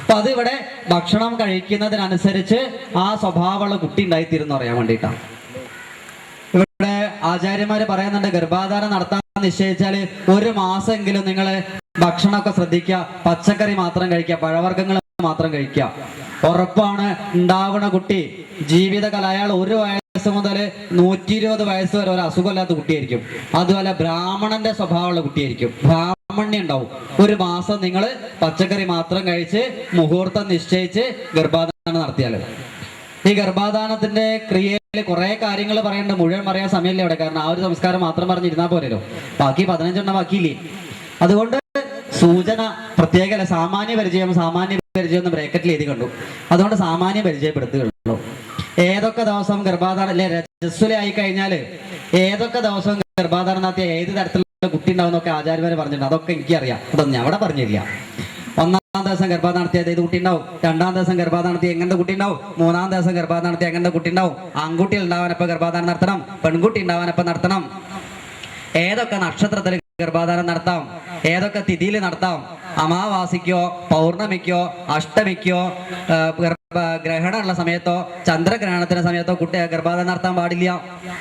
അപ്പൊ അത് ഇവിടെ ഭക്ഷണം കഴിക്കുന്നതിനനുസരിച്ച് ആ സ്വഭാവമുള്ള കുട്ടി ഉണ്ടായിത്തീരുന്ന് അറിയാൻ വേണ്ടിയിട്ടാണ്. ഇവിടെ ആചാര്യന്മാര് പറയുന്നുണ്ട് ഗർഭാധാനം നടത്താൻ നിശ്ചയിച്ചാല് 1 മാസമെങ്കിലും നിങ്ങൾ ഭക്ഷണമൊക്കെ ശ്രദ്ധിക്കുക, പച്ചക്കറി മാത്രം കഴിക്കുക, പഴവർഗ്ഗങ്ങൾ മാത്രം കഴിക്കുക. ഉറപ്പാണ് ഉണ്ടാവണ കുട്ടി ജീവിതകാലം അയാൾ 1 വയസ്സ് മുതൽ 120 വയസ്സ് വരെ ഒരു അസുഖമില്ലാത്ത കുട്ടിയായിരിക്കും. അതുപോലെ ബ്രാഹ്മണന്റെ സ്വഭാവമുള്ള കുട്ടിയായിരിക്കും, ബ്രാഹ്മണ്യം ഉണ്ടാവും. 1 മാസം നിങ്ങൾ പച്ചക്കറി മാത്രം കഴിച്ച് മുഹൂർത്തം നിശ്ചയിച്ച് ഗർഭാധാനം നടത്തിയാൽ. ഈ ഗർഭാധാനത്തിന്റെ ക്രിയയിൽ കുറെ കാര്യങ്ങൾ പറയുന്നുണ്ട്, മുഴുവൻ പറയാൻ സമയമില്ല ഇവിടെ. കാരണം ആ ഒരു സംസ്കാരം മാത്രം പറഞ്ഞിരുന്നാൽ പോരല്ലോ, ബാക്കി 15 ബാക്കിയില്ലേ. അതുകൊണ്ട് സൂചന പ്രത്യേക സാമാന്യ പരിചയം എന്ന് ബ്രാക്കറ്റിൽ എഴുതി കണ്ടു. അതുകൊണ്ട് സാമാന്യ പരിചയപ്പെടുത്തുകയുള്ളൂ. ഏതൊക്കെ ദിവസം ഗർഭാധാനം അല്ലെ രജസ്വലി കഴിഞ്ഞാല് ഏതൊക്കെ ദിവസം ഗർഭാധാനം നടത്തിയ ഏത് തരത്തിലുള്ള കുട്ടി ഉണ്ടാവുന്നൊക്കെ ആചാര്യന്മാര് പറഞ്ഞിട്ടുണ്ട്. അതൊക്കെ എനിക്കറിയാം, അതൊന്നും ഞാൻ അവിടെ പറഞ്ഞില്ല. 1-ാം ദിവസം ഗർഭാധാനം നടത്തിയത് ഏത് കുട്ടി ഉണ്ടാവും, 2-ാം ദിവസം ഗർഭാധാനം നടത്തിയ എങ്ങനത്തെ കുട്ടി ഉണ്ടാവും, 3-ാം ദിവസം ഗർഭാധാനം നടത്തിയ എങ്ങനത്തെ കുട്ടി ഉണ്ടാവും, ആൺകുട്ടി ഉണ്ടാവാനപ്പം ഗർഭാധാനം നടത്തണം, പെൺകുട്ടി ഉണ്ടാവാനപ്പം നടത്തണം, ഏതൊക്കെ നക്ഷത്രത്തിൽ ഗർഭാധാനം നടത്താം, ഏതൊക്കെ തിഥിയിൽ നടത്താം, അമാവാസിക്കോ പൗർണമിക്കോ അഷ്ടമിക്കോ ഗ്രഹണമുള്ള സമയത്തോ ചന്ദ്രഗ്രഹണത്തിന്റെ സമയത്തോ കുട്ടി ഗർഭാധാനം നടത്താൻ പാടില്ല.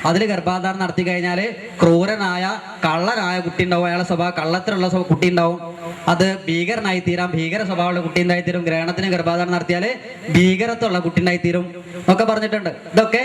അതിൽ ഗർഭാധാനം നടത്തി കഴിഞ്ഞാൽ ക്രൂരനായ കള്ളനായ കുട്ടി ഉണ്ടാവും, അയാളെ സ്വഭാവം കള്ളത്തിലുള്ള കുട്ടി ഉണ്ടാവും, അത് ഭീകരനായി തീരാം, ഭീകര സ്വഭാവമുള്ള കുട്ടി ഉണ്ടായിത്തീരും. ഗ്രഹണത്തിന് ഗർഭാധാനം നടത്തിയാൽ ഭീകരത്തുള്ള കുട്ടി ഉണ്ടായിത്തീരും ഒക്കെ പറഞ്ഞിട്ടുണ്ട്. ഇതൊക്കെ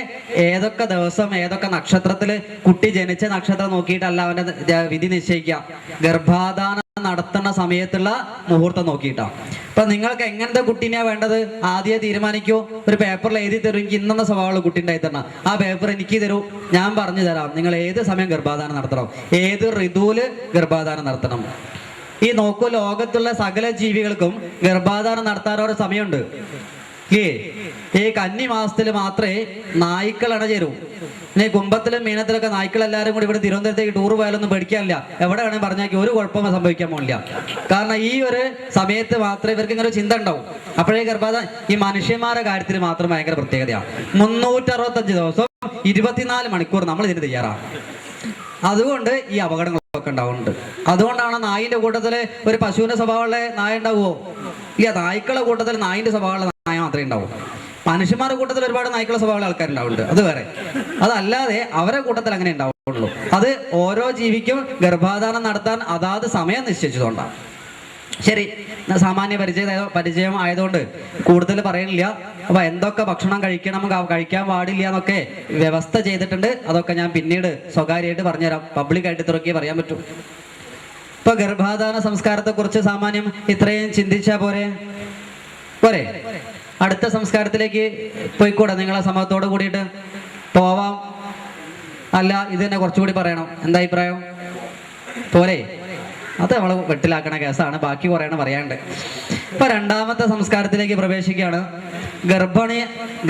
ഏതൊക്കെ ദിവസം ഏതൊക്കെ നക്ഷത്രത്തിൽ കുട്ടി ജനിച്ച നക്ഷത്രം നോക്കിയിട്ടല്ല അവന്റെ വിധി നിശ്ചയിക്കുക, ഗർഭാധാനം നടത്തുന്ന സമയത്തുള്ള മുഹൂർത്തം നോക്കിയിട്ടാണ്. അപ്പൊ നിങ്ങൾക്ക് എങ്ങനത്തെ കുട്ടീനെയാ വേണ്ടത് ആദ്യം തീരുമാനിക്കൂ. ഒരു പേപ്പറിൽ എഴുതി തരും, എനിക്ക് ഇന്ന സ്വഭാവമുള്ള കുട്ടി ഉണ്ടായി തരണം, ആ പേപ്പർ എനിക്ക് തരൂ, ഞാൻ പറഞ്ഞു തരാം നിങ്ങൾ ഏത് സമയം ഗർഭാധാനം നടത്തണം, ഏത് ഋതുവില് ഗർഭാധാനം നടത്തണം. ഈ നോക്കൂ, ലോകത്തുള്ള സകല ജീവികൾക്കും ഗർഭാധാനം നടത്താൻ ഒരു സമയമുണ്ട്. ഈ കന്നി മാസത്തിൽ മാത്രമേ നായ്ക്കൾ ഇണചേരൂ. ഇനി കുംഭത്തിലും മീനത്തിലൊക്കെ നായ്ക്കൾ എല്ലാവരും കൂടി ഇവിടെ തിരുവനന്തപുരത്തേക്ക് ടൂർ പോയാലൊന്നും പേടിക്കാനില്ല. എവിടെ വേണമെങ്കിൽ പറഞ്ഞാൽ ഒരു കുഴപ്പവും സംഭവിക്കാൻ പോകില്ല. കാരണം ഈ ഒരു സമയത്ത് മാത്രമേ ഇവർക്ക് ഇങ്ങനെ ഒരു ചിന്ത ഉണ്ടാവും. അപ്പോഴേ ഗർഭാധാനം ഈ മനുഷ്യന്മാരുടെ കാര്യത്തിൽ മാത്രം ഭയങ്കര പ്രത്യേകതയാണ്. 365 ദിവസം 24 മണിക്കൂർ നമ്മൾ ഇതിന് തയ്യാറാണ്. അതുകൊണ്ട് ഈ അപകടങ്ങളൊക്കെ ഉണ്ടാവുന്നുണ്ട്. അതുകൊണ്ടാണ് നായിന്റെ കൂട്ടത്തില് ഒരു പശുവിന്റെ സ്വഭാവമുള്ള നായ ഉണ്ടാവുമോ? ഇല്ല. നായ്ക്കളുടെ കൂട്ടത്തിൽ നായിന്റെ സ്വഭാവമുള്ള നായ മാത്രമേ ഉണ്ടാവൂ. മനുഷ്യന്മാരുടെ കൂട്ടത്തിൽ ഒരുപാട് നായ്ക്കളുടെ സ്വഭാവമുള്ള ആൾക്കാരുണ്ടാവുന്നുണ്ട്, അത് വേറെ. അതല്ലാതെ അവരെ കൂട്ടത്തിൽ അങ്ങനെ ഉണ്ടാവുള്ളൂ. അത് ഓരോ ജീവിക്കും ഗർഭാധാനം നടത്താൻ അതാത് സമയം നിശ്ചയിച്ചതുകൊണ്ടാണ്. ശരി, സാമാന്യ പരിചയം ആയതുകൊണ്ട് കൂടുതൽ പറയണില്ല. അപ്പൊ എന്തൊക്കെ ഭക്ഷണം കഴിക്കണം, കഴിക്കാൻ പാടില്ല എന്നൊക്കെ വ്യവസ്ഥ ചെയ്തിട്ടുണ്ട്. അതൊക്കെ ഞാൻ പിന്നീട് സ്വകാര്യമായിട്ട് പറഞ്ഞുതരാം. പബ്ലിക്കായിട്ട് തുറക്കി പറയാൻ പറ്റും. ഇപ്പൊ ഗർഭാധാന സംസ്കാരത്തെ കുറിച്ച് സാമാന്യം ഇത്രയും ചിന്തിച്ചാ പോരെ? അടുത്ത സംസ്കാരത്തിലേക്ക് പോയിക്കൂടെ? നിങ്ങളെ സമൂഹത്തോട് കൂടിയിട്ട് പോവാം. അല്ല, ഇത് തന്നെ കുറച്ചുകൂടി പറയണം. എന്താ അഭിപ്രായം? പോരെ? അത് നമ്മൾ വെട്ടിലാക്കണ കേസാണ്. ബാക്കി കുറയണം പറയാണ്ട്. ഇപ്പൊ രണ്ടാമത്തെ സംസ്കാരത്തിലേക്ക് പ്രവേശിക്കുകയാണ്.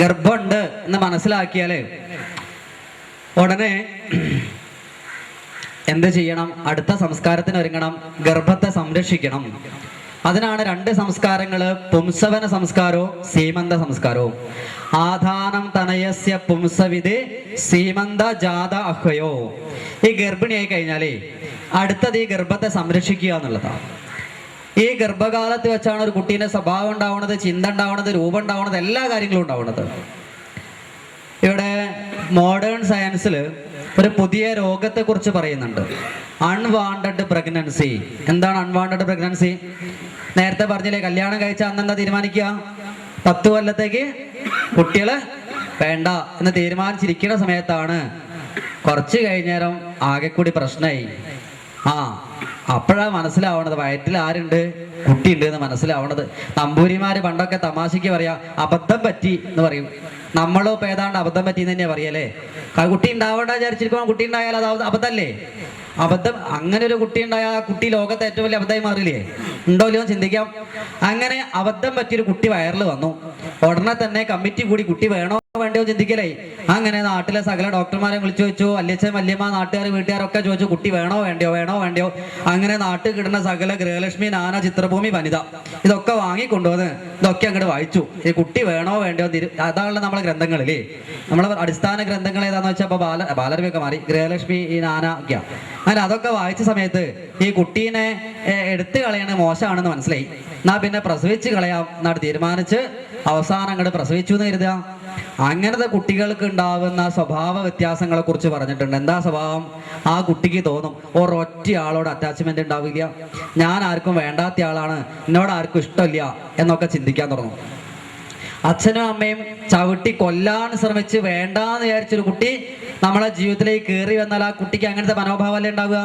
ഗർഭമുണ്ട് എന്ന് മനസ്സിലാക്കിയാല് ഉടനെ എന്ത് ചെയ്യണം? അടുത്ത സംസ്കാരത്തിന് ഒരുങ്ങണം. ഗർഭത്തെ സംരക്ഷിക്കണം. അതിനാണ് 2 സംസ്കാരങ്ങള്: പുംസവന സംസ്കാരവും സീമന്ത സംസ്കാരവും. ആധാനം തനയസ്യ പുംസവിത് സീമന്ത ജാത അഹ്വയോ. ഈ ഗർഭിണിയായി കഴിഞ്ഞാലേ അടുത്തത് ഈ ഗർഭത്തെ സംരക്ഷിക്കുക എന്നുള്ളതാണ്. ഈ ഗർഭകാലത്ത് വെച്ചാണ് ഒരു കുട്ടീന്റെ സ്വഭാവം ഉണ്ടാവുന്നത്, ചിന്ത ഉണ്ടാവുന്നത്, രൂപം ഉണ്ടാവുന്നത്, എല്ലാ കാര്യങ്ങളും ഉണ്ടാവുന്നത്. ഇവിടെ മോഡേൺ സയൻസിൽ ഒരു പുതിയ രോഗത്തെ കുറിച്ച് പറയുന്നുണ്ട്. Unwanted pregnancy. എന്താണ് അൺവാണ്ടഡ് പ്രഗ്നൻസി? നേരത്തെ പറഞ്ഞില്ലേ, കല്യാണം കഴിച്ച അന്നെന്താ തീരുമാനിക്കുക? 10 കൊല്ലത്തേക്ക് കുട്ടികള് വേണ്ട എന്ന് തീരുമാനിച്ചിരിക്കുന്ന സമയത്താണ് കുറച്ച് കഴിഞ്ഞേരം ആകെ കൂടി പ്രശ്നമായി. അപ്പോഴാണ് മനസ്സിലാവണത് വയറ്റിൽ ആരുണ്ട്, കുട്ടിയുണ്ട് എന്ന് മനസ്സിലാവണത്. നമ്പൂരിമാര് പണ്ടൊക്കെ തമാശയ്ക്ക് പറയാ അബദ്ധം പറ്റി എന്ന് പറയും. നമ്മളോ ഇപ്പൊ ഏതാണ്ട് അബദ്ധം പറ്റി എന്ന് തന്നെയാ പറയല്ലേ. കുട്ടി ഉണ്ടാവേണ്ട വിചാരിച്ചിരിക്കുമ്പോൾ കുട്ടി ഉണ്ടായാൽ അത് അബദ്ധമല്ലേ? അബദ്ധം. അങ്ങനെ ഒരു കുട്ടി ഉണ്ടായാൽ ആ കുട്ടി ലോകത്തെ ഏറ്റവും വലിയ അബദ്ധമായി മാറില്ലേ? ഉണ്ടോ ഇല്ലയോ ചിന്തിക്കാം. അങ്ങനെ അബദ്ധം പറ്റിയൊരു കുട്ടി വയറിൽ വന്നു. ഉടനെ തന്നെ കമ്മിറ്റി കൂടി കുട്ടി വേണോ വേണ്ടയോ ചിന്തിക്കലേ. അങ്ങനെ നാട്ടിലെ സകല ഡോക്ടർമാരെ വിളിച്ചു വെച്ചു. വല്യച്ഛൻ വല്യമ്മ നാട്ടുകാർ വീട്ടുകാരൊക്കെ ചോദിച്ചു കുട്ടി വേണോ വേണ്ടയോ. അങ്ങനെ നാട്ടിൽ കിട്ടുന്ന സകല ഗൃഹലക്ഷ്മി, നാന, ചിത്രഭൂമി, വനിത ഇതൊക്കെ വാങ്ങിക്കൊണ്ടുവന്ന് ഇതൊക്കെ അങ്ങോട്ട് വായിച്ചു. ഈ കുട്ടി വേണോ വേണ്ടയോ. അതാണല്ലോ നമ്മളെ ഗ്രന്ഥങ്ങളില്ലേ. നമ്മളെ അടിസ്ഥാന ഗ്രന്ഥങ്ങൾ ഏതാന്ന് വെച്ചാൽ ഇപ്പൊ ബാലരവിയൊക്കെ മാറി, ഗൃഹലക്ഷ്മി, ഈ നാന ഒക്കെയാ. അങ്ങനെ അതൊക്കെ വായിച്ച സമയത്ത് ഈ കുട്ടീനെ എടുത്തു കളയണ മോശമാണെന്ന് മനസ്സിലായി. എന്നാ പിന്നെ പ്രസവിച്ച് കളയാം എന്നാണ് തീരുമാനിച്ച് അവസാനം അങ്ങോട്ട് പ്രസവിച്ചു എന്ന് കരുതുക. അങ്ങനത്തെ കുട്ടികൾക്ക് ഉണ്ടാവുന്ന സ്വഭാവ വ്യത്യാസങ്ങളെ കുറിച്ച് പറഞ്ഞിട്ടുണ്ട്. എന്താ സ്വഭാവം? ആ കുട്ടിക്ക് തോന്നും ഒരൊറ്റ ആളോട് അറ്റാച്ച്മെന്റ് ഉണ്ടാവില്ല, ഞാൻ ആർക്കും വേണ്ടാത്ത ആളാണ്, എന്നോട് ആർക്കും ഇഷ്ടമില്ല എന്നൊക്കെ ചിന്തിക്കാൻ തുടങ്ങും. അച്ഛനും അമ്മയും ചവിട്ടി കൊല്ലാൻ ശ്രമിച്ച് വേണ്ടാന്ന് വിചാരിച്ചൊരു കുട്ടി നമ്മളെ ജീവിതത്തിലേക്ക് കയറി വന്നാൽ ആ കുട്ടിക്ക് അങ്ങനത്തെ മനോഭാവമല്ലേ ഉണ്ടാവുക.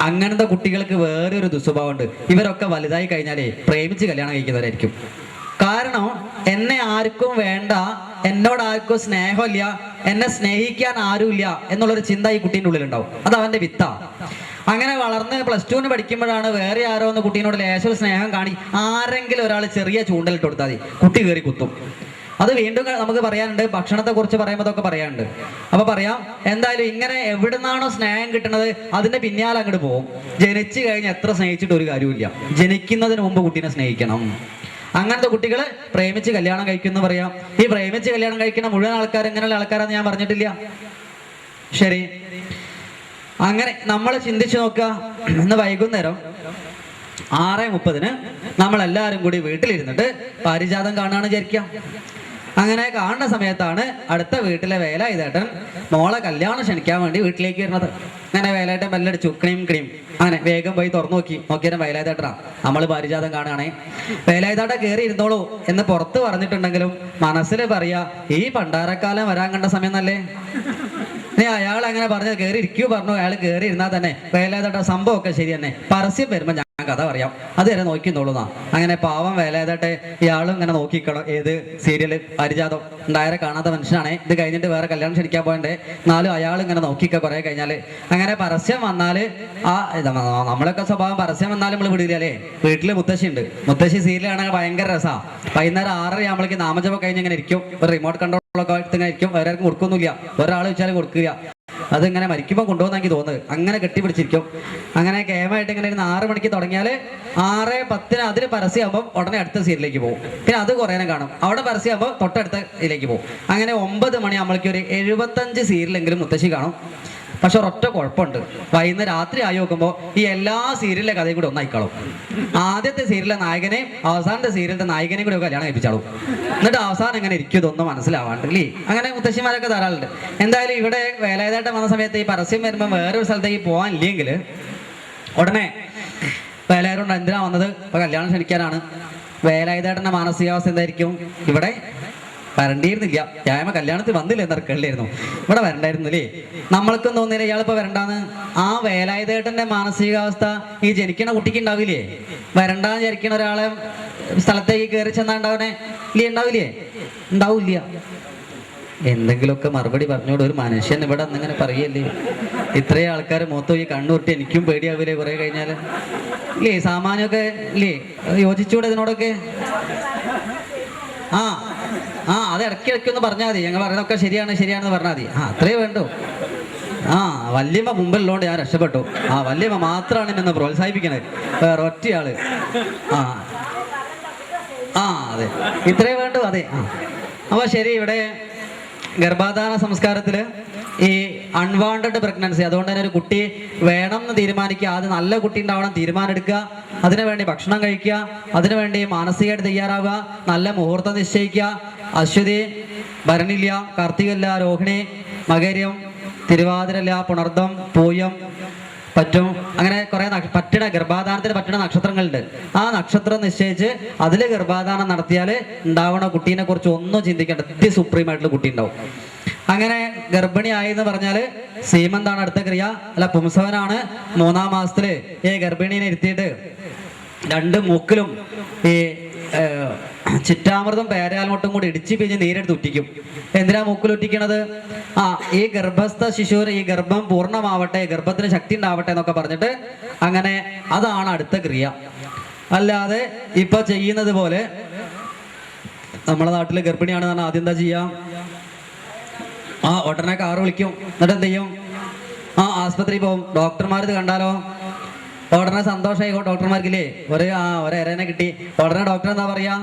അങ്ങനത്തെ കുട്ടികൾക്ക് വേറൊരു ദുസ്വഭാവമുണ്ട്. ഇവരൊക്കെ വലുതായി കഴിഞ്ഞാലേ പ്രേമിച്ച് കല്യാണം കഴിക്കുന്നവരായിരിക്കും. കാരണം എന്നെ ആർക്കും വേണ്ട, എന്നോട് ആർക്കും സ്നേഹമില്ല, എന്നെ സ്നേഹിക്കാൻ ആരുമില്ല എന്നുള്ളൊരു ചിന്ത ഈ കുട്ടീൻ്റെ ഉള്ളിലുണ്ടാവും. അത് അവന്റെ വിത്ത. അങ്ങനെ വളർന്ന് +2 പഠിക്കുമ്പോഴാണ് വേറെ ആരോ ഒന്ന് കുട്ടീനോട് ലേശം സ്നേഹം കാണി ആരെങ്കിലും ഒരാൾ ചെറിയ ചൂണ്ടലിട്ട് കൊടുത്താൽ മതി, കുട്ടി കയറി കുത്തും. അത് വീണ്ടും നമുക്ക് പറയാനുണ്ട്. ഭക്ഷണത്തെ കുറിച്ച് പറയുമ്പോൾ അതൊക്കെ പറയാനുണ്ട്. അപ്പൊ പറയാം. എന്തായാലും ഇങ്ങനെ എവിടുന്നാണോ സ്നേഹം കിട്ടുന്നത് അതിന്റെ പിന്നാലെ അങ്ങോട്ട് പോകും. ജനിച്ചു കഴിഞ്ഞ് എത്ര സ്നേഹിച്ചിട്ട് ഒരു കാര്യമില്ല. ജനിക്കുന്നതിന് മുമ്പ് കുട്ടീനെ സ്നേഹിക്കണം. അങ്ങനത്തെ കുട്ടികൾ പ്രേമിച്ച് കല്യാണം കഴിക്കുന്നു പറയാം. ഈ പ്രേമിച്ച് കല്യാണം കഴിക്കുന്ന മുഴുവൻ ആൾക്കാർ ഇങ്ങനെയുള്ള ആൾക്കാരാന്ന് ഞാൻ പറഞ്ഞിട്ടില്ല. ശരി, അങ്ങനെ നമ്മൾ ചിന്തിച്ചു നോക്കുക. ഇന്ന് വൈകുന്നേരം 6:30 നമ്മളെല്ലാവരും കൂടി വീട്ടിലിരുന്നിട്ട് പാരിജാതം കാണുകയാണ് വിചാരിക്കാം. അങ്ങനെ കാണുന്ന സമയത്താണ് അടുത്ത വീട്ടിലെ വേലായുധേട്ടൻ മോളെ കല്യാണം ക്ഷണിക്കാൻ വേണ്ടി വീട്ടിലേക്ക് വരുന്നത്. അങ്ങനെ വേലായുധൻ ബെല്ലടിച്ചു, ക്രീം ക്രീം. അങ്ങനെ വേഗം പോയി തുറന്നു നോക്കിയാൽ വേലായുധേട്ടനാ. നമ്മൾ പാരിജാതം കാണുകയാണേ. വേലായുധേട്ട കയറി ഇരുന്നോളൂ എന്ന് പുറത്ത് പറഞ്ഞിട്ടുണ്ടെങ്കിലും മനസ്സിൽ പറയാ ഈ പണ്ടാരക്കാലം വരാൻ കണ്ട സമയം നല്ലേ. അയാൾ അങ്ങനെ പറഞ്ഞു കയറി ഇരിക്കൂ പറഞ്ഞു. അയാൾ കയറി ഇരുന്നാൽ തന്നെ വേലായുധേട്ട സംഭവമൊക്കെ ശരി തന്നെ, പരസ്യം വരുമ്പോൾ ഞാൻ കഥ പറയാം, അതുവരെ നോക്കിന്നോളൂന്നാ. അങ്ങനെ പാവം വേലായതായിട്ട് ഇയാളും ഇങ്ങനെ നോക്കിക്കണം. ഏത് സീരിയൽ അരിജാതം ഉണ്ടായാലെ കാണാത്ത മനുഷ്യനാണ്. ഇത് കഴിഞ്ഞിട്ട് വേറെ കല്യാണം ക്ഷണിക്കാൻ പോകണ്ടേ, എന്നാലും അയാൾ ഇങ്ങനെ നോക്കിക്ക കുറെ കഴിഞ്ഞാല്. അങ്ങനെ പരസ്യം വന്നാല് നമ്മളൊക്കെ സ്വഭാവം പരസ്യം വന്നാലും നമ്മൾ വിടില്ല അല്ലേ. വീട്ടില് മുത്തശ്ശി ഉണ്ട്, മുത്തശ്ശി സീരിയൽ കാണാൻ ഭയങ്കര രസമാണ്. വൈകുന്നേരം 6:30 ആകുമ്പോഴേക്ക് നാമജപം കഴിഞ്ഞ് ഇങ്ങനെ ഇരിക്കും. ഒരു റിമോട്ട് കൺട്രോളൊക്കെ ഇങ്ങനെ ഇരിക്കും. വേറെ ആർക്കും കൊടുക്കൊന്നുമില്ല, ഒരാൾ വെച്ചാലും കൊടുക്കില്ല. അതിങ്ങനെ മരിക്കുമ്പോൾ കൊണ്ടുപോകുന്ന എനിക്ക് തോന്നുന്നത്. അങ്ങനെ കെട്ടിപ്പിടിച്ചിരിക്കും. അങ്ങനെ കേമായിട്ട് ഇങ്ങനെ 6 മണിക്ക് തുടങ്ങിയാൽ 6:10 അതിന് പരസ്യമാകുമ്പോൾ ഉടനെ അടുത്ത സീരിയലിലേക്ക് പോകും. പിന്നെ അത് കുറേ നേരം കാണും. അവിടെ പരസ്യമാകുമ്പോൾ തൊട്ടടുത്ത ഇതിലേക്ക് പോകും. അങ്ങനെ 9 മണി ആകുമ്പോഴേക്കും ഒരു 75 സീരിയലെങ്കിലും മുത്തശ്ശി കാണും. പക്ഷെ ഒരൊറ്റ കുഴപ്പമുണ്ട്, വൈകുന്നേരം രാത്രി ആയി നോക്കുമ്പോൾ ഈ എല്ലാ സീരിയലിലെ കഥയും കൂടി ഒന്നായിക്കാളും. ആദ്യത്തെ സീരിയലിലെ നായകനെയും അവസാനത്തെ സീരിയലിന്റെ നായകനെയും കൂടി കല്യാണം കഴിപ്പിച്ചാളും. എന്നിട്ട് അവസാനം എങ്ങനെ ഇരിക്കും ഇതൊന്നും മനസ്സിലാവാണ്ട് അല്ലേ. അങ്ങനെ മുത്തശ്ശിമാരൊക്കെ ധാരാളുണ്ട്. എന്തായാലും ഇവിടെ വേലായുധേട്ടൻ വന്ന സമയത്ത് ഈ പരസ്യം വരുമ്പോൾ വേറൊരു സ്ഥലത്തേക്ക് പോകാൻ ഇല്ലെങ്കിൽ ഉടനെ വേലായുധോണ്ട് എന്തിനാ വന്നത്, ഇപ്പൊ കല്യാണം ക്ഷണിക്കാനാണ്. വേലായുധേട്ടന്റെ മാനസികാവസ്ഥ എന്തായിരിക്കും? ഇവിടെ വരണ്ടിയിരുന്നില്ല, ഞായമ കല്യാണത്തിൽ വന്നില്ല എന്നറിയില്ലായിരുന്നു, ഇവിടെ വരണ്ടായിരുന്നു അല്ലേ. നമ്മൾക്കും തോന്നിയില്ല ഇയാളിപ്പോ വരണ്ടാന്ന്. ആ വേലായുധേട്ടന്റെ മാനസികാവസ്ഥ ഈ ജനിക്കണ കുട്ടിക്ക് ഉണ്ടാവില്ലേ? വരണ്ടാന്ന് വിചാരിക്കണ ഒരാളെ സ്ഥലത്തേക്ക് കയറി ചെന്നാ ഉണ്ടാവണേ ഇല്ലേ? ഉണ്ടാവില്ലേ? ഉണ്ടാവില്ല. എന്തെങ്കിലുമൊക്കെ മറുപടി പറഞ്ഞോട്. ഒരു മനുഷ്യൻ ഇവിടെ അന്നിങ്ങനെ പറയല്ലേ. ഇത്രയും ആൾക്കാർ മൊത്തം ഈ കണ്ണുരുട്ടി എനിക്കും പേടിയാവില്ലേ കുറെ കഴിഞ്ഞാല് ഇല്ലേ? സാമാന്യമൊക്കെ ഇല്ലേ യോജിച്ചൂടെ ഇതിനോടൊക്കെ? അത് ഇടയ്ക്കിടയ്ക്ക് ഒന്ന് പറഞ്ഞാൽ മതി. ഞങ്ങൾ പറയുന്നതൊക്കെ ശരിയാണെന്ന് പറഞ്ഞാൽ മതി. അത്രേ വേണ്ടു. വല്യമ്മ മുമ്പിലുള്ളതുകൊണ്ട് ഞാൻ രക്ഷപ്പെട്ടു. വല്യമ്മ മാത്രമാണ് എന്നെ പ്രോത്സാഹിപ്പിക്കണത്, വേറെ ഒറ്റയാള്. അതെ, ഇത്രേ വേണ്ടു. അതെ. അപ്പൊ ശരി, ഇവിടെ ഗർഭാധാന സംസ്കാരത്തില് ഈ അൺവാണ്ടഡ് പ്രഗ്നൻസി, അതുകൊണ്ട് തന്നെ ഒരു കുട്ടി വേണം എന്ന് തീരുമാനിക്കുക, അത് നല്ല കുട്ടി ഉണ്ടാവണം തീരുമാനം എടുക്കുക, അതിനുവേണ്ടി ഭക്ഷണം കഴിക്കുക, അതിനുവേണ്ടി മാനസികമായിട്ട് തയ്യാറാവുക, നല്ല മുഹൂർത്തം നിശ്ചയിക്കുക. അശ്വതി, ഭരണില്ല, കാർത്തികല്ല, രോഹിണി, മകരം, തിരുവാതിരല്ല, പുണർദം, പൂയം, പറ്റും, അങ്ങനെ കുറെ പറ്റണ ഗർഭാധാനത്തിന് പറ്റണ നക്ഷത്രങ്ങളുണ്ട്. ആ നക്ഷത്രം നിശ്ചയിച്ച് അതിൽ ഗർഭാധാനം നടത്തിയാൽ ഉണ്ടാവണ കുട്ടീനെ കുറിച്ച് ഒന്നും ചിന്തിക്കേണ്ട, സുപ്രീം ആയിട്ടുള്ള കുട്ടി ഉണ്ടാവും. അങ്ങനെ ഗർഭിണിയായി എന്ന് പറഞ്ഞാല് സീമന്താണ് അടുത്ത ക്രിയ, അല്ല പുംസവനാണ്. 3-ാം മാസത്തില് ഈ ഗർഭിണീനെ ഇരുത്തിയിട്ട് 2 മൂക്കിലും ഈ ചിറ്റാമൃതം പേരാൽമുട്ടും കൂടി ഇടിച്ചു പിഴിഞ്ഞ് നീരെടുത്ത് ഉറ്റിക്കും. എന്തിനാ മൂക്കിൽ ഉറ്റിക്കണത്? ഈ ഗർഭസ്ഥ ശിശുവിന് ഈ ഗർഭം പൂർണ്ണമാവട്ടെ, ഗർഭത്തിന് ശക്തി ഉണ്ടാവട്ടെ എന്നൊക്കെ പറഞ്ഞിട്ട് അങ്ങനെ അതാണ് അടുത്ത ക്രിയ. അല്ലാതെ ഇപ്പൊ ചെയ്യുന്നത് പോലെ നമ്മളെ നാട്ടില് ഗർഭിണിയാണെന്ന് പറഞ്ഞാൽ ആദ്യം എന്താ ചെയ്യാ? ഉടനെ കാറ് വിളിക്കും. എന്നിട്ട് എന്ത് ചെയ്യും? ആസ്പത്രിയിൽ പോകും. ഡോക്ടർമാർ ഇത് കണ്ടാലോ ഉടനെ സന്തോഷമായി ഡോക്ടർമാർക്കില്ലേ, ഒരു എരനെ കിട്ടി. ഉടനെ ഡോക്ടർ എന്താ പറയാ?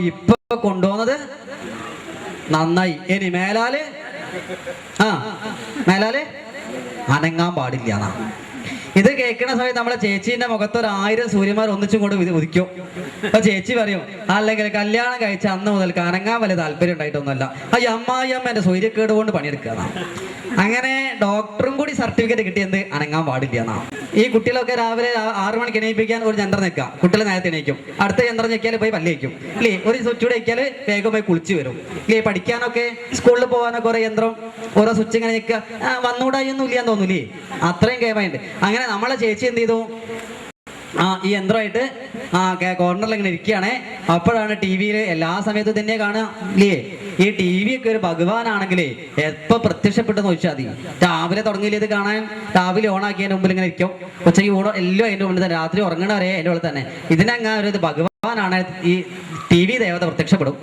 ഇപ്പൊ കൊണ്ടുപോകുന്നത് നന്നായി, ഇനി മേലാല് അനങ്ങാൻ പാടില്ല എന്നാ. ഇത് കേൾക്കുന്ന സമയത്ത് നമ്മളെ ചേച്ചീന്റെ മുഖത്ത് 1000 സൂര്യന്മാർ ഒന്നിച്ചും കൊണ്ട് ഉദിക്കും. അപ്പൊ ചേച്ചി പറയും, അല്ലെങ്കിൽ കല്യാണം കഴിച്ച അന്ന് മുതൽ അനങ്ങാൻ വലിയ താല്പര്യം ഉണ്ടായിട്ടൊന്നുമല്ല, അമ്മായിയമ്മ എന്റെ സൂര്യക്കേട് കൊണ്ട് പണിയെടുക്കുക. അങ്ങനെ ഡോക്ടറും കൂടി സർട്ടിഫിക്കറ്റ് കിട്ടിയത് അനങ്ങാൻ പാടില്ല എന്നാ. ഈ കുട്ടികളൊക്കെ രാവിലെ 6 മണിക്ക് എണീപ്പിക്കാൻ ഒരു യന്ത്രം നിൽക്കുക, കുട്ടികളെ നേരത്തെ എണീക്കും. അടുത്ത യന്ത്രം ഞെക്കിയാൽ പോയി പല്ലേക്കും ഇല്ലേ, ഒരു സ്വിച്ച് കൂടെ ഞെക്കിയാൽ വേഗം പോയി കുളിച്ച് വരും ഇല്ലേ. പഠിക്കാനൊക്കെ സ്കൂളിൽ പോകാനൊക്കെ ഓരോ യന്ത്രം, ഓരോ സ്വിച്ച് ഇങ്ങനെ ഞെക്കുക, വന്നുകൂടായൊന്നും ഇല്ലാന്ന് തോന്നൂലേ, അത്രയും കേമായിട്ട്. അങ്ങനെ നമ്മളെ ചേച്ചി എന്ത് ചെയ്തു? ഈ യന്ത്രമായിട്ട് കോർണറിൽ ഇങ്ങനെ ഇരിക്കുകയാണേ. അപ്പോഴാണ് TV-യിൽ എല്ലാ സമയത്തും തന്നെ കാണുക ഇല്ലേ. ഈ TV ഒക്കെ ഒരു ഭഗവാനാണെങ്കിലേ എപ്പോ പ്രത്യക്ഷപ്പെട്ടെന്ന് ചോദിച്ചാൽ മതി. രാവിലെ തുടങ്ങിയില്ലേ ഇത് കാണാൻ? രാവിലെ ഓണാക്കിയതിന്റെ മുമ്പിൽ ഇങ്ങനെ ഇരിക്കും, ഉച്ചയ്ക്ക് ഊണോ എല്ലാം അതിന്റെ മുമ്പിൽ തന്നെ, രാത്രി ഉറങ്ങണ വരെ അതിന്റെ ഉള്ളിൽ തന്നെ. ഇതിനങ്ങനെ ഒരു ഭഗവാനാണ് ഈ TV ദേവത പ്രത്യക്ഷപ്പെടും.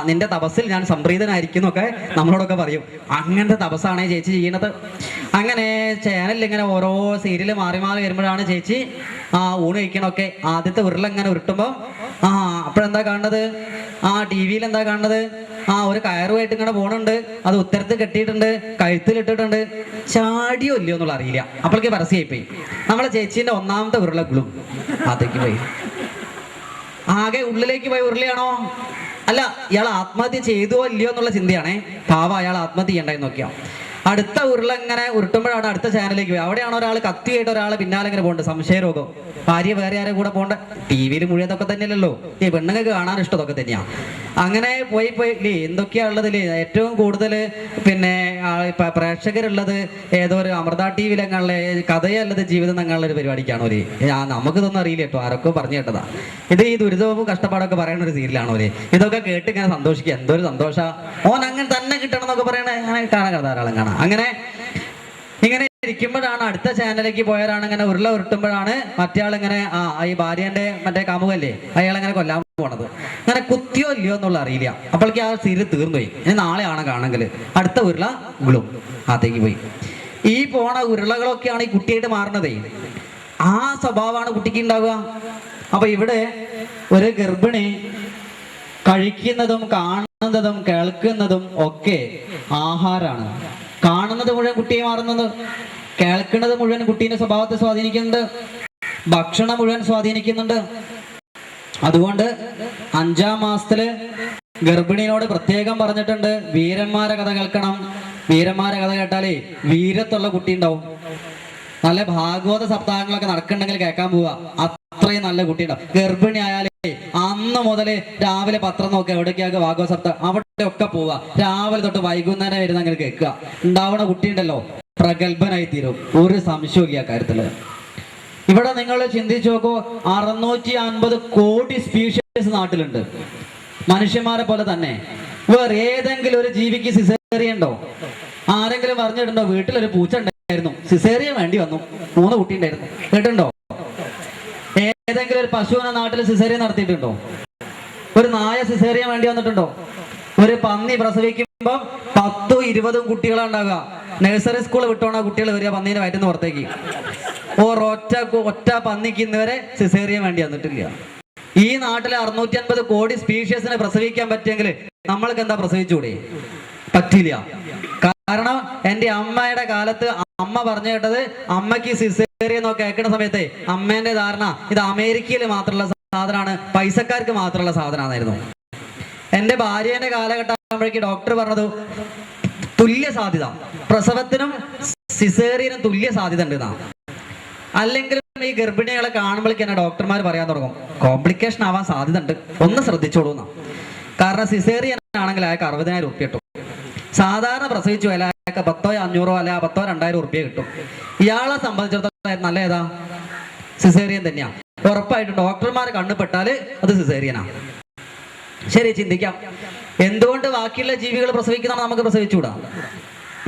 നിന്റെ തപസ്സിൽ ഞാൻ സംപ്രീതനായിരിക്കും എന്നൊക്കെ നമ്മളോടൊക്കെ പറയും. അങ്ങനത്തെ തപസ്സാണ് ചേച്ചി ചെയ്യണത്. അങ്ങനെ ചാനലിൽ ഇങ്ങനെ ഓരോ സീരിയൽ മാറി മാറി വരുമ്പോഴാണ് ചേച്ചി ഊണ് കഴിക്കണൊക്കെ. ആദ്യത്തെ ഉരുളങ്ങനെ ഉരുട്ടുമ്പോൾ അപ്പോഴെന്താ കാണുന്നത്? TV-യിൽ എന്താ കാണുന്നത്? ഒരു കയറുമായിട്ട് ഇങ്ങനെ പോണുണ്ട്, അത് ഉത്തരത്ത് കെട്ടിയിട്ടുണ്ട്, കഴുത്തിലിട്ടിട്ടുണ്ട്. ചാടിയോ ഇല്ലയോ എന്നുള്ള അറിയില്ല. അപ്പോഴേക്ക് പരസ്യമായി പോയി. നമ്മളെ ചേച്ചീന്റെ 1-ാമത്തെ ഉരുളക്കുള്ളും അതേക്ക് പോയി. ആകെ ഉള്ളിലേക്ക് പോയി ഉരുളയാണോ? അല്ല, ഇയാൾ ആത്മഹത്യ ചെയ്തോ ഇല്ലയോ എന്നുള്ള ചിന്തയാണേ. പാവ, അയാൾ ആത്മഹത്യ ചെയ്യണ്ടായി നോക്കിയാ. അടുത്ത ഉരുള ഇങ്ങനെ ഉരുട്ടുമ്പോഴാണ് അടുത്ത ചാനലിലേക്ക് പോയി. അവിടെയാണ് ഒരാൾ കത്തിയായിട്ട് ഒരാളെ പിന്നാലെ ഇങ്ങനെ പോകുന്നുണ്ട്, സംശയരോഗം. ഭാര്യ വേറെ ആരെ കൂടെ പോകണ്ട, ടി വിയിൽ മുഴുവതൊക്കെ തന്നെയല്ലല്ലോ, ഈ പെണ്ണുങ്ങൾക്ക് കാണാൻ ഇഷ്ടമൊക്കെ തന്നെയാ. അങ്ങനെ പോയി ഇല്ലേ എന്തൊക്കെയാ ഉള്ളതില് ഏറ്റവും കൂടുതൽ പിന്നെ പ്രേക്ഷകരുള്ളത് ഏതോ ഒരു അമൃത ടി വിയിലെങ്ങാനുള്ള കഥയല്ലത് ജീവിതം തങ്ങളുടെ ഒരു പരിപാടിക്കാണോ ഒരു നമുക്കിതൊന്നും അറിയില്ല കേട്ടോ, ആരൊക്കെ പറഞ്ഞു കേട്ടതാ. ഇത് ഈ ദുരിതവും കഷ്ടപ്പാടൊക്കെ പറയുന്ന ഒരു സീരിയലാണോ ഒരു ഇതൊക്കെ കേട്ട് ഇങ്ങനെ സന്തോഷിക്കുക, എന്തൊരു സന്തോഷ, ഓൻ അങ്ങനെ തന്നെ കിട്ടണം എന്നൊക്കെ പറയണേ. അങ്ങനെ കാണാൻ ധാരാളം കാണാം. അങ്ങനെ ഇങ്ങനെ ഇരിക്കുമ്പോഴാണ് അടുത്ത ചാനലിലേക്ക് പോയാലാണ് ഇങ്ങനെ ഉരുള ഉരുട്ടുമ്പോഴാണ് മറ്റേ ആളിങ്ങനെ ഈ ഭാര്യന്റെ മറ്റേ കാമുകല്ലേ അയാളെങ്ങനെ കൊല്ലാൻ പോണത്. അങ്ങനെ കുത്തിയോ ഇല്ലയോ എന്നുള്ള അറിയില്ല. അപ്പോഴേക്ക് ആ സീരിയൽ തീർന്നുപോയി. ഇനി നാളെയാണ് കാണുമെങ്കിൽ അടുത്ത ഉരുള ഗുളും അകത്തേക്ക് പോയി. ഈ പോണ ഉരുളകളൊക്കെയാണ് ഈ കുട്ടിയായിട്ട് മാറുന്നതേ. ആ സ്വഭാവമാണ് കുട്ടിക്ക് ഉണ്ടാവുക. അപ്പൊ ഇവിടെ ഒരു ഗർഭിണി കഴിക്കുന്നതും കാണുന്നതും കേൾക്കുന്നതും ഒക്കെ ആഹാരമാണ്. കാണുന്നത് മുഴുവൻ കുട്ടിയെ മാറുന്നത്, കേൾക്കുന്നത് മുഴുവൻ കുട്ടീന്റെ സ്വഭാവത്തെ സ്വാധീനിക്കുന്നുണ്ട്, ഭക്ഷണം മുഴുവൻ സ്വാധീനിക്കുന്നുണ്ട്. അതുകൊണ്ട് 5-ാം മാസത്തില് ഗർഭിണിയോട് പ്രത്യേകം പറഞ്ഞിട്ടുണ്ട്, വീരന്മാരെ കഥ കേൾക്കണം. വീരന്മാരെ കഥ കേട്ടാലേ വീരത്തുള്ള കുട്ടി ഉണ്ടാവും. നല്ല ഭാഗവത സപ്താഹങ്ങളൊക്കെ നടക്കണ്ടെങ്കിൽ കേൾക്കാൻ പോവുക, അത്രയും നല്ല കുട്ടി ഉണ്ടാവും. ഗർഭിണി ആയാലേ അന്ന് മുതല് രാവിലെ പത്രം നോക്കുക, എവിടേക്കൊക്കെ ഭാഗവത സപ്താഹം അവിടെ ഒക്കെ പോവുക, രാവിലെ തൊട്ട് വൈകുന്നേരം വരുന്ന അങ്ങനെ കേൾക്കുക. ഉണ്ടാവണ കുട്ടി ഉണ്ടല്ലോ പ്രഗത്ഭനായി തീരും, ഒരു സംശയവും ആ കാര്യത്തില്. ഇവിടെ നിങ്ങൾ ചിന്തിച്ചു നോക്കൂ, 650 കോടി സ്പീഷീസ് നാട്ടിലുണ്ട്, മനുഷ്യന്മാരെ പോലെ തന്നെ. വേറെ ഏതെങ്കിലും ഒരു ജീവിക്ക് സിസേറിയൻ ഉണ്ടോ? ആരെങ്കിലും പറഞ്ഞിട്ടുണ്ടോ വീട്ടിലൊരു പൂച്ച ഉണ്ടായിരുന്നു, സിസേറിയൻ വേണ്ടി വന്നു, 3 കുട്ടി ഉണ്ടായിരുന്നു, കേട്ടിട്ടുണ്ടോ? ഏതെങ്കിലും ഒരു പശുവിനെ നാട്ടിൽ സിസേറിയൻ നടത്തിയിട്ടുണ്ടോ? ഒരു നായ സിസേറിയൻ വേണ്ടി വന്നിട്ടുണ്ടോ? ഒരു പന്നി പ്രസവിക്കുമ്പോ 10-20 കുട്ടികളാണ് ഉണ്ടാകുക. നഴ്സറി സ്കൂൾ വിട്ടോണ കുട്ടികൾ വരിക പന്നീനെ വയറ്റുന്ന പുറത്തേക്ക്. ഒറ്റ പന്നിക്ക് ഇന്നുവരെ സിസേറിയൻ വേണ്ടി വന്നിട്ടില്ല. ഈ നാട്ടിലെ 650 കോടി സ്പീഷ്യസിനെ പ്രസവിക്കാൻ പറ്റിയെങ്കിൽ നമ്മൾക്ക് എന്താ പ്രസവിച്ചുകൂടെ? പറ്റില്ല. കാരണം എൻ്റെ അമ്മയുടെ കാലത്ത് അമ്മ പറഞ്ഞു കേട്ടത്, അമ്മയ്ക്ക് സിസേറിയൻ എന്നൊക്കെ കേൾക്കുന്ന സമയത്ത് അമ്മേന്റെ ധാരണ ഇത് അമേരിക്കയിൽ മാത്രമുള്ള സാധനമാണ്, പൈസക്കാർക്ക് മാത്രമുള്ള സാധനമായിരുന്നു. എൻ്റെ ഭാര്യേന്റെ കാലഘട്ടം ആകുമ്പോഴേക്ക് ഡോക്ടർ പറഞ്ഞത് തുല്യ സാധ്യത, പ്രസവത്തിനും സിസേറിയനും തുല്യ സാധ്യത ഉണ്ട് എന്നാ. അല്ലെങ്കിലും ഈ ഗർഭിണികളെ കാണുമ്പോഴേക്ക് തന്നെ ഡോക്ടർമാർ പറയാൻ തുടങ്ങും കോംപ്ലിക്കേഷൻ ആവാൻ സാധ്യത ഉണ്ട്, ഒന്ന് ശ്രദ്ധിച്ചോളൂ എന്നാ. കാരണം സിസേറിയൻ ആണെങ്കിൽ അയാൾക്ക് 60,000 റുപ്യ കിട്ടും. സാധാരണ പ്രസവിച്ചു അയാൾക്ക് 10,500 അല്ല 10,000-2,000 റുപ്യ കിട്ടും. ഇയാളെ സംബന്ധിച്ചിടത്തോളം നല്ല ഏതാ? സിസേറിയൻ തന്നെയാ. ഉറപ്പായിട്ടും ഡോക്ടർമാർ കണ്ണുപെട്ടാല് അത് സിസേറിയനാ. ശരി, ചിന്തിക്കാം, എന്തുകൊണ്ട് ബാക്കിയുള്ള ജീവികൾ പ്രസവിക്കുന്ന നമുക്ക് പ്രസവിച്ചുകൂടാ?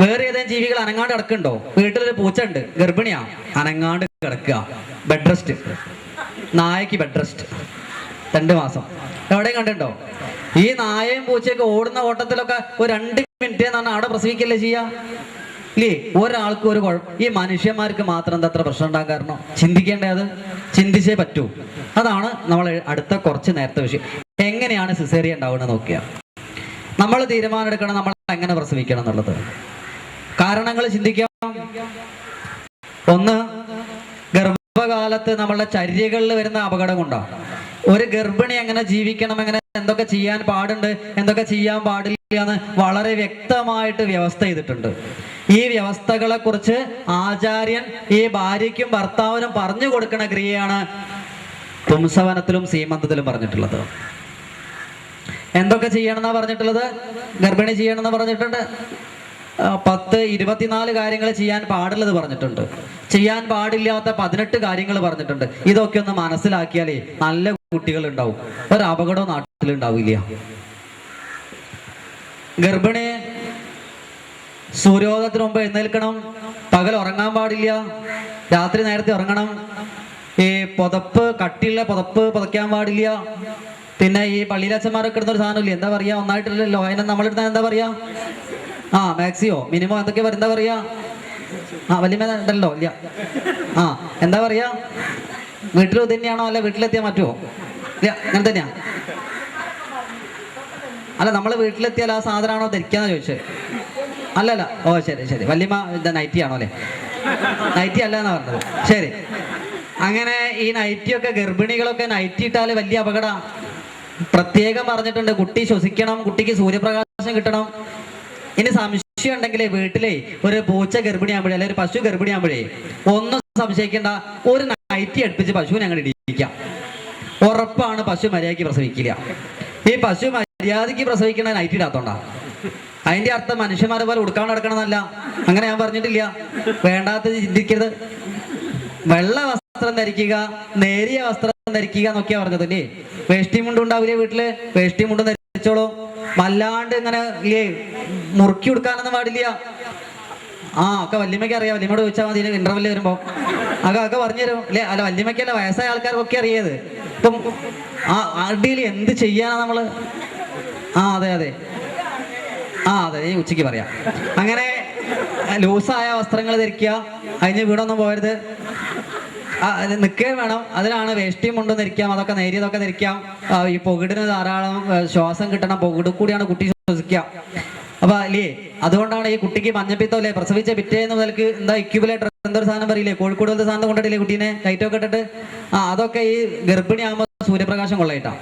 വേറെ ഏതെങ്കിലും ജീവികൾ അനങ്ങാണ്ട് കിടക്കുന്നുണ്ടോ? വീട്ടിലൊരു പൂച്ച ഉണ്ട്, ഗർഭിണിയാ, അനങ്ങാണ്ട് കിടക്കുക, ബെഡ് റെസ്റ്റ്. നായക്ക് ബെഡ് റെസ്റ്റ് 2 മാസം. എവിടെയും കണ്ടിട്ടുണ്ടോ? ഈ നായയും പൂച്ചയൊക്കെ ഓടുന്ന ഓട്ടത്തിലൊക്കെ ഒരു 2 മിനിറ്റ് എന്നാണ് അവിടെ പ്രസവിക്കല്ലേ ചെയ്യാ? ഇല്ലേ? ഒരാൾക്ക് ഒരു കുഴപ്പം. ഈ മനുഷ്യന്മാർക്ക് മാത്രം എന്താ അത്ര പ്രശ്നം ഉണ്ടാകാൻ കാരണം? ചിന്തിക്കേണ്ടത് ചിന്തിച്ചേ പറ്റൂ. അതാണ് നമ്മൾ അടുത്ത കുറച്ച് നേരത്തെ വിഷയം. എങ്ങനെയാണ് സിസേറിയൻ ഉണ്ടാവുന്നത് നോക്കിയ നമ്മൾ തീരുമാനം എടുക്കണം, നമ്മൾ എങ്ങനെ പ്രസവിക്കണം എന്നുള്ളത്. കാരണങ്ങൾ ചിന്തിക്കാം. ഒന്ന്, ഗർഭകാലത്ത് നമ്മളുടെ ചര്യകളിൽ വരുന്ന അപകടം കൊണ്ടാണ്. ഒരു ഗർഭിണി എങ്ങനെ ജീവിക്കണം, എങ്ങനെ എന്തൊക്കെ ചെയ്യാൻ പാടുണ്ട്, എന്തൊക്കെ ചെയ്യാൻ പാടില്ല എന്ന് വളരെ വ്യക്തമായിട്ട് വ്യവസ്ഥ ചെയ്തിട്ടുണ്ട്. ഈ വ്യവസ്ഥകളെ കുറിച്ച് ആചാര്യൻ ഈ ഭാര്യയ്ക്കും ഭർത്താവിനും പറഞ്ഞു കൊടുക്കുന്ന ക്രിയയാണ് പുംസവനത്തിലും സീമന്തത്തിലും പറഞ്ഞിട്ടുള്ളത്. എന്തൊക്കെ ചെയ്യണമെന്നാ പറഞ്ഞിട്ടുള്ളത്? ഗർഭിണി ചെയ്യണമെന്ന് പറഞ്ഞിട്ടുണ്ട്. 24 കാര്യങ്ങൾ ചെയ്യാൻ പാടുള്ളത് പറഞ്ഞിട്ടുണ്ട്. ചെയ്യാൻ പാടില്ലാത്ത 18 കാര്യങ്ങൾ പറഞ്ഞിട്ടുണ്ട്. ഇതൊക്കെ ഒന്ന് മനസ്സിലാക്കിയാലേ നല്ല കുട്ടികൾ ഉണ്ടാവും, ഒരു അപകടവും നാട്ടിലുണ്ടാവില്ല. ഗർഭിണി സൂര്യോദയത്തിന് മുമ്പ് എഴുന്നേൽക്കണം, പകൽ ഉറങ്ങാൻ പാടില്ല, രാത്രി നേരത്തെ ഉറങ്ങണം, ഈ പുതപ്പ് കട്ടിയുള്ള പുതപ്പ് പുതയ്ക്കാൻ പാടില്ല. പിന്നെ ഈ പള്ളിയിലച്ഛന്മാരൊക്കെ ഇടുന്ന ഒരു സാധനമില്ല, എന്താ പറയാ, ഒന്നായിട്ടില്ലല്ലോ, അതിനെ നമ്മളിടുന്ന എന്താ പറയാ, മാക്സിയോ മിനിമം എന്തൊക്കെ എന്താ പറയാ, വലിയ ഉണ്ടല്ലോ ഇല്ല, എന്താ പറയാ, വീട്ടിലും ഇത് തന്നെയാണോ അല്ല വീട്ടിലെത്തിയാൽ മാറ്റുമോ? ഇല്ല, അങ്ങനെ തന്നെയാ. അല്ല, നമ്മൾ വീട്ടിലെത്തിയാൽ ആ സാധനമാണോ ധരിക്കാന്ന് ചോദിച്ചത്? അല്ലല്ല, ഓ ശരി ശരി, വല്യമ്മ നൈറ്റി ആണോ അല്ലേ? നൈറ്റി അല്ല എന്നാ പറഞ്ഞത്. ശരി, അങ്ങനെ ഈ നൈറ്റിയൊക്കെ ഗർഭിണികളൊക്കെ നൈറ്റി ഇട്ടാല് വലിയ അപകടം. പ്രത്യേകം പറഞ്ഞിട്ടുണ്ട്, കുട്ടി ശ്വസിക്കണം, കുട്ടിക്ക് സൂര്യപ്രകാശം കിട്ടണം. ഇനി സംശയം സംശയം ഉണ്ടെങ്കിലേ വീട്ടിലെ ഒരു പൂച്ച ഗർഭിണിയാകുമ്പോഴേ അല്ലെങ്കിൽ ഒരു പശു ഗർഭിണിയാകുമ്പോഴേ ഒന്നും സംശയിക്കേണ്ട, ഒരു നൈറ്റി അടുപ്പിച്ച് പശുവിനെ അങ്ങനെ ഇടിക്കാം. ഉറപ്പാണ് പശു മര്യാദയ്ക്ക് പ്രസവിക്കില്ല. ഈ പശു മര്യാദയ്ക്ക് പ്രസവിക്കണ നൈറ്റി ഇടാത്തോണ്ടാ. അതിന്റെ അർത്ഥം മനുഷ്യന്മാരെ പോലെ ഉടുക്കാൻ നടക്കണമെന്നല്ല, അങ്ങനെ ഞാൻ പറഞ്ഞിട്ടില്ല. വേണ്ടാത്ത ചിന്തിക്കരുത്. വെള്ള വസ്ത്രം ധരിക്കുക, നേരിയ വസ്ത്രം ധരിക്കുക എന്നൊക്കെയാ പറഞ്ഞത് അല്ലേ. വേഷ്ടി മുണ്ടും ഉണ്ടാവില്ലേ വീട്ടില്, വേഷ്ടി മുണ്ടും ധരിച്ചോളൂ. വല്ലാണ്ട് ഇങ്ങനെ ഇല്ലേ മുറുക്കി കൊടുക്കാനൊന്നും പാടില്ല. ഒക്കെ വല്യമ്മയ്ക്ക് അറിയാം, വല്യമ്മയോട് ചോദിച്ചാൽ മതി ഇന്റർവെല്ല് വരുമ്പോ. ഒക്കെ പറഞ്ഞു തരും അല്ലെ. അല്ല വല്യമ്മയ്ക്കല്ല, വയസ്സായ ആൾക്കാർക്കൊക്കെ അറിയത്. ഇപ്പം അടിയിൽ എന്ത് ചെയ്യാനാ നമ്മള്. അതെ അതെ അതെ, ഈ ഉച്ചയ്ക്ക് പറയാം. അങ്ങനെ ലൂസായ വസ്ത്രങ്ങൾ ധരിക്കുക, അതിന് വീടൊന്നും പോകരുത്, നിൽക്കുകയും വേണം. അതിലാണ് വേഷ്ടിയും മുണ്ടും ധരിക്കാം, അതൊക്കെ നേരിയതൊക്കെ ധരിക്കാം. ഈ പൊകിടിന് ധാരാളം ശ്വാസം കിട്ടണം, പൊകിട് കൂടിയാണ് കുട്ടി ശ്വസിക്കുക. അപ്പൊ അല്ലേ, അതുകൊണ്ടാണ് ഈ കുട്ടിക്ക് മഞ്ഞപ്പിത്തം അല്ലേ, പ്രസവിച്ച പിറ്റേന്ന് മുതൽക്ക് എന്താ ഇക്യുബുലേറ്റർ എന്തൊരു സാധനം പറയില്ലേ, കോഴിക്കോട് പോലത്തെ സാധനം കൊണ്ടിട്ടില്ലേ കുട്ടീനെ ലൈറ്റൊക്കെ ഇട്ടിട്ട്. അതൊക്കെ ഈ ഗർഭിണി ആകുമ്പോൾ സൂര്യപ്രകാശം കൊള്ളയിട്ടാ.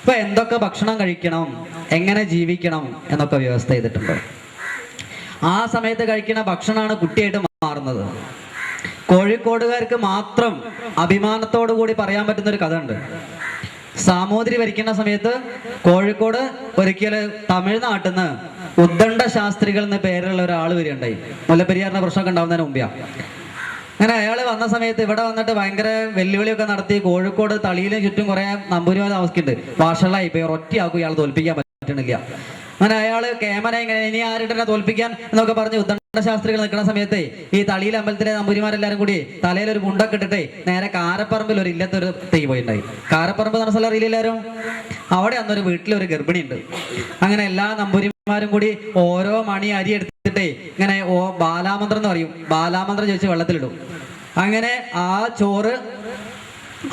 അപ്പൊ എന്തൊക്കെ ഭക്ഷണം കഴിക്കണം, എങ്ങനെ ജീവിക്കണം എന്നൊക്കെ വ്യവസ്ഥ ചെയ്തിട്ടുണ്ട്. ആ സമയത്ത് കഴിക്കുന്ന ഭക്ഷണമാണ് കുട്ടിയായിട്ട് മാറുന്നത്. കോഴിക്കോടുകാർക്ക് മാത്രം അഭിമാനത്തോടു കൂടി പറയാൻ പറ്റുന്ന ഒരു കഥ ഉണ്ട്. സാമൂതിരി ഭരിക്കുന്ന സമയത്ത് കോഴിക്കോട് ഒരിക്കൽ തമിഴ്നാട്ടിൽ നിന്ന് ഉദ്ദണ്ഡ ശാസ്ത്രികൾ എന്ന പേരുള്ള ഒരാൾ വരികയുണ്ടായി. മുല്ലപ്പെരിയാറിന്റെ പ്രശ്നമൊക്കെ ഉണ്ടാവുന്നതിന് മുമ്പേ. അങ്ങനെ അയാൾ വന്ന സമയത്ത് ഇവിടെ വന്നിട്ട് ഭയങ്കര വെല്ലുവിളിയൊക്കെ നടത്തി. കോഴിക്കോട് തളിയിലും ചുറ്റും കുറെ നമ്പൂരിമാർ താമസിക്കുന്നുണ്ട്. വാഷളായി ഇപ്പൊ ഒറ്റയാക്കും ഇയാൾ തോൽപ്പിക്കാൻ പറ്റണില്ല. അങ്ങനെ അയാള് കേമന ഇങ്ങനെ ഇനി ആരുടെ തോൽപ്പിക്കാൻ എന്നൊക്കെ പറഞ്ഞ് ഉദ്ദണ്ഡ ശാസ്ത്രികൾ നിൽക്കുന്ന സമയത്ത് ഈ തളിയിൽ അമ്പലത്തിലെ നമ്പൂരിമാരെല്ലാരും കൂടി തലയിൽ ഒരു മുണ്ടൊക്കെ ഇട്ടിട്ട് നേരെ കാരപ്പറമ്പിൽ ഒരു ഇല്ലത്തൊരു തീ പോയിണ്ടായി. കാരപ്പറമ്പ് നടന്ന സ്ഥലം അറിയില്ല എല്ലാവരും. അവിടെ അന്നൊരു വീട്ടിലൊരു ഗർഭിണി ഉണ്ട്. അങ്ങനെ എല്ലാ നമ്പൂരിമാരും കൂടി ഓരോ മണി അരി എടുത്തിട്ടേ ഇങ്ങനെ ബാലാമന്ത്രം എന്ന് പറയും, ബാലാമന്ത്രം ചോദിച്ച് വെള്ളത്തിലിടും. അങ്ങനെ ആ ചോറ്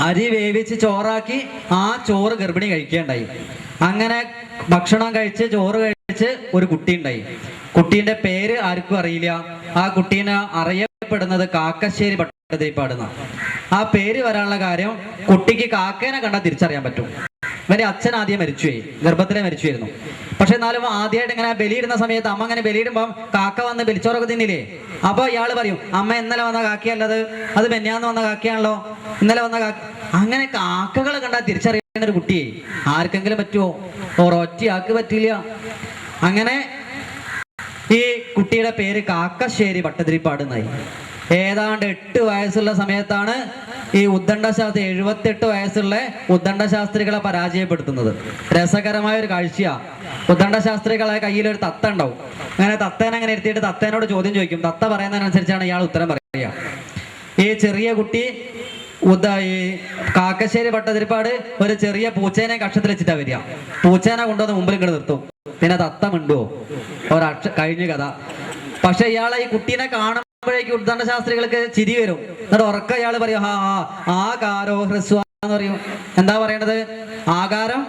അരി വേവിച്ച് ചോറാക്കി ആ ചോറ് ഗർഭിണി കഴിക്കുകയുണ്ടായി. അങ്ങനെ ഭക്ഷണം കഴിച്ച് ചോറ് കഴിച്ച് ഒരു കുട്ടി ഉണ്ടായി. കുട്ടീന്റെ പേര് ആർക്കും അറിയില്ല. ആ കുട്ടീനെ അറിയപ്പെടുന്നത് കാക്കശ്ശേരി ഭട്ടതിരിപ്പാടുന്ന. ആ പേര് വരാനുള്ള കാര്യം, കുട്ടിക്ക് കാക്കേനെ കണ്ടാൽ തിരിച്ചറിയാൻ പറ്റും. ഇവരെ അച്ഛൻ ആദ്യം മരിച്ചുപോയി, ഗർഭത്തിലെ മരിച്ചുവായിരുന്നു. പക്ഷെ എന്നാലും ആദ്യമായിട്ട് ഇങ്ങനെ ബലിയിടുന്ന സമയത്ത് അമ്മ അങ്ങനെ ബലിയിടുമ്പം കാക്ക വന്ന് ബലിച്ചോറൊക്കെ തിന്നില്ലേ. അപ്പൊ ഇയാള് പറയും, അമ്മ ഇന്നലെ വന്ന കാക്കയല്ലത്, അത് മെന്നാന്ന് വന്ന കാക്കയാണല്ലോ, ഇന്നലെ വന്ന കാക്ക. അങ്ങനെ കാക്കകളെ കണ്ടാൽ തിരിച്ചറിയുന്ന ഒരു കുട്ടിയെ ആർക്കെങ്കിലും പറ്റുമോ? ഒരൊറ്റയാൾക്ക് പറ്റില്ല. അങ്ങനെ ഈ കുട്ടിയുടെ പേര് കാക്കശ്ശേരി ഭട്ടതിരിപ്പാട് എന്നായി. ഏതാണ്ട് 8 വയസ്സുള്ള സമയത്താണ് ഈ ഉദ്ദണ്ഡ ശാസ്ത്രി, 78 വയസ്സുള്ള ഉദ്ദണ്ഡ ശാസ്ത്രികളെ പരാജയപ്പെടുത്തുന്നത്. രസകരമായ ഒരു കാഴ്ചയാ. ഉദ്ദണ്ഡ ശാസ്ത്രികളെ കയ്യിലൊരു തത്ത ഉണ്ടാവും. അങ്ങനെ തത്തേനെ അങ്ങനെ ഇരുത്തിയിട്ട് തത്തേനോട് ചോദ്യം ചോദിക്കും. തത്ത പറയുന്നതിനനുസരിച്ചാണ് ഇയാൾ ഉത്തരം പറയുക. ഈ ചെറിയ കുട്ടി ഈ കാക്കശ്ശേരി ഭട്ടതിരിപ്പാട് ഒരു ചെറിയ പൂച്ചേനെ കക്ഷത്തിൽ വെച്ചിട്ടാ വരിക. പൂച്ചേനെ കൊണ്ടുവന്ന് മുമ്പിൽ ഇങ്ങോട്ട് നിർത്തും. പിന്നെ തത്ത മിണ്ടുവോ? കഴിഞ്ഞ കഥ. പക്ഷെ ഇയാളെ ഈ കുട്ടീനെ കാണുമ്പോഴേക്കും ഉദ്ദണ്ഡ ശാസ്ത്രികൾക്ക് ചിരി വരും. എന്നിട്ട് ഉറക്ക ഇയാള് പറയും, ആകാരോ ഹ്രസ്വ എന്ന് പറയും. എന്താ പറയണത്? ആകാരം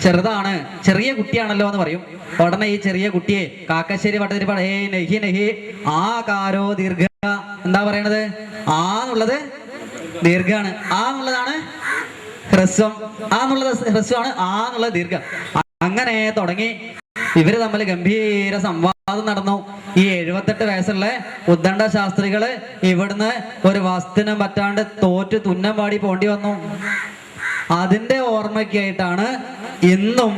ചെറുതാണ്, ചെറിയ കുട്ടിയാണല്ലോ എന്ന് പറയും. ഉടനെ ഈ ചെറിയ കുട്ടിയെ കാക്കശ്ശേരി ഭട്ടതിരിപ്പാട് നഹി നഹി ആകാരോ ദീർഘ. എന്താ പറയണത്? എന്നുള്ളത് ദീർഘാണ്, എന്നുള്ളതാണ് ഹ്രസ്വം, എന്നുള്ളത് ഹ്രസ്വമാണ്, എന്നുള്ളത് ദീർഘ. അങ്ങനെ തുടങ്ങി ഇവര് തമ്മിൽ ഗംഭീര സംവാദം നടന്നു. ഈ 78 വയസ്സുള്ള ഉദ്ദണ്ഡ ശാസ്ത്രികള് ഇവിടുന്ന് ഒരു വസ്തുവിനും പറ്റാണ്ട് തോറ്റ് തുന്നം പാടി പോണ്ടി വന്നു. അതിന്റെ ഓർമ്മയ്ക്കായിട്ടാണ് ഇന്നും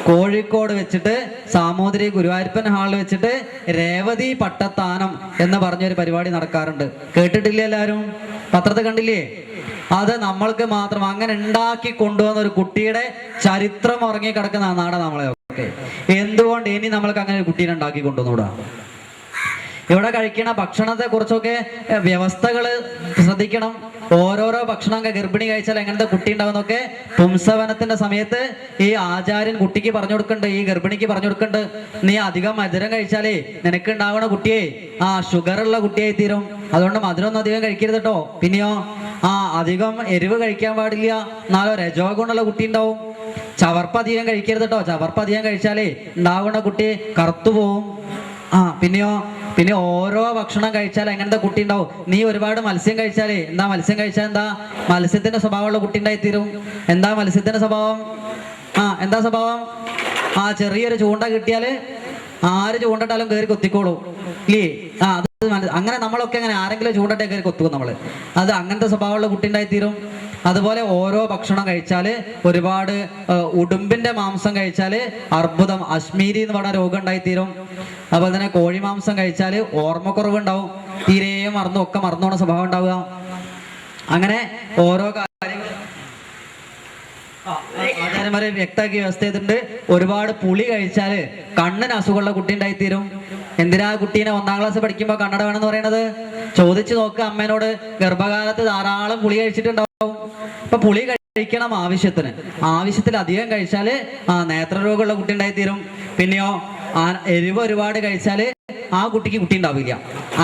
കോഴിക്കോട് വെച്ചിട്ട് സാമൂതിരി ഗുരുവായൂരപ്പൻ ഹാളിൽ വെച്ചിട്ട് രേവതി പട്ടത്താനം എന്ന് പറഞ്ഞൊരു പരിപാടി നടക്കാറുണ്ട്. കേട്ടിട്ടില്ലേ എല്ലാവരും? പത്രത്തിൽ കണ്ടില്ലേ? അത് നമ്മൾക്ക് മാത്രം അങ്ങനെ ഉണ്ടാക്കി കൊണ്ടുവന്ന ഒരു കുട്ടിയുടെ ചരിത്രം ഉറങ്ങി കിടക്കുന്ന നാടാണ് നമ്മളെ ഒക്കെ. എന്തുകൊണ്ട് ഇനി നമ്മൾക്ക് അങ്ങനെ ഒരു കുട്ടീനെ ഉണ്ടാക്കി കൊണ്ടുവന്നൂടാ? ഇവിടെ കഴിക്കണ ഭക്ഷണത്തെ കുറിച്ചൊക്കെ വ്യവസ്ഥകള് ശ്രദ്ധിക്കണം. ഓരോരോ ഭക്ഷണം ഗർഭിണി കഴിച്ചാൽ എങ്ങനത്തെ കുട്ടി ഉണ്ടാവുന്നൊക്കെ പുംസവനത്തിന്റെ സമയത്ത് ഈ ആചാര്യൻ കുട്ടിക്ക് പറഞ്ഞു കൊടുക്കണ്ട്, ഈ ഗർഭിണിക്ക് പറഞ്ഞു കൊടുക്കണ്ട്. നീ അധികം മധുരം കഴിച്ചാലേ നിനക്ക് ഉണ്ടാവണ കുട്ടിയെ ഷുഗർ ഉള്ള കുട്ടിയായി തീരും. അതുകൊണ്ട് മധുരമൊന്നും അധികം കഴിക്കരുത് കേട്ടോ. പിന്നെയോ അധികം എരിവ് കഴിക്കാൻ പാടില്ല, എന്നാലോ രജോഗുണുള്ള കുട്ടി ഉണ്ടാവും. ചവർപ്പ് അധികം കഴിക്കരുത് കേട്ടോ. ചവർപ്പ് അധികം കഴിച്ചാലേ ഉണ്ടാവുന്ന കുട്ടി കറുത്തു പോവും. പിന്നെ ഓരോ ഭക്ഷണം കഴിച്ചാൽ എങ്ങനത്തെ കുട്ടി ഉണ്ടാവും. നീ ഒരുപാട് മത്സ്യം കഴിച്ചാലേ മത്സ്യം കഴിച്ചാൽ മത്സ്യത്തിന്റെ സ്വഭാവമുള്ള കുട്ടി ഉണ്ടായിത്തീരും. എന്താ മത്സ്യത്തിന്റെ സ്വഭാവം? എന്താ സ്വഭാവം? ചെറിയൊരു ചൂണ്ട കിട്ടിയാല് ആര് ചൂണ്ടിട്ടാലും കയറി കൊത്തിക്കോളൂ ഇല്ലേ? അത് അങ്ങനെ നമ്മളൊക്കെ അങ്ങനെ ആരെങ്കിലും ചൂണ്ടട്ടെ കയറി കൊത്തുക്കും നമ്മള്. അത് അങ്ങനത്തെ സ്വഭാവമുള്ള കുട്ടി ഉണ്ടായിത്തീരും. അതുപോലെ ഓരോ ഭക്ഷണം കഴിച്ചാല് ഒരുപാട് ഉടുമ്പിന്റെ മാംസം കഴിച്ചാല് അർബുദം, അശ്മീരി എന്ന് പറഞ്ഞ രോഗം ഉണ്ടായിത്തീരും. അതുപോലെ തന്നെ കോഴി മാംസം കഴിച്ചാല് ഓർമ്മക്കുറവ് ഉണ്ടാവും, തീരെ മറന്നോണ സ്വഭാവം ഉണ്ടാവുക. അങ്ങനെ ഓരോ കാര്യങ്ങൾ ആചാര്യന്മാരെ വ്യക്തമാക്കി വ്യവസ്ഥ ചെയ്തിട്ടുണ്ട്. ഒരുപാട് പുളി കഴിച്ചാല് കണ്ണിന് അസുഖമുള്ള കുട്ടി ഉണ്ടായിത്തീരും. എന്തിനാ കുട്ടീനെ 1-ാം ക്ലാസ് പഠിക്കുമ്പോ കണ്ണട വേണമെന്ന് പറയുന്നത്? ചോദിച്ചു നോക്കുക അമ്മേനോട്. ഗർഭകാലത്ത് ധാരാളം പുളി കഴിച്ചിട്ടുണ്ടാവും. ഇപ്പൊ പുളി കഴിക്കണം ആവശ്യത്തിൽ അധികം കഴിച്ചാല് നേത്രരോഗമുള്ള കുട്ടി ഉണ്ടായിത്തീരും. പിന്നെയോ എരിവ് ഒരുപാട് കഴിച്ചാല് ആ കുട്ടിക്ക് കുട്ടി ഉണ്ടാവില്ല.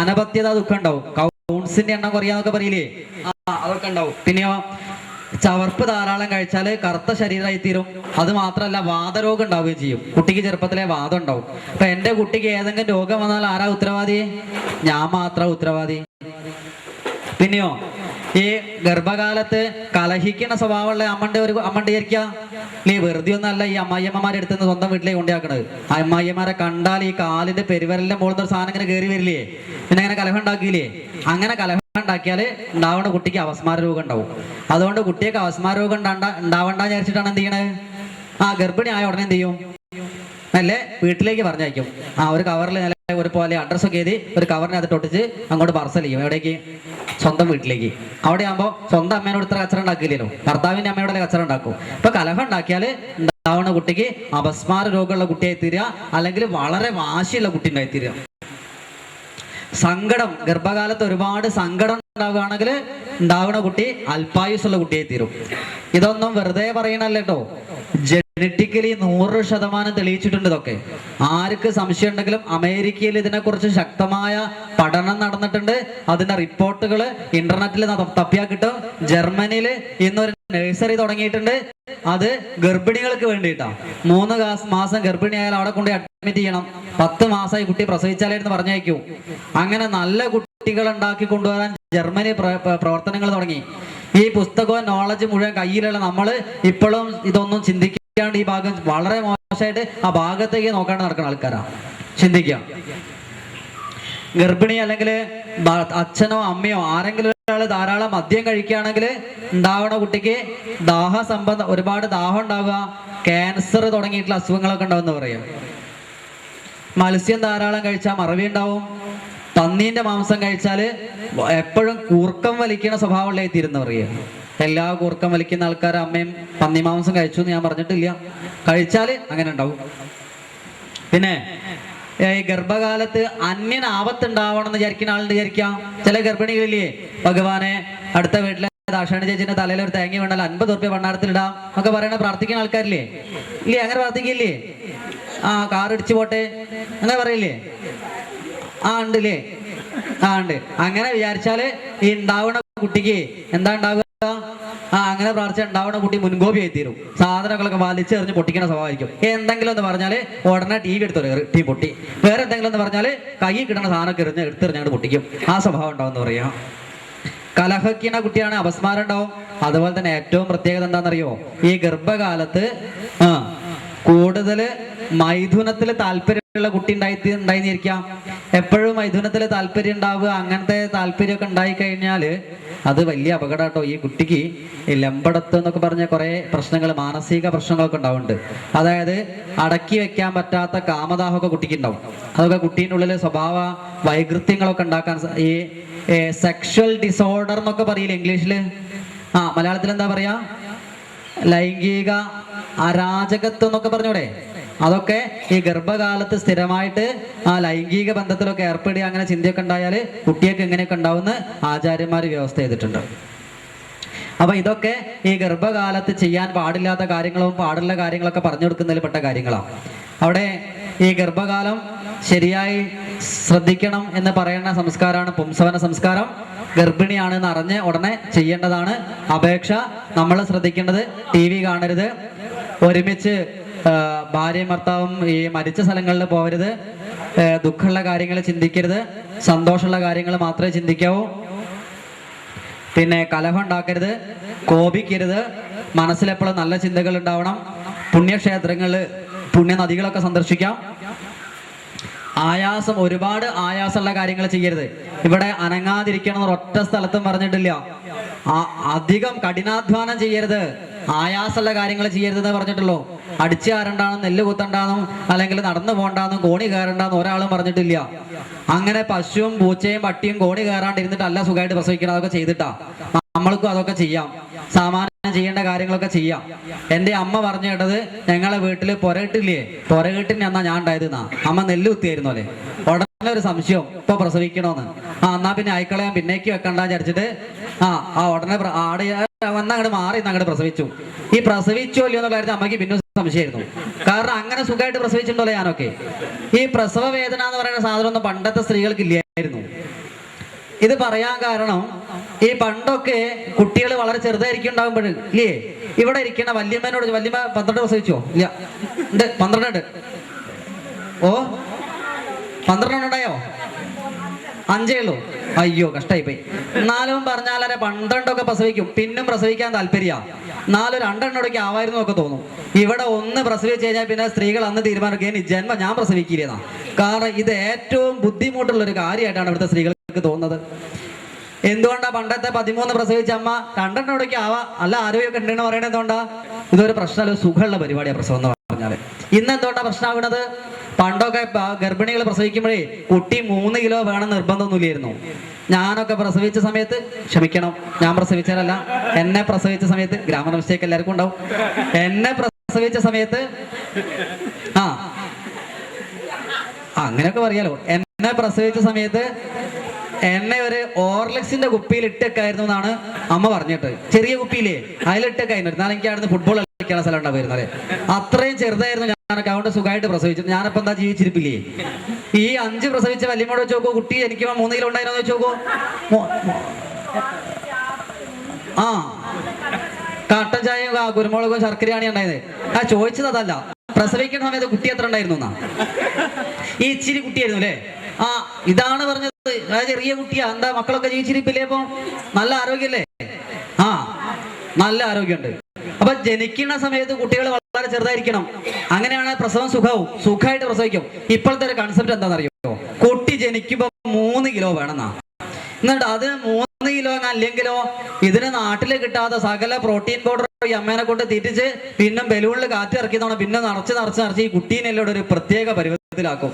അനപത്യത ദുഃഖം ഉണ്ടാവും, കൗൺസിന്റെ എണ്ണം കുറയാന്നൊക്കെ പറയില്ലേ, അതൊക്കെ ഉണ്ടാവും. പിന്നെയോ ചവർപ്പ് ധാരാളം കഴിച്ചാൽ കറുത്ത ശരീരമായി തീരും. അത് മാത്രമല്ല വാതരോഗം ഉണ്ടാവുകയും ചെയ്യും. കുട്ടിക്ക് ചെറുപ്പത്തിലെ വാദം ഉണ്ടാവും. അപ്പൊ എന്റെ കുട്ടിക്ക് ഏതെങ്കിലും രോഗം വന്നാൽ ആരാ ഉത്തരവാദി? ഞാൻ മാത്രം ഉത്തരവാദി. പിന്നെയോ ഈ ഗർഭകാലത്ത് കലഹിക്കുന്ന സ്വഭാവമുള്ള അമ്മണ്ട് വിചാരിക്കുക വെറുതെ ഒന്നല്ല ഈ അമ്മായിയമ്മമാരെ അടുത്ത് സ്വന്തം വീട്ടിലേക്ക് കൊണ്ടാക്കണത്. ആ അമ്മായിയമ്മമാരെ കണ്ടാൽ ഈ കാലിന്റെ പെരുവരലിന്റെ മുകളിൽ ഒരു സാധനം ഇങ്ങനെ കയറി വരില്ലേ, പിന്നെ അങ്ങനെ കലഹം ഉണ്ടാക്കിയില്ലേ? അങ്ങനെ കലഹം ഉണ്ടാക്കിയാല് ഉണ്ടാവുന്ന കുട്ടിക്ക് അപസ്മാര രോഗം ഉണ്ടാവും. അതുകൊണ്ട് കുട്ടിയൊക്കെ അപസ്മാര രോഗം ഉണ്ടാവണ്ടെന്ന് വിചാരിച്ചിട്ടാണ് എന്ത് ചെയ്യണത്? ഗർഭിണി ആയ ഉടനെ എന്ത് ചെയ്യും? അല്ലേ വീട്ടിലേക്ക് പറഞ്ഞയക്കും. ഒരു കവറിൽ ഒരു പോലെ അഡ്രസ്സൊക്കെ എഴുതി ഒരു കവറിനകത്ത് ഒട്ടിച്ച് അങ്ങോട്ട് പാർസൽ ചെയ്യും. എവിടേക്ക്? സ്വന്തം വീട്ടിലേക്ക്. അവിടെ ആകുമ്പോൾ സ്വന്തം അമ്മേനോട് ഇത്ര കച്ചറ ഉണ്ടാക്കില്ലല്ലോ, ഭർത്താവിന്റെ അമ്മയോടെ കച്ചറ ഉണ്ടാക്കും. ഇപ്പൊ കലഹം ഉണ്ടാക്കിയാല് ഉണ്ടാവുന്ന കുട്ടിക്ക് അപസ്മാര രോഗമുള്ള കുട്ടിയായി തീരുക, അല്ലെങ്കിൽ വളരെ വാശിയുള്ള കുട്ടി ഉണ്ടായി തീരുക. സങ്കടം, ഗർഭകാലത്ത് ഒരുപാട് സങ്കടം ഉണ്ടാവുകയാണെങ്കിൽ ഉണ്ടാവുന്ന കുട്ടി അല്പായുസുള്ള കുട്ടിയായി തീരും. ഇതൊന്നും വെറുതെ പറയണല്ലോ കേട്ടോ, ജനറ്റിക്കലി 100% തെളിയിച്ചിട്ടുണ്ട്. ഇതൊക്കെ ആർക്ക് സംശയം ഉണ്ടെങ്കിലും അമേരിക്കയിൽ ഇതിനെക്കുറിച്ച് ശക്തമായ പഠനം നടന്നിട്ടുണ്ട്. അതിന്റെ റിപ്പോർട്ടുകൾ ഇന്റർനെറ്റിൽ തപ്പിയാൽ കിട്ടും. ജർമ്മനിയിൽ ഇന്നൊരു നഴ്സറി തുടങ്ങിയിട്ടുണ്ട്. അത് ഗർഭിണികൾക്ക് വേണ്ടിയിട്ടാണ്. 3 മാസം ഗർഭിണിയായാൽ അവിടെ കൊണ്ട് അഡ്മിറ്റ് ചെയ്യണം. 10 മാസമായി കുട്ടി പ്രസവിച്ചാലേന്ന് പറഞ്ഞയക്കൂ. അങ്ങനെ നല്ല കുട്ടികൾ ഉണ്ടാക്കി കൊണ്ടുവരാൻ ജർമ്മനി പ്രവർത്തനങ്ങൾ തുടങ്ങി. ഈ പുസ്തകവും നോളജ് മുഴുവൻ കയ്യിലുള്ള നമ്മൾ ഇപ്പോഴും ഇതൊന്നും ചിന്തിക്കാണ്ട് ഈ ഭാഗം വളരെ മോശമായിട്ട് ആ ഭാഗത്തേക്ക് നോക്കാണ്ട് നടക്കുന്ന ആൾക്കാരാണ്. ചിന്തിക്കുക. ഗർഭിണി അല്ലെങ്കിൽ അച്ഛനോ അമ്മയോ ആരെങ്കിലും ഒരാൾ ധാരാളം മദ്യം കഴിക്കുകയാണെങ്കിൽ ഉണ്ടാവണ കുട്ടിക്ക് ഒരുപാട് ദാഹം ഉണ്ടാവുക, ക്യാൻസർ തുടങ്ങിയിട്ടുള്ള അസുഖങ്ങളൊക്കെ ഉണ്ടാവുമെന്ന് പറയാം. മത്സ്യം ധാരാളം കഴിച്ചാൽ മറവി ഉണ്ടാവും. പന്നീന്റെ മാംസം കഴിച്ചാല് എപ്പോഴും കൂർക്കം വലിക്കുന്ന സ്വഭാവമുള്ളതായി തീരുന്ന പറയുക. എല്ലാ കൂർക്കം വലിക്കുന്ന ആൾക്കാരും അമ്മയും പന്നി മാംസം കഴിച്ചു എന്ന് ഞാൻ പറഞ്ഞിട്ടില്ല. കഴിച്ചാല് അങ്ങനെ ഉണ്ടാവും. പിന്നെ ഈ ഗർഭകാലത്ത് അന്യന് ആപത്തുണ്ടാവണം എന്ന് വിചാരിക്കുന്ന ആളുണ്ട്. വിചാരിക്കാം ചില ഗർഭിണികളില്ലേ, ഭഗവാനെ അടുത്ത വീട്ടിലെ ദാക്ഷാണി ചേച്ചിന്റെ തലയിൽ ഒരു തേങ്ങ വേണ്ടാൽ 50 ഉറുപ്പ്യ ഭണ്ണാരത്തിലിടാം എന്നൊക്കെ പറയണ പ്രാർത്ഥിക്കുന്ന ആൾക്കാരില്ലേ? ഇല്ലേ? അങ്ങനെ പ്രാർത്ഥിക്കില്ലേ? കാർ ഇടിച്ചു പോട്ടെ അങ്ങനെ പറയില്ലേ? ഉണ്ടല്ലേ? ഉണ്ട്. അങ്ങനെ വിചാരിച്ചാല് ഈ ഉണ്ടാവുന്ന കുട്ടിക്ക് എന്താ ഉണ്ടാവുക? അങ്ങനെ പ്രാർത്ഥിച്ച ഉണ്ടാവുന്ന കുട്ടി മുൻകോപിയായി തീരും. സാധനങ്ങളൊക്കെ വലിച്ചെറിഞ്ഞ് പൊട്ടിക്കുന്ന സ്വഭാവമായിരിക്കും. എന്തെങ്കിലും എന്ന് പറഞ്ഞാല് ഉടനെ ടി വി ടീ പൊട്ടി. വേറെ എന്തെങ്കിലും എന്ന് പറഞ്ഞാല് കൈ കിട്ടുന്ന സാധനമൊക്കെ എടുത്തെറിഞ്ഞാണ്ട് പൊട്ടിക്കും. ആ സ്വഭാവം ഉണ്ടാവും പറയാം. കലഹിക്കുന്ന കുട്ടിയാണ് അപസ്മാരം ഉണ്ടാവും. അതുപോലെ തന്നെ ഏറ്റവും പ്രത്യേകത എന്താണെന്നറിയോ? ഈ ഗർഭകാലത്ത് കൂടുതൽ മൈഥുനത്തിൽ താല്പര്യമുള്ള കുട്ടി ഉണ്ടായിരിക്കാം. എപ്പോഴും മൈഥുനത്തിൽ താല്പര്യം ഉണ്ടാവുക, അങ്ങനത്തെ താല്പര്യമൊക്കെ ഉണ്ടായി കഴിഞ്ഞാല് അത് വലിയ അപകടം കേട്ടോ. ഈ കുട്ടിക്ക് ഈ ലംബടത്ത് എന്നൊക്കെ പറഞ്ഞ കുറെ പ്രശ്നങ്ങൾ, മാനസിക പ്രശ്നങ്ങളൊക്കെ ഉണ്ടാവുന്നുണ്ട്. അതായത് അടക്കി വെക്കാൻ പറ്റാത്ത കാമദാഹമൊക്കെ കുട്ടിക്ക് ഉണ്ടാവും. അതൊക്കെ കുട്ടീൻ്റെ ഉള്ളിൽ സ്വഭാവ വൈകൃത്യങ്ങളൊക്കെ ഉണ്ടാക്കാൻ, ഈ സെക്ഷൽ ഡിസോർഡർ എന്നൊക്കെ പറയില്ലേ ഇംഗ്ലീഷില്? മലയാളത്തിൽ എന്താ പറയാ? ലൈംഗിക അരാജകത്വം എന്നൊക്കെ പറഞ്ഞൂടെ? അതൊക്കെ ഈ ഗർഭകാലത്ത് സ്ഥിരമായിട്ട് ലൈംഗിക ബന്ധത്തിലൊക്കെ ഏർപ്പെടുക, അങ്ങനെ ചിന്തയൊക്കെ ഉണ്ടായാല് കുട്ടിയൊക്കെ എങ്ങനെയൊക്കെ ഉണ്ടാവുമെന്ന് ആചാര്യന്മാർ വ്യവസ്ഥ ചെയ്തിട്ടുണ്ട്. അപ്പൊ ഇതൊക്കെ ഈ ഗർഭകാലത്ത് ചെയ്യാൻ പാടില്ലാത്ത കാര്യങ്ങളും പാടുള്ള കാര്യങ്ങളൊക്കെ പറഞ്ഞു കൊടുക്കുന്നതിൽ പെട്ട കാര്യങ്ങളാണ്. അവിടെ ഈ ഗർഭകാലം ശരിയായി ശ്രദ്ധിക്കണം എന്ന് പറയുന്ന സംസ്കാരമാണ് പുംസവന സംസ്കാരം. ഗർഭിണിയാണെന്ന് അറിഞ്ഞ് ഉടനെ ചെയ്യേണ്ടതാണ്. അപേക്ഷ നമ്മൾ ശ്രദ്ധിക്കേണ്ടത് TV കാണരുത്, ഒരുമിച്ച് ഭാര്യയും ഭർത്താവും ഈ മരിച്ച സ്ഥലങ്ങളിൽ പോകരുത്, ദുഃഖമുള്ള കാര്യങ്ങൾ ചിന്തിക്കരുത്, സന്തോഷമുള്ള കാര്യങ്ങൾ മാത്രമേ ചിന്തിക്കാവൂ. പിന്നെ കലഹം ഉണ്ടാക്കരുത്, കോപിക്കരുത്, മനസ്സിലെപ്പോഴും നല്ല ചിന്തകൾ ഉണ്ടാവണം. പുണ്യക്ഷേത്രങ്ങളിൽ പുണ്യനദികളൊക്കെ സന്ദർശിക്കാം. ആയാസം, ഒരുപാട് ആയാസമുള്ള കാര്യങ്ങൾ ചെയ്യരുത്. ഇവിടെ അനങ്ങാതിരിക്കണം എന്ന് ഒറ്റ സ്ഥലത്തും പറഞ്ഞിട്ടില്ല. അധികം കഠിനാധ്വാനം ചെയ്യരുത്, ആയാസമുള്ള കാര്യങ്ങൾ ചെയ്യരുതെന്ന് പറഞ്ഞിട്ടുള്ളൂ. അടിച്ചു കയറണ്ടാന്നും നെല്ല് കുത്തണ്ടാന്നും അല്ലെങ്കിൽ നടന്നു പോകണ്ടാന്നും കോണി കയറണ്ടാന്നും ഒരാളും പറഞ്ഞിട്ടില്ല. അങ്ങനെ പശുവും പൂച്ചയും പട്ടിയും കോണി കയറാണ്ടിരുന്നിട്ടല്ല സുഖമായിട്ട് പ്രസവിക്കണം. അതൊക്കെ ചെയ്തിട്ടാ നമ്മൾക്കും അതൊക്കെ ചെയ്യാം, സാമാന്യം ചെയ്യേണ്ട കാര്യങ്ങളൊക്കെ ചെയ്യാം. എൻ്റെ അമ്മ പറഞ്ഞു കേട്ടത്, ഞങ്ങളെ വീട്ടില് പൊരകിട്ടില്ലേ, പൊരകിട്ടിന് എന്നാ ഞാൻ ഉണ്ടായതെന്നാ. അമ്മ നെല്ല് കുത്തിയായിരുന്നു അല്ലേ. ഉടനെ ഒരു സംശയം, ഇപ്പൊ പ്രസവിക്കണോന്ന്. എന്നാ പിന്നെ അയക്കളയാൻ പിന്നേക്ക് വെക്കണ്ടെന്ന് വിചാരിച്ചിട്ട് ഉടനെ വന്നങ്ങോട്ട് മാറി അങ്ങോട്ട് പ്രസവിച്ചു. ഈ പ്രസവിച്ചോ ഇല്ലയോ എന്നുള്ള കാര്യത്തിൽ അമ്മയ്ക്ക് പിന്നെ സംശയമായിരുന്നു. കാരണം അങ്ങനെ സുഖമായിട്ട് പ്രസവിച്ചിട്ടുണ്ടല്ലോ ഞാനൊക്കെ. ഈ പ്രസവ വേദന എന്ന് പറയുന്ന സാധനം ഒന്നും പണ്ടത്തെ സ്ത്രീകൾക്ക് ഇല്ലായിരുന്നു. ഇത് പറയാൻ കാരണം, ഈ പണ്ടൊക്കെ കുട്ടികൾ വളരെ ചെറുതായിരിക്കും ഉണ്ടാകുമ്പോൾ ഇല്ലേ, ഇവിടെ ഇരിക്കണ വല്യമ്മേനോട്, വല്യമ്മ 12 പ്രസവിച്ചോ? ഇല്ല, ഉണ്ട്, 12 ഉണ്ട്. ഓ 12 ഉണ്ടായോ? 5 ഉള്ളൂ. അയ്യോ കഷ്ടായി പോയി. എന്നാലും പറഞ്ഞാലേ 12 പ്രസവിക്കും, പിന്നും പ്രസവിക്കാൻ താല്പര്യ. എന്നാലും 2 ആവായിരുന്നു ഒക്കെ തോന്നും. ഇവിടെ 1 പ്രസവിച്ച് കഴിഞ്ഞാൽ പിന്നെ സ്ത്രീകൾ അന്ന് തീരുമാനിക്കുകയും ജന്മം ഞാൻ പ്രസവിക്കില്ലെന്നാ. കാരണം ഇത് ഏറ്റവും ബുദ്ധിമുട്ടുള്ള ഒരു കാര്യമായിട്ടാണ് ഇവിടുത്തെ സ്ത്രീകൾക്ക് തോന്നുന്നത്. എന്തുകൊണ്ടാ പണ്ടത്തെ 13 പ്രസവിച്ച അമ്മ 2 ആവാ നല്ല ആരോഗ്യമൊക്കെ ഉണ്ടെന്ന് പറയണത് എന്തുകൊണ്ടാ? ഇതൊരു പ്രശ്നമല്ല, സുഖമുള്ള പരിപാടിയാണ് പ്രസവം എന്ന് പറഞ്ഞാല്. ഇന്ന് എന്തുകൊണ്ടാ പ്രശ്നമാകുന്നത്? പണ്ടൊക്കെ ഗർഭിണികൾ പ്രസവിക്കുമ്പോഴേ കുട്ടി 3 കിലോ വേണം നിർബന്ധമൊന്നുമില്ലായിരുന്നു. ഞാനൊക്കെ പ്രസവിച്ച സമയത്ത്, ക്ഷമിക്കണം ഞാൻ പ്രസവിച്ചാലല്ല, എന്നെ പ്രസവിച്ച സമയത്ത്, ഗ്രാമർ മിസ്റ്റേക്ക് എല്ലാവർക്കും ഉണ്ടാവും. എന്നെ പ്രസവിച്ച സമയത്ത് അങ്ങനെയൊക്കെ പറയാലോ. എന്നെ പ്രസവിച്ച സമയത്ത് എന്നെ ഒരു ഓർലക്സിന്റെ കുപ്പിയിൽ ഇട്ടൊക്കെയായിരുന്നു എന്നാണ് അമ്മ പറഞ്ഞിട്ട്. ചെറിയ കുപ്പിയിലേ അതിലിട്ടൊക്കെയായിരുന്നു. എന്നാൽ എനിക്ക് അവിടുന്ന് ഫുട്ബോൾ കളിക്കാനുള്ള സ്ഥലം ഉണ്ടാവുന്നത്. അത്രയും ചെറുതായിരുന്നു ഞാനൊക്കെ. അതുകൊണ്ട് സുഖമായിട്ട് പ്രസവിച്ചു. ഞാനിപ്പോ എന്താ ജീവിച്ചിരിപ്പില്ലേ? ഈ 5 പ്രസവിച്ച വല്യമ്മോട് വെച്ച് നോക്കൂ, കുട്ടി എനിക്ക് 3 കിലോ ഉണ്ടായിരുന്നു വെച്ച് നോക്കൂ. കട്ടൻ ചായയും കുരുമുളകും ശർക്കരയാണ് ഉണ്ടായത്. ചോദിച്ചത് അതല്ല, പ്രസവിക്കുന്ന സമയത്ത് കുട്ടി എത്ര ഉണ്ടായിരുന്നു എന്നാ. ഈ ഇച്ചിരി കുട്ടിയായിരുന്നു അല്ലേ? ഇതാണ് പറഞ്ഞത്. ചെറിയ കുട്ടിയാ. എന്താ മക്കളൊക്കെ ജീവിച്ചിരിപ്പില്ലേ? അപ്പൊ നല്ല ആരോഗ്യല്ലേ? നല്ല ആരോഗ്യമുണ്ട്. അപ്പൊ ജനിക്കുന്ന സമയത്ത് കുട്ടികൾ വളരെ ചെറുതായിരിക്കണം. അങ്ങനെയാണ് പ്രസവം സുഖമായിട്ട് പ്രസവിക്കും. ഇപ്പോഴത്തെ ഒരു കൺസെപ്റ്റ് എന്താണെന്നറിയോ? കുട്ടി ജനിക്കുമ്പോ 3 കിലോ വേണമെന്നാ. എന്നിട്ട് അത് 3 കിലോ അല്ലെങ്കിലോ ഇതിന് നാട്ടിൽ കിട്ടാത്ത സകല പ്രോട്ടീൻ പൗഡർ ഈ അമ്മേനെ കൊണ്ട് തീറ്റിച്ച് പിന്നെ ബലൂണിൽ കാറ്റ് ഇറക്കിയതാണ്. പിന്നെ നിറച്ച് ഈ കുട്ടീനെല്ലാം ഒരു പ്രത്യേക പരുവത്തിലാക്കും.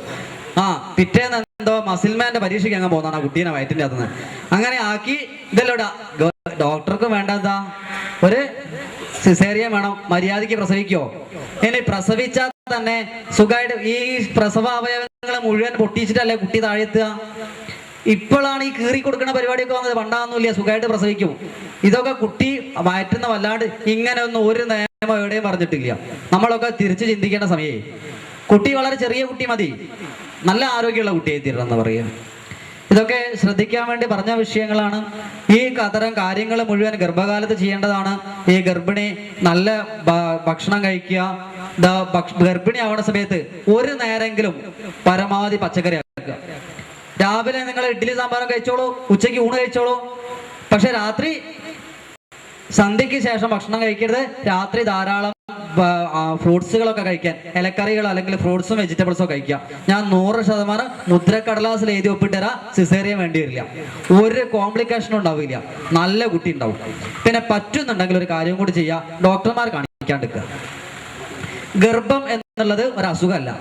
പിറ്റേന്ന് എന്തോ മസിൽമാന്റെ പരീക്ഷയ്ക്ക് അങ്ങ് പോകുന്നതാണ് ആ കുട്ടീനെ വയറ്റിന്റെ അകത്തുനിന്ന്. അങ്ങനെ ആക്കി ഇതെല്ലാം ഡോക്ടർക്ക് വേണ്ടതാ ഒരു സിസേറിയൻ വേണം, മര്യാദയ്ക്ക് പ്രസവിക്കോ. ഇനി പ്രസവിച്ചാൽ തന്നെ സുഖമായിട്ട് ഈ പ്രസവ അവയവങ്ങളെ മുഴുവൻ പൊട്ടിച്ചിട്ടല്ലേ കുട്ടി താഴെത്തുക. ഇപ്പോഴാണ് ഈ കീറി കൊടുക്കുന്ന പരിപാടിയൊക്കെ വന്നത്. പണ്ടാതൊന്നുമില്ല, സുഖമായിട്ട് പ്രസവിക്കും. ഇതൊക്കെ കുട്ടി വയറ്റുന്ന വല്ലാണ്ട് ഇങ്ങനെ ഒന്നും ഒരു നിയമം എവിടെയും പറഞ്ഞിട്ടില്ല. നമ്മളൊക്കെ തിരിച്ചു ചിന്തിക്കേണ്ട സമയേ. കുട്ടി വളരെ ചെറിയ കുട്ടി മതി, നല്ല ആരോഗ്യമുള്ള കുട്ടിയായി തീരണമെന്ന് പറയുക. ഇതൊക്കെ ശ്രദ്ധിക്കാൻ വേണ്ടി പറഞ്ഞ വിഷയങ്ങളാണ്. ഈ തരം കാര്യങ്ങൾ മുഴുവൻ ഗർഭകാലത്ത് ചെയ്യേണ്ടതാണ്. ഈ ഗർഭിണി നല്ല ഭക്ഷണം കഴിക്കുക. ഗർഭിണി ആവുന്ന സമയത്ത് ഒരു നേരെങ്കിലും പരമാവധി പച്ചക്കറി ആക്കുക. രാവിലെ നിങ്ങൾ ഇഡ്ഡലി സാമ്പാറും കഴിച്ചോളൂ, ഉച്ചയ്ക്ക് ഊണ് കഴിച്ചോളൂ. പക്ഷെ രാത്രി സന്ധ്യയ്ക്ക് ശേഷം ഭക്ഷണം കഴിക്കരുത്. രാത്രി ധാരാളം ഫ്രൂട്ട്സുകളൊക്കെ കഴിക്കാൻ, ഇലക്കറികൾ അല്ലെങ്കിൽ ഫ്രൂട്ട്സും വെജിറ്റബിൾസും കഴിക്കാം. ഞാൻ 100% മുദ്രക്കടലാസിൽ എഴുതി ഒപ്പിട്ടരാ. സിസേറിയൻ വേണ്ടി വരില്ല, ഒരു കോംപ്ലിക്കേഷനും ഉണ്ടാവില്ല, നല്ല കുട്ടി ഉണ്ടാവും. പിന്നെ പറ്റുന്നുണ്ടെങ്കിൽ ഒരു കാര്യം കൂടി ചെയ്യാം, ഡോക്ടർമാർ കാണിക്കാണ്ടിരിക്കുക. ഗർഭം എന്നുള്ളത് ഒരു അസുഖമല്ല.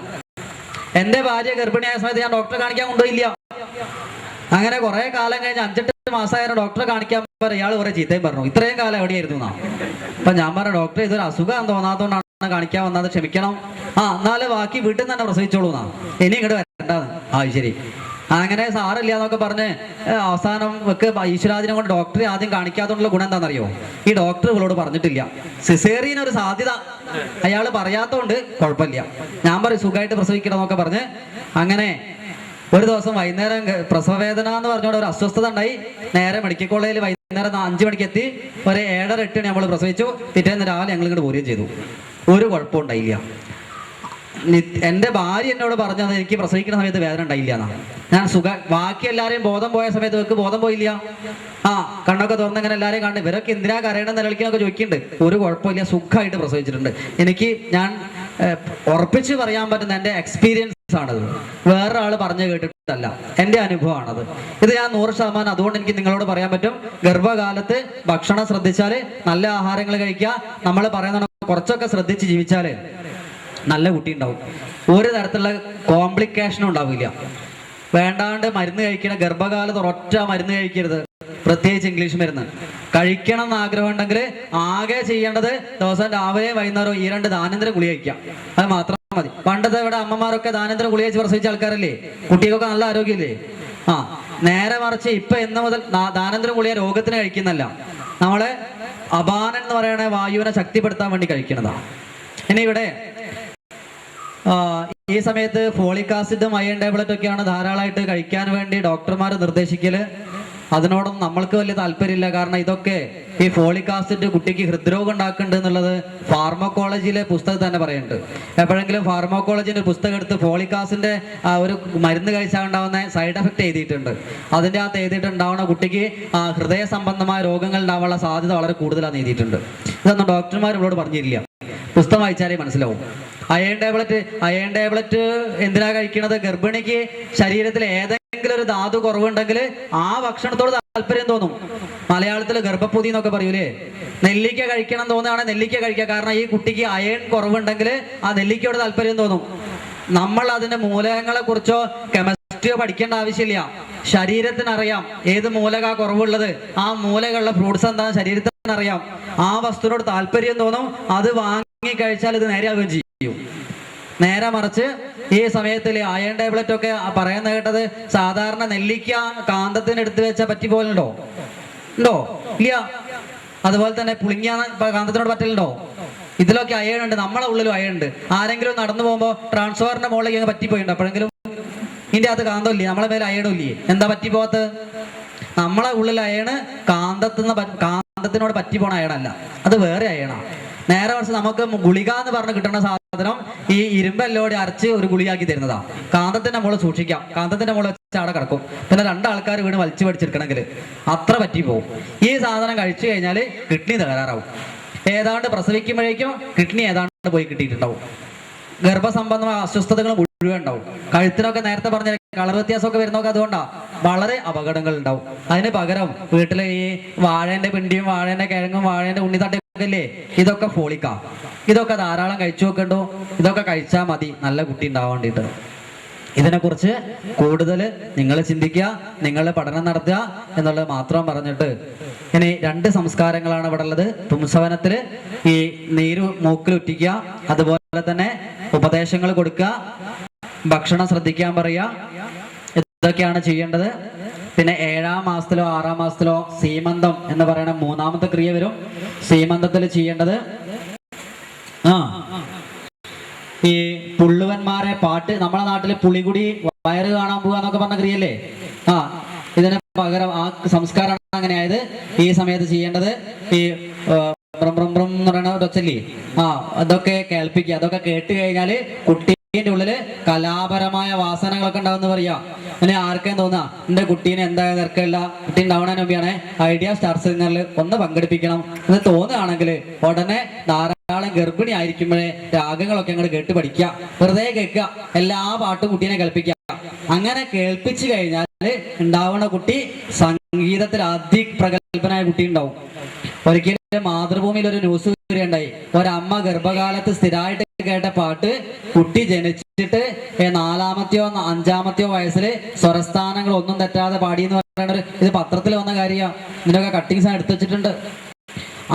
എന്റെ ഭാര്യ ഗർഭിണിയായ സമയത്ത് ഞാൻ ഡോക്ടറെ കാണിക്കാൻ കൊണ്ടുപോയില്ല. അങ്ങനെ കുറെ കാലം കഴിഞ്ഞ് 5-8 മാസമായാലും ഡോക്ടറെ കാണിക്കാൻ ഇയാൾ കുറെ ചീത്തയും പറഞ്ഞു. ഇത്രയും കാലം എവിടെയായിരുന്നു എന്നാ. അപ്പൊ ഞാൻ പറഞ്ഞു, ഡോക്ടറെ ഇതൊരു അസുഖം തോന്നാത്തോണ്ടാണ് കാണിക്കാൻ വന്നത്, ക്ഷമിക്കണം. എന്നാലും ബാക്കി വീട്ടിൽ നിന്ന് തന്നെ പ്രസവിച്ചോളൂ എന്നാ, ഇനി ഇങ്ങോട്ട് വരണ്ടാന്ന്. ശരി. അങ്ങനെ സാറില്ല എന്നൊക്കെ പറഞ്ഞ് അവസാനം ഈശ്വരാദിനെ കൊണ്ട് ഡോക്ടറെ ആദ്യം കാണിക്കാത്തോണ്ടുള്ള ഗുണം എന്താണെന്നറിയോ? ഈ ഡോക്ടർ ഇവളോട് പറഞ്ഞിട്ടില്ല. സിസേറിയൻ ഒരു സാധ്യത അയാൾ പറയാത്തോണ്ട് കുഴപ്പമില്ല. ഞാൻ പറയും സുഖമായിട്ട് പ്രസവിക്കണം എന്നൊക്കെ പറഞ്ഞ്. അങ്ങനെ ഒരു ദിവസം വൈകുന്നേരം പ്രസവവേദന എന്ന് പറഞ്ഞോണ്ട് ഒരു അസ്വസ്ഥത ഉണ്ടായി. നേരെ മെഡിക്കൽ കോളേജിൽ വൈകുന്നേരം 5 മണിക്ക് എത്തി. ഒരു 7:30-8 മണി നമ്മൾ പ്രസവിച്ചു. പിറ്റേന്ന് രാവിലെ ഞങ്ങൾ ഇങ്ങോട്ട് പോരുകയും ചെയ്തു. ഒരു കുഴപ്പം ഉണ്ടായില്ല. എന്റെ ഭാര്യ എന്നോട് പറഞ്ഞത് എനിക്ക് പ്രസവിക്കുന്ന സമയത്ത് വേദന ഉണ്ടായില്ല എന്നാണ്. ഞാൻ ബാക്കി എല്ലാരെയും ബോധം പോയ സമയത്ത് ഇവർക്ക് ബോധം പോയില്ല. കണ്ണൊക്കെ തുറന്ന് ഇങ്ങനെ എല്ലാരെയും കണ്ട് ഇവരൊക്കെ എന്തിനാ കരയണം നിലവിളിക്കാനൊക്കെ ചോദിക്കുന്നുണ്ട്. ഒരു കുഴപ്പമില്ല, സുഖമായിട്ട് പ്രസവിച്ചിട്ടുണ്ട്. ഞാൻ ഉറപ്പിച്ച് പറയാൻ പറ്റുന്ന എന്റെ എക്സ്പീരിയൻസ് ആണത്, വേറൊരാൾ പറഞ്ഞു കേട്ടിട്ടല്ല, എൻ്റെ അനുഭവമാണത്. ഇത് ഞാൻ 100% അതുകൊണ്ട് എനിക്ക് നിങ്ങളോട് പറയാൻ പറ്റും. ഗർഭകാലത്ത് ഭക്ഷണം ശ്രദ്ധിച്ചാൽ, നല്ല ആഹാരങ്ങൾ കഴിക്കുക, നമ്മൾ പറയുന്ന കുറച്ചൊക്കെ ശ്രദ്ധിച്ച് ജീവിച്ചാൽ നല്ല കുട്ടി ഉണ്ടാവും. ഒരു തരത്തിലുള്ള കോംപ്ലിക്കേഷനും ഉണ്ടാവില്ല. വേണ്ടാണ്ട് മരുന്ന് കഴിക്കണ ഗർഭകാലത്ത് ഒരൊറ്റ മരുന്ന് കഴിക്കരുത്, പ്രത്യേകിച്ച് ഇംഗ്ലീഷ് മരുന്ന്. കഴിക്കണം എന്ന് ആഗ്രഹം ഉണ്ടെങ്കിൽ ആകെ ചെയ്യേണ്ടത് ദിവസം രാവിലെ വൈകുന്നേരം ഈ 2 ദാനേന്ദ്ര ഗുളി കഴിക്കാം, അത് മാത്രം മതി. പണ്ടത്തെ ഇവിടെ അമ്മമാരൊക്കെ ദാനേന്ദ്ര ഗുളി കഴിച്ച് പ്രസവിച്ച ആൾക്കാരല്ലേ, കുട്ടികൾക്കൊക്കെ നല്ല ആരോഗ്യമില്ലേ? നേരെ മറിച്ച് ഇപ്പൊ എന്ന് മുതൽ ദാനേന്ദ്ര ഗുളിയെ രോഗത്തിന് കഴിക്കുന്നല്ല, നമ്മളെ അപാനൻ എന്ന് പറയുന്ന വായുവിനെ ശക്തിപ്പെടുത്താൻ വേണ്ടി കഴിക്കുന്നതാണ്. ഇനി ഇവിടെ ഈ സമയത്ത് ഫോളിക് ആസിഡും അയൺ ടാബ്ലറ്റ് ഒക്കെയാണ് ധാരാളമായിട്ട് കഴിക്കാൻ വേണ്ടി ഡോക്ടർമാർ നിർദ്ദേശിക്കല്. അതിനോടൊന്നും നമ്മൾക്ക് വലിയ താല്പര്യമില്ല. കാരണം ഇതൊക്കെ ഈ ഫോളിക് ആസിഡ് കുട്ടിക്ക് ഹൃദ്രോഗം ഉണ്ടാക്കുന്നുണ്ട് എന്നുള്ളത് ഫാർമക്കോളജിയിലെ പുസ്തകത്തിൽ തന്നെ പറയുന്നുണ്ട്. എപ്പോഴെങ്കിലും ഫാർമക്കോളജിന്റെ പുസ്തകം എടുത്ത് ഫോളിക് ആസിഡിന്റെ ഒരു മരുന്ന് കഴിച്ചാൽ ഉണ്ടാവുന്ന സൈഡ് എഫക്ട് എഴുതിയിട്ടുണ്ട്. അതിൻ്റെ അകത്ത് എഴുതിയിട്ടുണ്ടാവുന്ന കുട്ടിക്ക് ഹൃദയ സംബന്ധമായ രോഗങ്ങൾ ഉണ്ടാവാനുള്ള സാധ്യത വളരെ കൂടുതലാണെന്ന് എഴുതിയിട്ടുണ്ട്. ഇതൊന്നും ഡോക്ടർമാർ ഇവരോട് പറഞ്ഞിരില്ല, പുസ്തകം വായിച്ചാലേ മനസ്സിലാവും. അയൺ ടാബ്ലറ്റ് എന്തിനാ കഴിക്കണത്? ഗർഭിണിക്ക് ശരീരത്തിൽ ഏതെങ്കിലും ഒരു ധാതു കുറവുണ്ടെങ്കിൽ ആ ഭക്ഷണത്തോട് താല്പര്യം തോന്നും. മലയാളത്തിൽ ഗർഭപ്പൊതി എന്നൊക്കെ പറയൂലേ, നെല്ലിക്ക കഴിക്കണം തോന്നുകയാണെങ്കിൽ നെല്ലിക്ക കഴിക്കുക. കാരണം ഈ കുട്ടിക്ക് അയൺ കുറവുണ്ടെങ്കിൽ ആ നെല്ലിക്കയോട് താല്പര്യം തോന്നും. നമ്മൾ അതിന്റെ മൂലകങ്ങളെ കുറിച്ചോ കെമിസ്ട്രിയോ പഠിക്കേണ്ട ആവശ്യമില്ല. ശരീരത്തിനറിയാം ഏത് മൂലക കുറവുള്ളത്, ആ മൂലകളുടെ ഫ്രൂട്ട്സ് എന്താണെന്ന് ശരീരത്തിനറിയാം. ആ വസ്തുവിനോട് താല്പര്യം തോന്നും, അത് വാങ്ങി കഴിച്ചാൽ ഇത് നേരെയാവുകയും ചെയ്യും. നേരെ മറിച്ച് ഈ സമയത്തിൽ അയൺ ടാബ്ലറ്റ് ഒക്കെ പറയുന്ന കേട്ടത് സാധാരണ നെല്ലിക്ക കാന്തത്തിന് എടുത്തു വെച്ചാൽ പറ്റി പോലുണ്ടോ? ഉണ്ടോ? ഇല്ല. അതുപോലെ തന്നെ പുളിങ്ങ കാന്തത്തിനോട് പറ്റലുണ്ടോ? ഇതിലൊക്കെ അയൺ ഉണ്ട്, നമ്മളെ ഉള്ളിലും അയൺ ഉണ്ട്. ആരെങ്കിലും നടന്നു പോകുമ്പോൾ ട്രാൻസ്ഫോറിന്റെ മുകളിലേക്ക് പറ്റിപ്പോയിട്ടുണ്ട് അപ്പോഴെങ്കിലും? ഇതിന്റെ അകത്ത് കാന്തം ഇല്ലേ, നമ്മളെ മേലെ അയണും ഇല്ലേ? എന്താ പറ്റിപ്പോകത്ത്? നമ്മളെ ഉള്ളിൽ അയണ് കാന്തത്തിനോട് പറ്റിപ്പോണ അയണല്ല, അത് വേറെ അയണാണ്. നേരെ മറിച്ച് നമുക്ക് ഗുളിക എന്ന് പറഞ്ഞ് കിട്ടുന്ന സാധനം ഈ ഇരുമ്പല്ലോടെ അരച്ച് ഒരു ഗുളിയാക്കി തരുന്നതാ. കാന്തത്തിന്റെ മുകളിൽ സൂക്ഷിക്കാം, കാന്തത്തിന്റെ മുകളിൽ വെച്ച് അവിടെ കിടക്കും. പിന്നെ 2 ആൾക്കാർ വീണ് വലിച്ചു പഠിച്ചെടുക്കണമെങ്കിൽ അത്ര പറ്റി പോകും. ഈ സാധനം കഴിച്ചു കഴിഞ്ഞാൽ കിഡ്നി തകരാറാവും. ഏതാണ്ട് പ്രസവിക്കുമ്പോഴേക്കും കിഡ്നി ഏതാണ്ട് പോയി കിട്ടിയിട്ടുണ്ടാവും. ഗർഭസംബന്ധമായ അസ്വസ്ഥതകൾ മുഴുവൻ ഉണ്ടാവും. കഴുത്തിനൊക്കെ നേരത്തെ പറഞ്ഞ കളർ വ്യത്യാസമൊക്കെ വരുന്നൊക്കെ അതുകൊണ്ടാ വളരെ അപകടങ്ങൾ ഉണ്ടാവും. അതിന് പകരം വീട്ടിലെ ഈ വാഴേന്റെ പിണ്ടിയും വാഴേന്റെ കിഴങ്ങും വാഴേന്റെ ഉണ്ണിത്തട്ടൊക്കെ ഇല്ലേ, ഇതൊക്കെ ഫോളിക്കാ. ഇതൊക്കെ ധാരാളം കഴിച്ചു നോക്കണ്ടോ. ഇതൊക്കെ കഴിച്ചാൽ മതി നല്ല കുട്ടി ഉണ്ടാവാൻ വേണ്ടിയിട്ട്. ഇതിനെക്കുറിച്ച് കൂടുതൽ നിങ്ങൾ ചിന്തിക്കുക, നിങ്ങൾ പഠനം നടത്തുക എന്നുള്ളത് മാത്രം പറഞ്ഞിട്ട്, ഇനി 2 സംസ്കാരങ്ങളാണ് ഇവിടെ ഉള്ളത്. പുംസവനത്തിൽ ഈ നീര് മൂക്കിൽ ഉറ്റിക്കുക, അതുപോലെ തന്നെ ഉപദേശങ്ങൾ കൊടുക്കുക, ഭക്ഷണം ശ്രദ്ധിക്കാൻ പറയുക, ഇതൊക്കെയാണ് ചെയ്യേണ്ടത്. പിന്നെ 7-ാം മാസത്തിലോ 6-ാം മാസത്തിലോ സീമന്തം എന്ന് പറയുന്ന 3ാമത്തെ ക്രിയ വരും. സീമന്തത്തിൽ ചെയ്യേണ്ടത് ഈ പുള്ളുവന്മാരെ പാട്ട്, നമ്മുടെ നാട്ടില് പുളികുടി വയറ് കാണാൻ പോവുക എന്നൊക്കെ പറഞ്ഞ ക്രിയല്ലേ, ഇതിന് പകരം ആ സംസ്കാരമാണ് അങ്ങനെ ആയത്. ഈ സമയത്ത് ചെയ്യേണ്ടത് ഈ എന്ന് പറയുന്ന ഒച്ചല്ലേ, അതൊക്കെ കേൾപ്പിക്കുക. അതൊക്കെ കേട്ട് കഴിഞ്ഞാല് കുട്ടീന്റെ ഉള്ളില് കലാപരമായ വാസനകളൊക്കെ ഉണ്ടാവുന്ന പറയാ. പിന്നെ ആർക്കും തോന്നാ എന്റെ കുട്ടീനെ എന്താ തിരക്കില്ല, കുട്ടി ഉണ്ടാവണതിന് മുമ്പാണ് ഐഡിയ സ്റ്റാർ സിംഗറിൽ ഒന്ന് പങ്കെടുപ്പിക്കണം എന്ന് തോന്നുകയാണെങ്കിൽ ഉടനെ ധാരാളം ഗർഭിണി ആയിരിക്കുമ്പോഴേ രാഗങ്ങളൊക്കെ അങ്ങോട്ട് കേട്ട് പഠിക്കുക, വെറുതെ കേൾക്കുക, എല്ലാ പാട്ടും കുട്ടീനെ കേൾപ്പിക്കുക. അങ്ങനെ കേൾപ്പിച്ചു കഴിഞ്ഞാല് ഉണ്ടാവുന്ന കുട്ടി സംഗീതത്തിൽ അതിപ്രഗത്ഭനായ കുട്ടി ഉണ്ടാവും. ഒരിക്കലും മാതൃഭൂമിയിൽ ഒരു ന്യൂസ് ഉണ്ടായി, ഒരമ്മ ഗർഭകാലത്ത് സ്ഥിരമായിട്ട് കേട്ട പാട്ട് കുട്ടി ജനിച്ചിട്ട് 4-മത്തെയോ 5-മത്തെയോ വയസ്സിൽ സ്വരസ്ഥാനങ്ങൾ ഒന്നും തെറ്റാതെ പാടി എന്ന് പറയുന്നത് ഇത് പത്രത്തിൽ വന്ന കാര്യമാണ്. ഇതിനൊക്കെ കട്ടിങ്സ് എടുത്തു വെച്ചിട്ടുണ്ട്.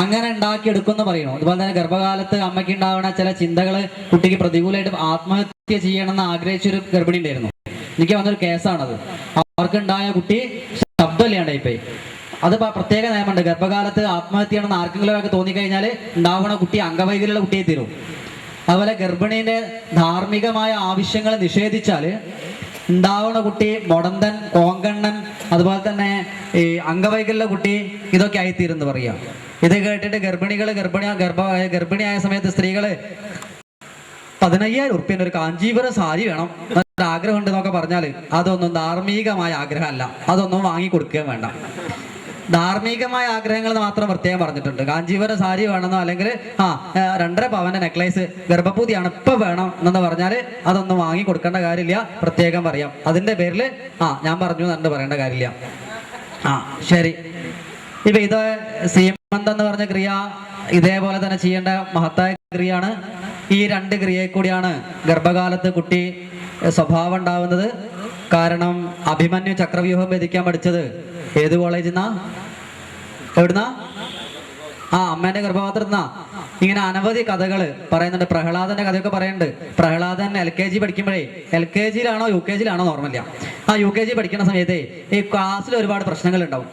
അങ്ങനെ ഉണ്ടാക്കിയെടുക്കുമെന്ന് പറയുന്നു. അതുപോലെ തന്നെ ഗർഭകാലത്ത് അമ്മയ്ക്ക് ഉണ്ടാവുന്ന ചില ചിന്തകൾ കുട്ടിക്ക് പ്രതികൂലമായിട്ട് ആത്മഹത്യ ചെയ്യണമെന്ന് ആഗ്രഹിച്ചൊരു ഗർഭിണി ഉണ്ടായിരുന്നു. എനിക്ക് വന്നൊരു കേസാണത്. അവർക്കുണ്ടായ കുട്ടി ശബ്ദമില്ലാണ്ടായിപ്പോയി. അത് പ്രത്യേക നിയമമുണ്ട്. ഗർഭകാലത്ത് ആത്മഹത്യ ചെയ്യണമെന്ന് ആർക്കെങ്കിലും ഒക്കെ തോന്നിക്കഴിഞ്ഞാൽ ഉണ്ടാവുന്ന കുട്ടി അംഗവൈകല്യമുള്ള കുട്ടിയെ തീരും. അതുപോലെ ഗർഭിണീന്റെ ധാർമ്മികമായ ആവശ്യങ്ങൾ നിഷേധിച്ചാൽ ഉണ്ടാവുന്ന കുട്ടി മൊടന്തൻ, കോങ്കണ്ണൻ, അതുപോലെ ഈ അംഗവൈകല്യ കുട്ടി ഇതൊക്കെ ആയിത്തീരുന്ന് പറയാം. ഇത് കേട്ടിട്ട് ഗർഭിണിയായ സമയത്ത് സ്ത്രീകള് 15,000 ഉറുപ്പ്യൻ്റെ ഒരു കാഞ്ചീപുരം സാരി വേണം ആഗ്രഹമുണ്ട് എന്നൊക്കെ പറഞ്ഞാൽ അതൊന്നും ധാർമ്മികമായ ആഗ്രഹമല്ല, അതൊന്നും വാങ്ങി കൊടുക്കുകയും വേണ്ട. ധാർമ്മികമായ ആഗ്രഹങ്ങൾ മാത്രം പ്രത്യേകം പറഞ്ഞിട്ടുണ്ട്. കാഞ്ചീപുരം സാരി വേണമെന്നോ അല്ലെങ്കിൽ 2.5 പവന്റെ നെക്ലേസ് ഗർഭപൂതിയാണ് ഇപ്പൊ വേണം എന്ന് പറഞ്ഞാൽ അതൊന്നും വാങ്ങി കൊടുക്കേണ്ട കാര്യമില്ല, പ്രത്യേകം പറയാം. അതിന്റെ പേരിൽ ഞാൻ പറഞ്ഞു എന്ന് പറയേണ്ട കാര്യമില്ല. ശരി. ഇപ്പൊ ഇത് സീമന്തം എന്ന് പറഞ്ഞ ക്രിയ ഇതേപോലെ തന്നെ ചെയ്യേണ്ട മഹത്തായ ക്രിയയാണ്. ഈ 2 ക്രിയയിൽ കൂടിയാണ് ഗർഭകാലത്ത് കുട്ടി സ്വഭാവം ഉണ്ടാവുന്നത്. കാരണം അഭിമന്യു ചക്രവ്യൂഹം ഭേദിക്കാൻ പഠിച്ചത് ഏത് കോളേജിൽ നിന്നാ, എവിടുന്നാ? അമ്മേന്റെ ഗർഭപാത്രത്തിനാ. ഇങ്ങനെ അനവധി കഥകൾ പറയുന്നുണ്ട്. പ്രഹ്ലാദന്റെ കഥയൊക്കെ പറയുന്നുണ്ട്. പ്രഹ്ലാദൻ LKG പഠിക്കുമ്പോഴേ, LKGയിലാണോ UKGയിലാണോ ഓർമ്മയില്ല, UKG പഠിക്കുന്ന സമയത്ത് ഈ ക്ലാസ്സിൽ ഒരുപാട് പ്രശ്നങ്ങൾ ഉണ്ടാവും.